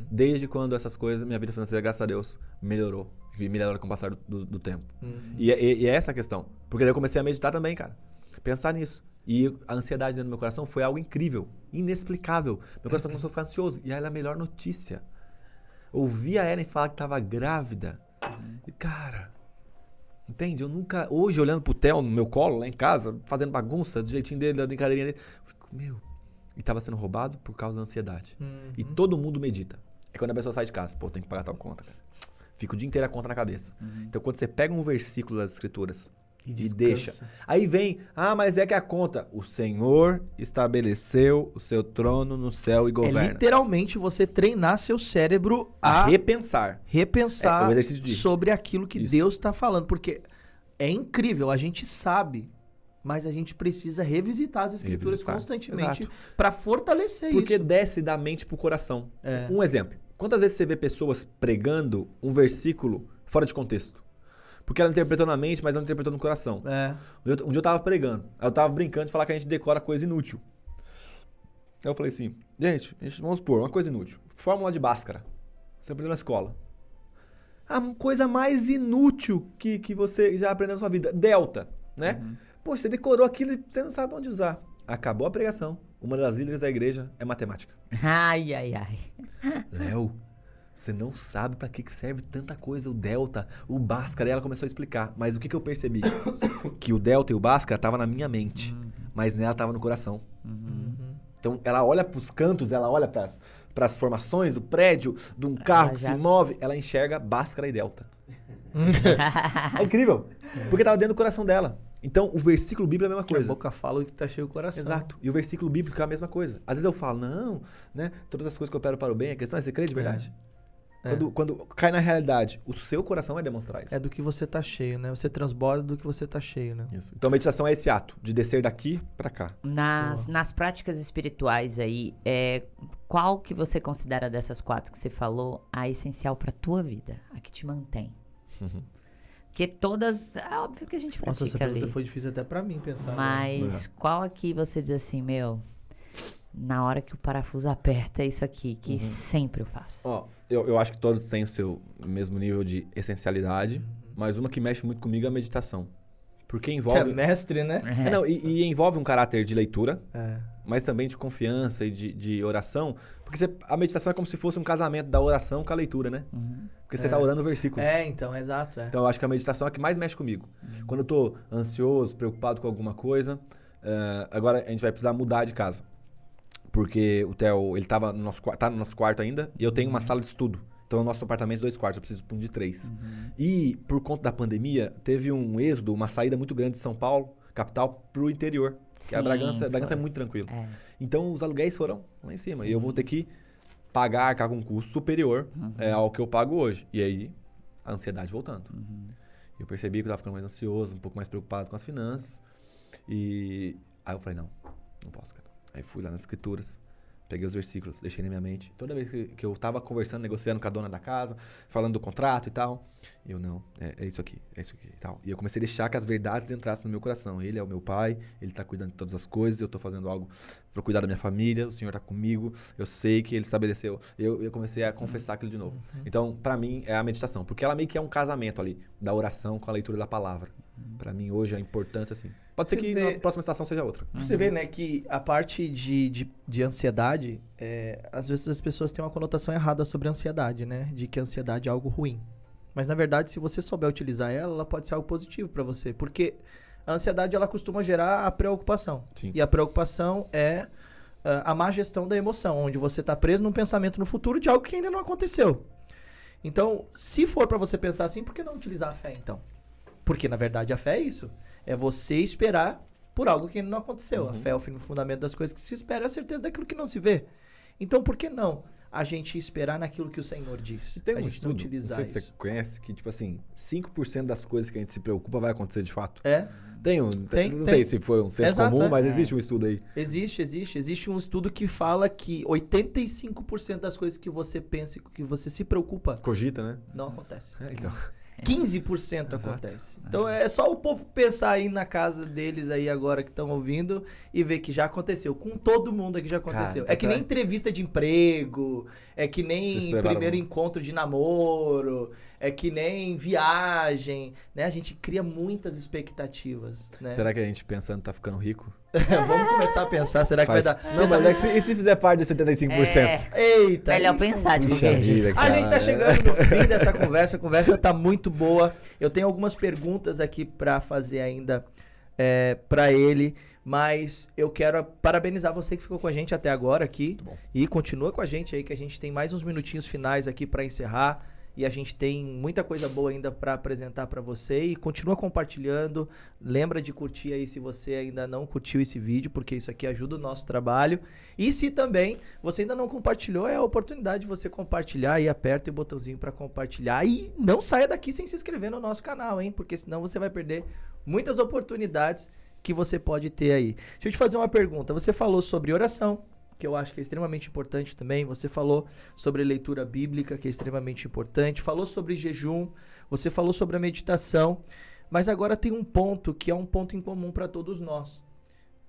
Desde quando essas coisas, minha vida financeira, graças a Deus, melhorou. E melhora com o passar do tempo. E é essa a questão. Porque daí eu comecei a meditar também, cara. Pensar nisso. E a ansiedade dentro do meu coração foi algo incrível, inexplicável. Meu coração começou a ficar ansioso. E aí era a melhor notícia. Ouvi a Ellen falar que tava grávida. E, cara, entende? Eu nunca... Hoje, olhando pro Theo no meu colo, lá em casa, fazendo bagunça, do jeitinho dele, da brincadeirinha dele, eu fico, meu... E tava sendo roubado por causa da ansiedade. E todo mundo medita. É quando a pessoa sai de casa. Pô, tem que pagar tal conta, cara. Fica o dia inteiro a conta na cabeça. Então, quando você pega um versículo das Escrituras e deixa... Aí vem, mas é que a conta... O Senhor estabeleceu o seu trono no céu e governa. É literalmente você treinar seu cérebro a repensar. Repensar É o exercício de... sobre aquilo que Deus está falando. Porque é incrível, a gente sabe... Mas a gente precisa revisitar as escrituras constantemente para fortalecer isso. Porque desce da mente pro coração. Um exemplo. Quantas vezes você vê pessoas pregando um versículo fora de contexto? Porque ela interpretou na mente, mas não interpretou no coração. Um dia eu tava pregando. Aí eu tava brincando de falar que a gente decora coisa inútil. Aí eu falei assim, gente, vamos supor, uma coisa inútil. Fórmula de Bhaskara. Você aprendeu na escola. A coisa mais inútil que você já aprendeu na sua vida. Delta, né? Poxa, você decorou aquilo e você não sabe onde usar. Acabou a pregação. Uma das líderes da igreja é matemática. Ai. Léo, você não sabe pra que serve tanta coisa, o delta, o Bhaskara. E ela começou a explicar. Mas o que eu percebi? Que o delta e o Bhaskara estavam na minha mente, mas nela estava no coração. Então, ela olha pros cantos, ela olha pras formações do prédio, de um carro que se move. Ela enxerga Bhaskara e delta. É incrível. Porque estava dentro do coração dela. Então, o versículo bíblico é a mesma coisa. A boca fala o que tá cheio o coração. Exato. E o versículo bíblico é a mesma coisa. Às vezes eu falo, não, né? Todas as coisas que eu opero para o bem, a questão é você crê de verdade. Quando cai na realidade, o seu coração vai demonstrar isso. É do que você tá cheio, né? Você transborda do que você tá cheio, né? Isso. Então, a meditação é esse ato de descer daqui para cá. Nas práticas espirituais aí, qual que você considera dessas 4 que você falou a essencial para tua vida? A que te mantém? Porque todas, é óbvio que a gente pratica essa pergunta ali. Foi difícil até pra mim pensar. Mas qual aqui você diz assim, na hora que o parafuso aperta, é isso aqui, que sempre eu faço. Eu acho que todos têm o seu mesmo nível de essencialidade, mas uma que mexe muito comigo é a meditação. Porque envolve... Que é mestre, né? E envolve um caráter de leitura, mas também de confiança e de oração. Porque a meditação é como se fosse um casamento da oração com a leitura, né? Porque você tá orando o versículo. Então, exato. Então, eu acho que a meditação é a que mais mexe comigo. Quando eu tô ansioso, preocupado com alguma coisa, agora a gente vai precisar mudar de casa. Porque o Theo, ele tá no nosso quarto ainda, e eu tenho uma sala de estudo. Então, o nosso apartamento 2 quartos, eu preciso de um de 3. E, por conta da pandemia, teve um êxodo, uma saída muito grande de São Paulo, capital, pro interior. Porque a Bragança é muito tranquilo. Então, os aluguéis foram lá em cima. Sim. E eu vou ter que arcar com um custo superior ao que eu pago hoje. E aí, a ansiedade voltando. Eu percebi que eu estava ficando mais ansioso, um pouco mais preocupado com as finanças. E aí eu falei, não posso, cara. Aí fui lá nas escrituras, peguei os versículos, deixei na minha mente. Toda vez que eu tava conversando, negociando com a dona da casa, falando do contrato e tal, eu é isso aqui e tal. E eu comecei a deixar que as verdades entrassem no meu coração. Ele é o meu pai, ele tá cuidando de todas as coisas, eu tô fazendo algo para cuidar da minha família, o Senhor tá comigo, eu sei que ele estabeleceu. Eu comecei a confessar aquilo de novo. Então, para mim, é a meditação, porque ela meio que é um casamento ali, da oração com a leitura da palavra. Para mim, hoje, a importância, assim. Pode ser que na próxima estação seja outra. Você vê, né, que a parte de ansiedade, às vezes as pessoas têm uma conotação errada sobre a ansiedade, né? De que a ansiedade é algo ruim. Mas, na verdade, se você souber utilizar ela pode ser algo positivo para você. Porque a ansiedade, ela costuma gerar a preocupação. Sim. E a preocupação é a má gestão da emoção, onde você está preso num pensamento no futuro de algo que ainda não aconteceu. Então, se for para você pensar assim, por que não utilizar a fé, então? Porque, na verdade, a fé é isso. É você esperar por algo que ainda não aconteceu. A fé é o fundamento das coisas que se espera, é a certeza daquilo que não se vê. Então, por que não a gente esperar naquilo que o Senhor diz? E tem a um gente estudo, não utilizar não sei se isso. você conhece, que, tipo assim, 5% das coisas que a gente se preocupa vai acontecer de fato. Tem. Não sei se foi um senso comum, mas existe um estudo aí. Existe um estudo que fala que 85% das coisas que você pensa e que você se preocupa... Cogita, né? Não acontece. Então... 15% acontece. Então é só o povo pensar aí na casa deles aí agora que estão ouvindo e ver que já aconteceu. Com todo mundo aqui já aconteceu. Cara, é que nem entrevista de emprego, é que nem primeiro encontro de namoro, é que nem viagem, né? A gente cria muitas expectativas, né? Será que a gente pensando tá ficando rico? Vamos começar a pensar, será que vai dar... Não, mas é que e se fizer parte de 75%? Eita! Melhor isso- pensar de Puxa qualquer jeito. vida, A cara. gente tá chegando no fim dessa conversa, a conversa tá muito boa. Eu tenho algumas perguntas aqui pra fazer ainda pra ele, mas eu quero parabenizar você que ficou com a gente até agora aqui. Muito bom. E continua com a gente aí, que a gente tem mais uns minutinhos finais aqui pra encerrar. E a gente tem muita coisa boa ainda pra apresentar pra você. E continua compartilhando. Lembra de curtir aí se você ainda não curtiu esse vídeo, porque isso aqui ajuda o nosso trabalho. E se também você ainda não compartilhou, é a oportunidade de você compartilhar. E aperta o botãozinho pra compartilhar. E não saia daqui sem se inscrever no nosso canal, hein? Porque senão você vai perder muitas oportunidades que você pode ter aí. Deixa eu te fazer uma pergunta. Você falou sobre oração, que eu acho que é extremamente importante também. Você falou sobre leitura bíblica, que é extremamente importante. Falou sobre jejum. Você falou sobre a meditação. Mas agora tem um ponto que é um ponto em comum para todos nós,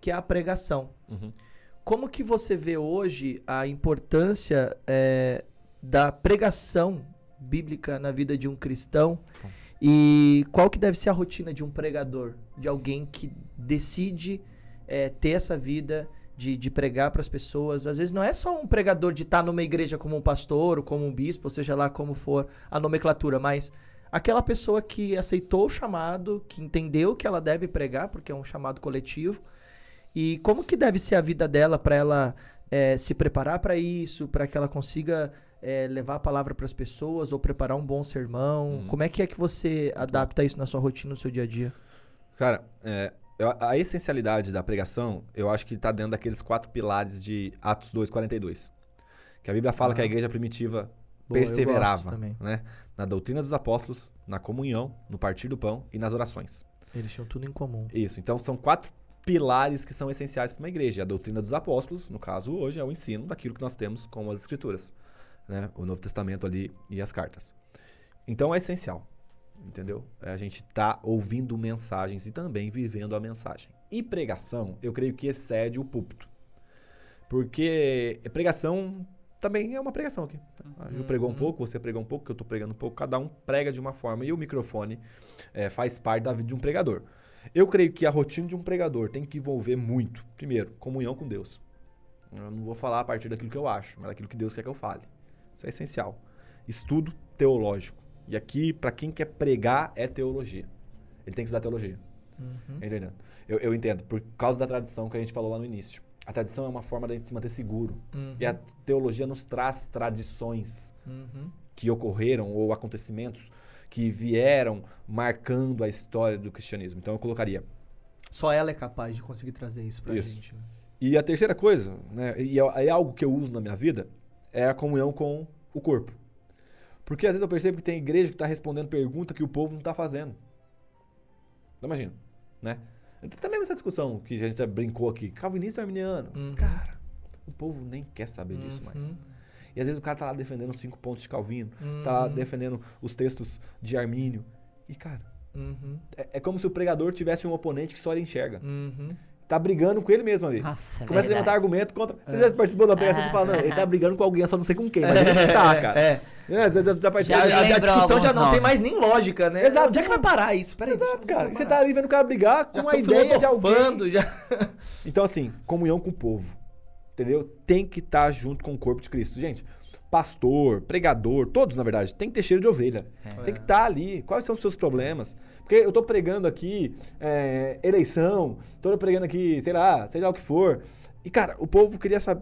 que é a pregação. Uhum. Como que você vê hoje a importância da pregação bíblica na vida de um cristão? E qual que deve ser a rotina de um pregador? De alguém que decide ter essa vida de pregar para as pessoas. Às vezes não é só um pregador de estar numa igreja como um pastor ou como um bispo, ou seja lá como for a nomenclatura, mas aquela pessoa que aceitou o chamado, que entendeu que ela deve pregar, porque é um chamado coletivo. E como que deve ser a vida dela para ela se preparar para isso, para que ela consiga levar a palavra para as pessoas ou preparar um bom sermão? Como é que você adapta isso na sua rotina, no seu dia a dia? Cara, a essencialidade da pregação, eu acho que está dentro daqueles 4 pilares de Atos 2:42. Que a Bíblia fala que a igreja primitiva Boa, eu perseverava, gosto também. né? Na doutrina dos apóstolos, na comunhão, no partir do pão e nas orações. Eles tinham tudo em comum. Isso, então são 4 pilares que são essenciais para uma igreja. A doutrina dos apóstolos, no caso hoje, é o ensino daquilo que nós temos como as escrituras, né? O Novo Testamento ali e as cartas. Então é essencial. Entendeu? A gente tá ouvindo mensagens e também vivendo a mensagem. E pregação, eu creio que excede o púlpito. Porque pregação também é uma pregação aqui. A Ju pregou um pouco, você pregou um pouco, que eu tô pregando um pouco. Cada um prega de uma forma e o microfone faz parte da vida de um pregador. Eu creio que a rotina de um pregador tem que envolver muito. Primeiro, comunhão com Deus. Eu não vou falar a partir daquilo que eu acho, mas daquilo que Deus quer que eu fale. Isso é essencial. Estudo teológico. E aqui, para quem quer pregar, é teologia. Ele tem que estudar teologia. Entendeu? Eu entendo, por causa da tradição que a gente falou lá no início. A tradição é uma forma da gente se manter seguro. E a teologia nos traz tradições que ocorreram ou acontecimentos que vieram marcando a história do cristianismo. Então eu colocaria. Só ela é capaz de conseguir trazer isso pra gente. Né? E a terceira coisa, né, e é algo que eu uso na minha vida, é a comunhão com o corpo. Porque às vezes eu percebo que tem igreja que está respondendo pergunta que o povo não está fazendo. Não imagina, né? Também essa discussão que a gente já brincou aqui, calvinista ou arminiano. Cara, o povo nem quer saber disso mais. E às vezes o cara tá lá defendendo os 5 pontos de Calvino, tá lá defendendo os textos de Armínio. E cara, é como se o pregador tivesse um oponente que só ele enxerga. Tá brigando com ele mesmo ali. Nossa, Começa a levantar argumento contra. Você já participou da pregação e fala, não, ele tá brigando com alguém, eu só não sei com quem, mas ele tá, cara. Às vezes já participou. A discussão já não tem mais nem lógica, né? Exato. Onde é que vai parar isso? Peraí. Exato, cara. E você tá ali vendo o cara brigar com Já a tô ideia de alguém. filosofando, já. Então, assim, comunhão com o povo. Entendeu? Tem que estar junto com o corpo de Cristo. Gente, pastor, pregador, todos, na verdade, tem que ter cheiro de ovelha. Tem que estar ali. Quais são os seus problemas? Porque eu tô pregando aqui eleição, tô pregando aqui, sei lá o que for. E, cara, o povo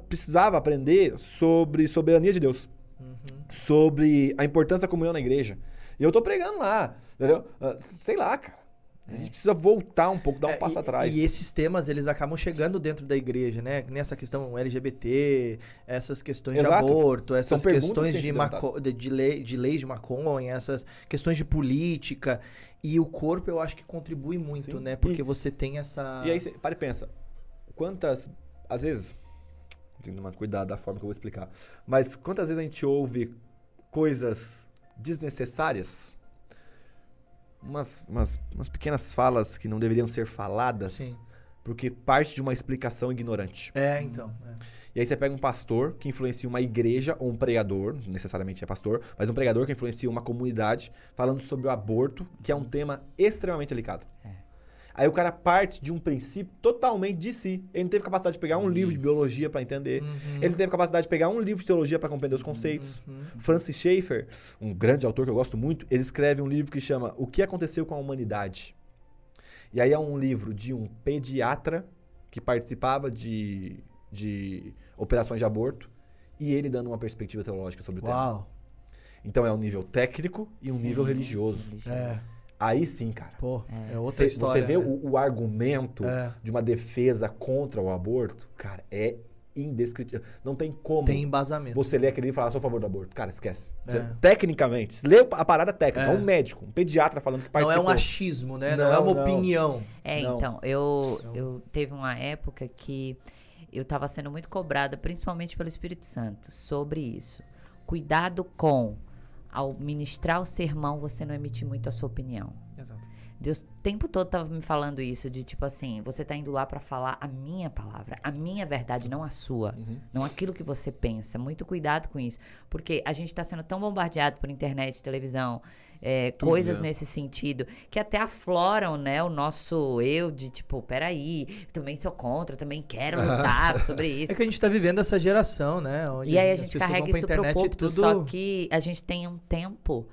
precisava aprender sobre soberania de Deus. Sobre a importância da comunhão na igreja. E eu tô pregando lá, entendeu? Sei lá, cara. A gente precisa voltar um pouco, dar um passo atrás. E esses temas, eles acabam chegando dentro da igreja, né? Nessa questão LGBT, essas questões de aborto, essas questões de leis de maconha, essas questões de política. E o corpo, eu acho que contribui muito, né? Porque você tem essa... E aí, você para e pensa. Quantas... Às vezes... Tem que tomar cuidado da forma que eu vou explicar. Mas quantas vezes a gente ouve coisas desnecessárias... Umas pequenas falas que não deveriam ser faladas, porque parte de uma explicação ignorante. Então. E aí você pega um pastor que influencia uma igreja, ou um pregador, não necessariamente é pastor, mas um pregador que influencia uma comunidade falando sobre o aborto, que é um tema extremamente delicado. Aí o cara parte de um princípio totalmente de si. Ele não teve capacidade de pegar um livro de biologia para entender. Ele não teve capacidade de pegar um livro de teologia para compreender os conceitos. Francis Schaeffer, um grande autor que eu gosto muito, ele escreve um livro que chama O que aconteceu com a humanidade? E aí é um livro de um pediatra que participava de operações de aborto e ele dando uma perspectiva teológica sobre o tema. Então é um nível técnico e um nível religioso. Aí sim, cara. É outra história. Você vê o argumento de uma defesa contra o aborto, cara, é indescritível. Não tem como. Tem embasamento. Você lê aquele livro e falar, sou a favor do aborto. Cara, esquece. Tecnicamente, você lê a parada técnica. É um médico, um pediatra falando que participou. Não é um achismo, né? Não é uma opinião. Então, eu teve uma época que eu estava sendo muito cobrada, principalmente pelo Espírito Santo, sobre isso. Cuidado com, ao ministrar o sermão, você não emitir muito a sua opinião. Exato. Deus o tempo todo tava me falando isso, de tipo assim, você tá indo lá pra falar a minha palavra, a minha verdade, não a sua. Não aquilo que você pensa. Muito cuidado com isso. Porque a gente tá sendo tão bombardeado por internet, televisão, coisas nesse sentido, que até afloram, né, o nosso eu de tipo, peraí, eu também sou contra, eu também quero lutar sobre isso. É que a gente tá vivendo essa geração, né? Onde e aí a gente carrega isso pro púlpito, tudo... só que a gente tem um tempo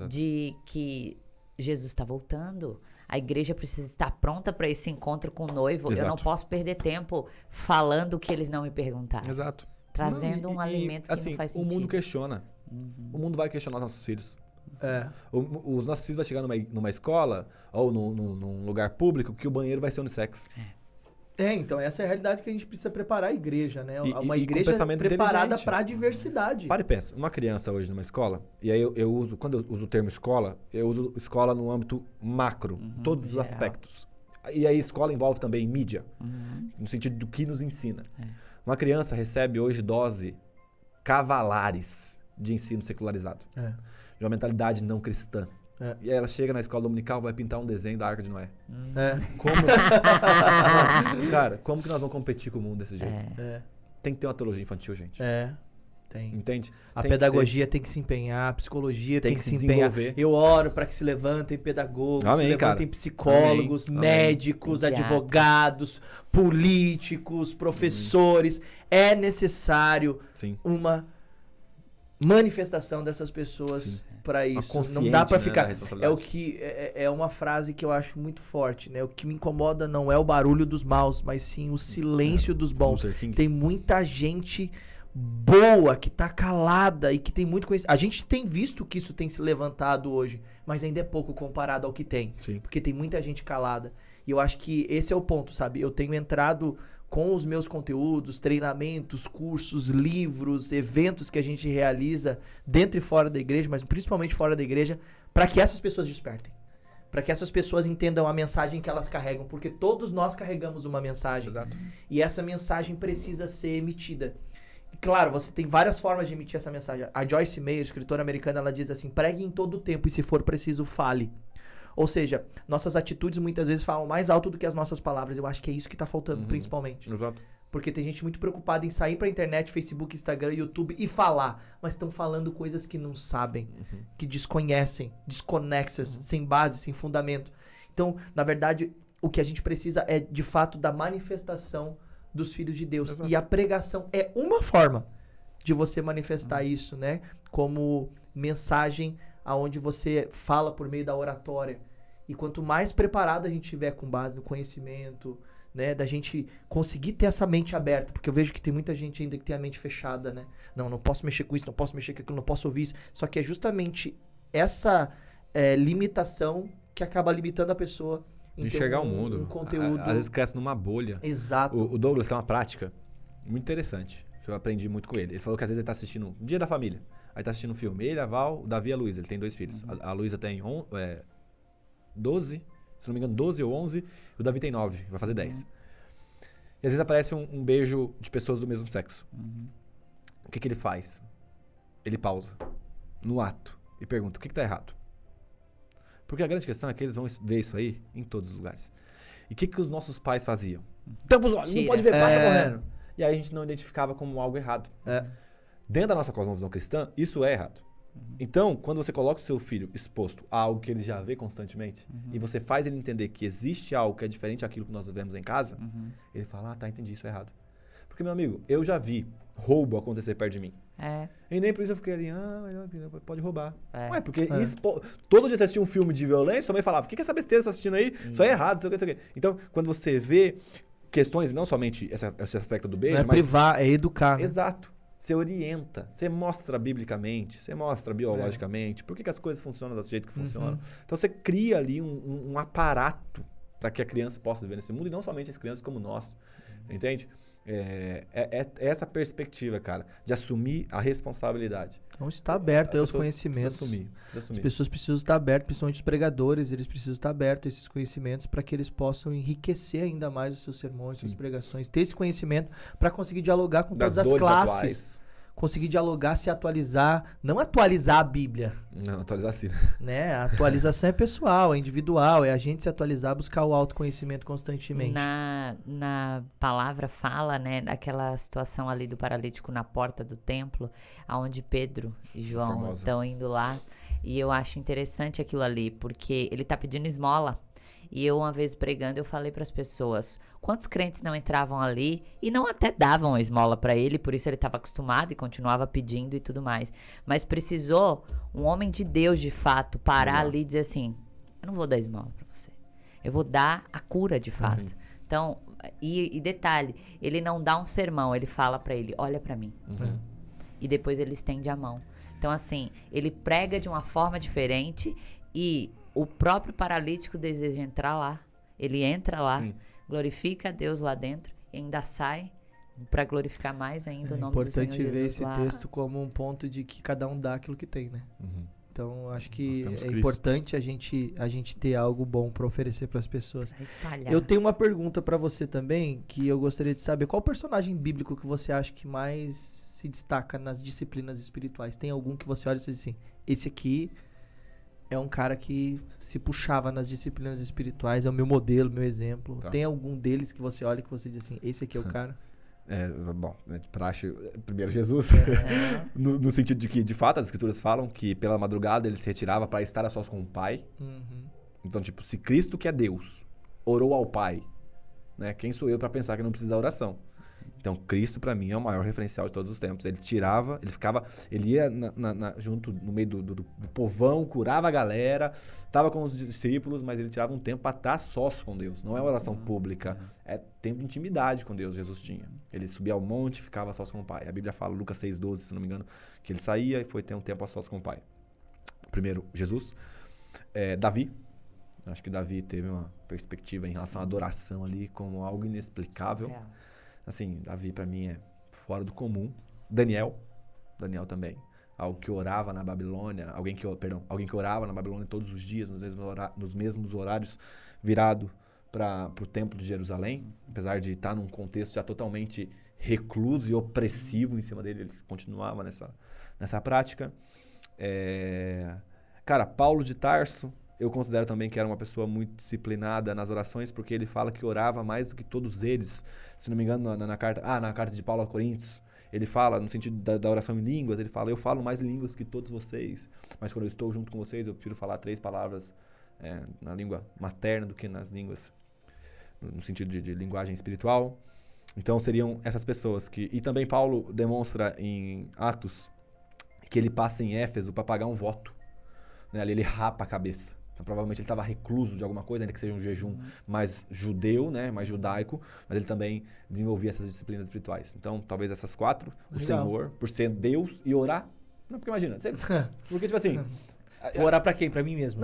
de que Jesus está voltando. A igreja precisa estar pronta para esse encontro com o noivo. Exato. Eu não posso perder tempo falando o que eles não me perguntaram. Exato. Trazendo um alimento que assim, não faz sentido. O mundo questiona. O mundo vai questionar nossos filhos. Os nossos filhos vão chegar numa escola ou num lugar público que o banheiro vai ser unissex. Então essa é a realidade que a gente precisa preparar a igreja, né? Uma e igreja preparada inteligente. para a diversidade. Para e pensa, uma criança hoje numa escola, e aí eu uso, quando eu uso o termo escola, eu uso escola no âmbito macro, todos os aspectos. E aí escola envolve também mídia, no sentido do que nos ensina. Uma criança recebe hoje dose cavalares de ensino secularizado, de uma mentalidade não cristã. E aí ela chega na escola dominical, vai pintar um desenho da Arca de Noé. Como? Cara, como que nós vamos competir com o mundo desse jeito? Tem que ter uma teologia infantil, gente. Tem. Entende? A pedagogia tem que se empenhar, a psicologia tem que se empenhar. Eu oro para que se levantem pedagogos, se levantem psicólogos, médicos, advogados, políticos, professores. É necessário uma manifestação dessas pessoas para isso. Não dá para ficar. É uma frase que eu acho muito forte, né? O que me incomoda não é o barulho dos maus, mas sim o silêncio dos bons. Tem muita gente boa que tá calada e que tem muito conhecimento. A gente tem visto que isso tem se levantado hoje, mas ainda é pouco comparado ao que tem. Porque tem muita gente calada. E eu acho que esse é o ponto, sabe? Eu tenho entrado com os meus conteúdos, treinamentos, cursos, livros, eventos que a gente realiza dentro e fora da igreja, mas principalmente fora da igreja, para que essas pessoas despertem. Para que essas pessoas entendam a mensagem que elas carregam, porque todos nós carregamos uma mensagem. E essa mensagem precisa ser emitida. E claro, você tem várias formas de emitir essa mensagem. A Joyce Meyer, escritora americana, ela diz assim: pregue em todo o tempo e se for preciso, fale. Ou seja, nossas atitudes muitas vezes falam mais alto do que as nossas palavras. Eu acho que é isso que tá faltando, principalmente. Porque tem gente muito preocupada em sair pra internet, Facebook, Instagram, YouTube e falar. Mas estão falando coisas que não sabem, que desconhecem, desconexas, sem base, sem fundamento. Então, na verdade, o que a gente precisa é, de fato, da manifestação dos filhos de Deus. E a pregação é uma forma de você manifestar isso, né? Como mensagem aonde você fala por meio da oratória. E quanto mais preparado a gente tiver com base no conhecimento, né, da gente conseguir ter essa mente aberta, porque eu vejo que tem muita gente ainda que tem a mente fechada, né? Não posso mexer com isso, não posso mexer com aquilo, não posso ouvir isso. Só que é justamente essa limitação que acaba limitando a pessoa de enxergar o mundo. Um conteúdo. Às vezes cresce numa bolha. Exato. O Douglas tem uma prática muito interessante, que eu aprendi muito com ele. Ele falou que às vezes ele tá assistindo Dia da Família. Aí tá assistindo um filme. Ele, a Val, o Davi e a Luísa. Ele tem 2 filhos. A Luísa tem 12, se não me engano, 12 ou 11. E o Davi tem 9, vai fazer 10. E às vezes aparece um beijo de pessoas do mesmo sexo. O que ele faz? Ele pausa no ato e pergunta: o que tá errado? Porque a grande questão é que eles vão ver isso aí em todos os lugares. E o que os nossos pais faziam? Tampa os olhos, não Tira. pode ver, passa correndo. E aí a gente não identificava como algo errado. É. Dentro da nossa cosmovisão cristã, isso é errado. Então, quando você coloca o seu filho exposto a algo que ele já vê constantemente, e você faz ele entender que existe algo que é diferente daquilo que nós vivemos em casa, ele fala, tá, entendi, isso é errado. Porque, meu amigo, eu já vi roubo acontecer perto de mim. E nem por isso eu fiquei ali, pode roubar. Ué, porque todo dia você assistia um filme de violência, sua mãe falava, o que é essa besteira que você tá assistindo aí? Isso aí é errado, não sei o que. Então, quando você vê questões, não somente esse aspecto do beijo, Não é mas... privar, é educar. Né? Exato. Você orienta, você mostra biblicamente, você mostra biologicamente, por que as coisas funcionam desse jeito que funcionam. Então você cria ali um aparato para que a criança possa viver nesse mundo, e não somente as crianças como nós, entende? É essa perspectiva, cara, de assumir a responsabilidade. Então está aberto aos conhecimentos. Precisa assumir. As pessoas precisam estar abertas, principalmente os pregadores, eles precisam estar abertos a esses conhecimentos para que eles possam enriquecer ainda mais os seus sermões, suas pregações, ter esse conhecimento para conseguir dialogar com todas as classes. Atuais. Conseguir dialogar, se atualizar, não atualizar a Bíblia. Não, atualizar sim. Né? A atualização é pessoal, é individual, é a gente se atualizar, buscar o autoconhecimento constantemente. Na palavra fala, né, daquela situação ali do paralítico na porta do templo, onde Pedro e João estão indo lá. E eu acho interessante aquilo ali, porque ele tá pedindo esmola. E eu, uma vez pregando, eu falei para as pessoas, quantos crentes não entravam ali e não até davam a esmola para ele, por isso ele estava acostumado e continuava pedindo e tudo mais. Mas precisou um homem de Deus, de fato, parar ali e dizer assim, eu não vou dar esmola para você, eu vou dar a cura de fato. Então, e detalhe, ele não dá um sermão, ele fala para ele, olha para mim. E depois ele estende a mão. Então, assim, ele prega de uma forma diferente e... o próprio paralítico deseja entrar lá. Ele entra lá, glorifica a Deus lá dentro e ainda sai para glorificar mais ainda o nome do Senhor Jesus. É importante ver esse texto como um ponto de que cada um dá aquilo que tem, né? Então, acho que é importante a gente ter algo bom para oferecer para as pessoas. Eu tenho uma pergunta para você também, que eu gostaria de saber. Qual personagem bíblico que você acha que mais se destaca nas disciplinas espirituais? Tem algum que você olha e diz assim, esse aqui... é um cara que se puxava nas disciplinas espirituais, é o meu modelo, meu exemplo. Tá. Tem algum deles que você olha e que você diz assim, esse aqui é o cara? Bom, praxe, primeiro Jesus. No sentido de que, de fato, as escrituras falam que pela madrugada ele se retirava para estar a sós com o Pai. Então, tipo, se Cristo, que é Deus, orou ao Pai, né? Quem sou eu para pensar que não precisa da oração? Então, Cristo, para mim, é o maior referencial de todos os tempos. Ele tirava, ele ia junto no meio do povão, curava a galera, estava com os discípulos, mas ele tirava um tempo para estar sós com Deus. Não é oração pública, é tempo de intimidade com Deus, Jesus tinha. Ele subia ao monte e ficava sós com o Pai. A Bíblia fala, Lucas 6,12, se não me engano, que ele saía e foi ter um tempo a sós com o Pai. Primeiro, Jesus. Davi. Acho que Davi teve uma perspectiva em relação à adoração ali como algo inexplicável. Assim, Davi pra mim é fora do comum. Daniel também. Algo que orava na Babilônia, alguém que orava na Babilônia todos os dias, nos mesmos horários, virado para o templo de Jerusalém. Apesar de estar num contexto já totalmente recluso e opressivo em cima dele, ele continuava nessa prática. Cara, Paulo de Tarso, eu considero também que era uma pessoa muito disciplinada nas orações, porque ele fala que orava mais do que todos eles. Se não me engano, na carta de Paulo a Coríntios, ele fala, no sentido da oração em línguas, ele fala, eu falo mais línguas que todos vocês, mas quando eu estou junto com vocês, eu prefiro falar 3 palavras na língua materna do que nas línguas, no sentido de linguagem espiritual. Então, seriam essas pessoas que... E também Paulo demonstra em Atos que ele passa em Éfeso para pagar um voto. Né? Ali ele rapa a cabeça. Então, provavelmente ele estava recluso de alguma coisa, ainda que seja um jejum mais judeu, né, mais judaico, mas ele também desenvolvia essas disciplinas espirituais. Então, talvez essas 4, o Senhor, por ser Deus e orar. Não, porque imagina, porque tipo assim... Orar pra quem? Pra mim mesmo.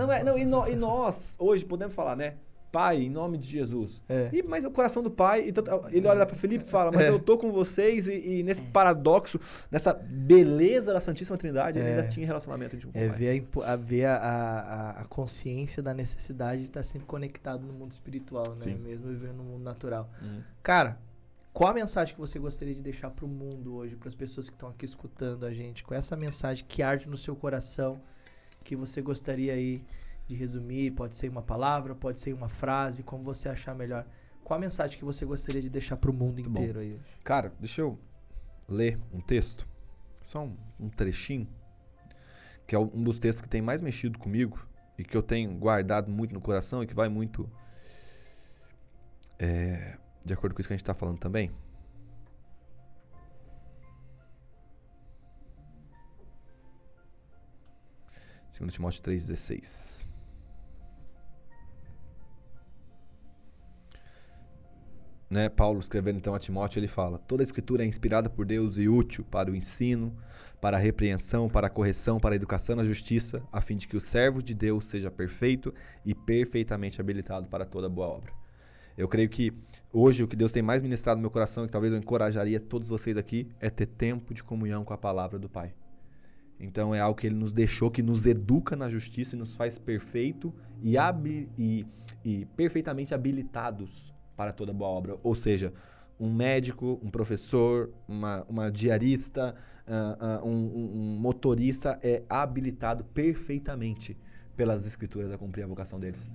E nós, hoje, podemos falar, né? Pai, em nome de Jesus. Mas o coração do pai, ele olha lá para Felipe e fala, mas eu tô com vocês e nesse paradoxo, nessa beleza da Santíssima Trindade, ele ainda tinha relacionamento com o pai. Ver a consciência da necessidade de estar sempre conectado no mundo espiritual, né? Sim. Mesmo vivendo no mundo natural. Cara, qual a mensagem que você gostaria de deixar pro mundo hoje, para as pessoas que estão aqui escutando a gente? Qual é essa mensagem que arde no seu coração, que você gostaria aí de resumir, pode ser uma palavra, pode ser uma frase, como você achar melhor. Qual a mensagem que você gostaria de deixar pro mundo inteiro aí? Cara, deixa eu ler um texto, só um trechinho, que é um dos textos que tem mais mexido comigo e que eu tenho guardado muito no coração e que vai muito de acordo com isso que a gente está falando também. 2 Timóteo 3,16. Né? Paulo escrevendo então a Timóteo, ele fala: toda a escritura é inspirada por Deus e útil para o ensino, para a repreensão, para a correção, para a educação na justiça, a fim de que o servo de Deus seja perfeito e perfeitamente habilitado para toda boa obra. Eu creio que hoje o que Deus tem mais ministrado no meu coração, e que talvez eu encorajaria todos vocês aqui, é ter tempo de comunhão com a palavra do Pai. Então é algo que Ele nos deixou, que nos educa na justiça e nos faz perfeito e perfeitamente habilitados para toda boa obra. Ou seja, um médico, um professor, uma diarista, um motorista é habilitado perfeitamente pelas Escrituras a cumprir a vocação deles.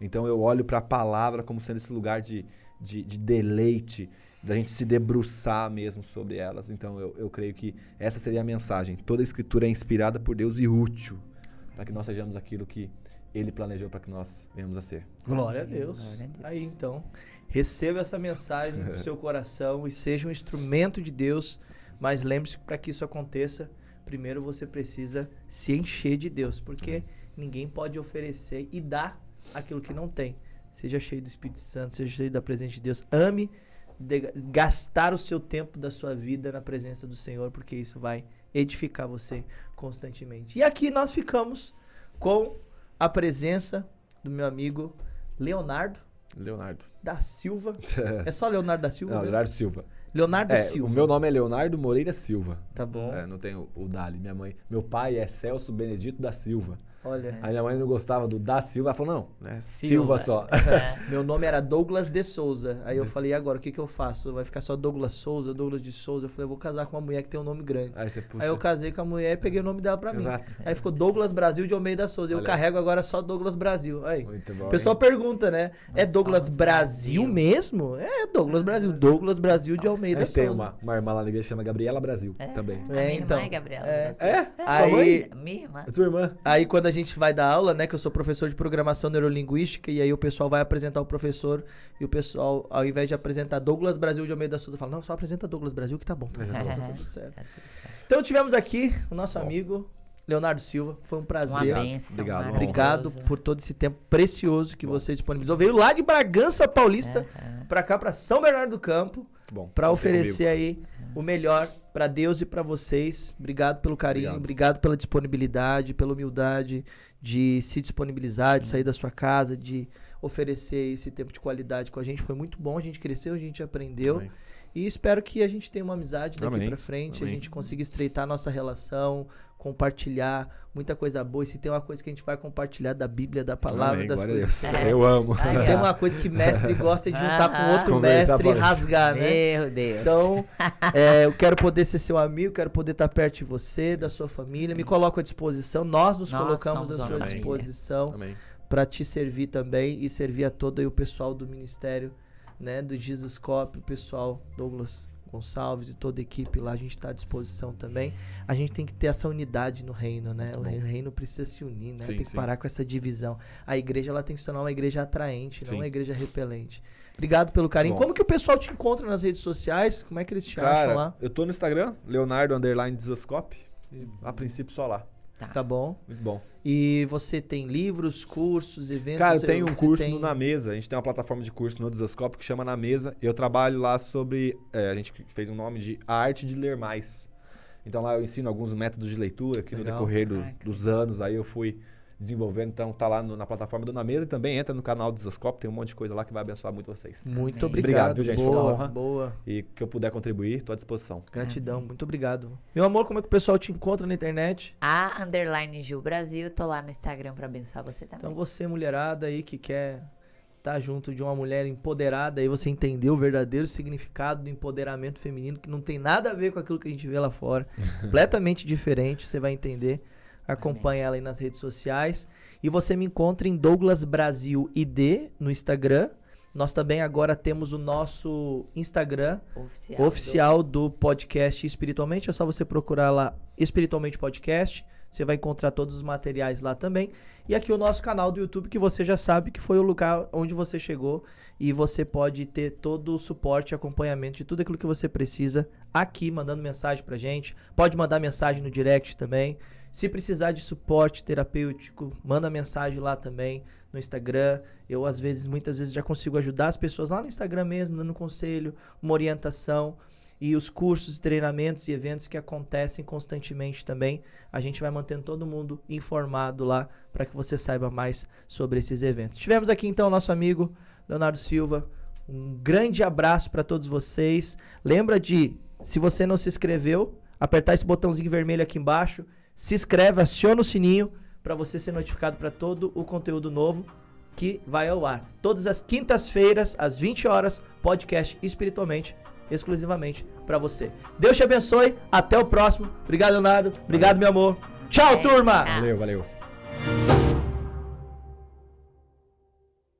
Então eu olho para a palavra como sendo esse lugar de deleite, da gente se debruçar mesmo sobre elas. Então eu creio que essa seria a mensagem. Toda a Escritura é inspirada por Deus e útil para que nós sejamos aquilo que Ele planejou para que nós venhamos a ser. Glória a Deus. Glória a Deus. Aí então, receba essa mensagem no seu coração e seja um instrumento de Deus. Mas lembre-se que para que isso aconteça, primeiro você precisa se encher de Deus, porque ninguém pode oferecer e dar aquilo que não tem. Seja cheio do Espírito Santo, seja cheio da presença de Deus. Ame gastar o seu tempo da sua vida na presença do Senhor, porque isso vai edificar você constantemente. E aqui nós ficamos com a presença do meu amigo Leonardo da Silva. É só Leonardo da Silva? Não, Leonardo Silva. Leonardo Silva. O meu nome é Leonardo Moreira Silva. Tá bom. Não tenho o Dali. Meu pai é Celso Benedito da Silva. Olha. Aí minha mãe não gostava do da Silva, ela falou, não, né? Silva só. Meu nome era Douglas de Souza. Aí eu falei, agora, o que eu faço? Vai ficar só Douglas Souza, Douglas de Souza. Eu falei, eu vou casar com uma mulher que tem um nome grande. Aí eu casei com a mulher e peguei o nome dela pra mim. Exato. Aí ficou Douglas Brasil de Almeida Souza. Eu carrego agora só Douglas Brasil. Aí. Muito bom. O pessoal pergunta, né? É Douglas somos Brasil mesmo? É Douglas Brasil. Douglas Brasil de Almeida A gente tem Souza. uma irmã lá na igreja que chama Gabriela Brasil também. A minha então. irmã é Gabriela. Aí, Minha irmã. É tua irmã? aí quando a gente vai dar aula, né, que eu sou professor de programação neurolinguística, e aí o pessoal vai apresentar o professor, e o pessoal, ao invés de apresentar Douglas Brasil de Almeida Souza, fala, não, só apresenta Douglas Brasil que tá bom. Tá tudo certo. Então tivemos aqui o nosso amigo Leonardo Silva, foi um prazer. Uma bênção. Obrigado, Obrigado por todo esse tempo precioso que você disponibilizou. Veio lá de Bragança Paulista pra cá, pra São Bernardo do Campo, Bom, pra oferecer aí o melhor pra Deus e pra vocês. Obrigado pelo carinho, obrigado pela disponibilidade, pela humildade de se disponibilizar, de sair da sua casa, de oferecer esse tempo de qualidade com a gente. Foi muito bom, a gente cresceu, a gente aprendeu. Amém. E espero que a gente tenha uma amizade daqui Amém. pra frente, Amém. a gente consiga estreitar a nossa relação, compartilhar muita coisa boa. E se tem uma coisa que a gente vai compartilhar da Bíblia, da palavra, Amém, das glória a coisas. Deus. Eu amo. Se tem uma coisa que mestre gosta de juntar com outro Conversar mestre e pra- rasgar, né? Meu Deus. Então, eu quero poder ser seu amigo, quero poder estar perto de você, da sua família. Me coloco à disposição. Nós nos Nós colocamos à somos sua uma família. disposição Amém. para te servir também e servir a todo aí o pessoal do ministério, né, do Jesus Cop, o pessoal Douglas Gonçalves e toda a equipe lá, a gente está à disposição também. A gente tem que ter essa unidade no reino, né? O reino precisa se unir, né? Sim, Tem que sim. parar com essa divisão. A igreja ela tem que se tornar uma igreja atraente, não Sim. uma igreja repelente. Obrigado pelo carinho. Bom. Como que o pessoal te encontra nas redes sociais? Como é que eles te acham Cara, lá? eu tô no Instagram, Leonardo_Dizascope. E a princípio só lá. Tá bom? Muito bom. E você tem livros, cursos, eventos? Cara, eu tenho um Você curso tem- no Na Mesa. A gente tem uma plataforma de curso no Dizascope que chama Na Mesa. Eu trabalho lá sobre... a gente fez um nome de A Arte de Ler Mais. Então lá eu ensino alguns métodos de leitura que no Legal. decorrer dos anos aí eu fui desenvolvendo. Então tá lá na plataforma do Na Mesa e também entra no canal do Dizascope. Tem um monte de coisa lá que vai abençoar muito vocês. Muito Amém. obrigado. Obrigado, viu, gente? Foi uma Boa, honra. boa. E que eu puder contribuir, tô à disposição. Gratidão, muito obrigado. Meu amor, como é que o pessoal te encontra na internet? A_Gil Brasil, tô lá no Instagram pra abençoar você também. Então você, mulherada aí que quer estar junto de uma mulher empoderada, aí você entendeu o verdadeiro significado do empoderamento feminino, que não tem nada a ver com aquilo que a gente vê lá fora. Completamente diferente, você vai entender. Acompanhe ela aí nas redes sociais. E você me encontra em Douglas Brasil ID no Instagram. Nós também agora temos o nosso Instagram oficial do podcast Espiritualmente. É só você procurar lá Espiritualmente Podcast. Você vai encontrar todos os materiais lá também. E aqui o nosso canal do YouTube, que você já sabe que foi o lugar onde você chegou. E você pode ter todo o suporte e acompanhamento de tudo aquilo que você precisa aqui, mandando mensagem pra gente. Pode mandar mensagem no direct também. Se precisar de suporte terapêutico, manda mensagem lá também no Instagram. Eu, muitas vezes, já consigo ajudar as pessoas lá no Instagram mesmo, dando conselho, uma orientação. E os cursos, treinamentos e eventos que acontecem constantemente também. A gente vai mantendo todo mundo informado lá para que você saiba mais sobre esses eventos. Tivemos aqui então o nosso amigo Leonardo Silva. Um grande abraço para todos vocês. Lembra de, se você não se inscreveu, apertar esse botãozinho vermelho aqui embaixo. Se inscreve, aciona o sininho para você ser notificado para todo o conteúdo novo que vai ao ar. Todas as quintas-feiras, às 20 horas, podcast Espiritualmente, exclusivamente para você. Deus te abençoe. Até o próximo. Obrigado, Leonardo. Obrigado, meu amor. Tchau, turma. Valeu.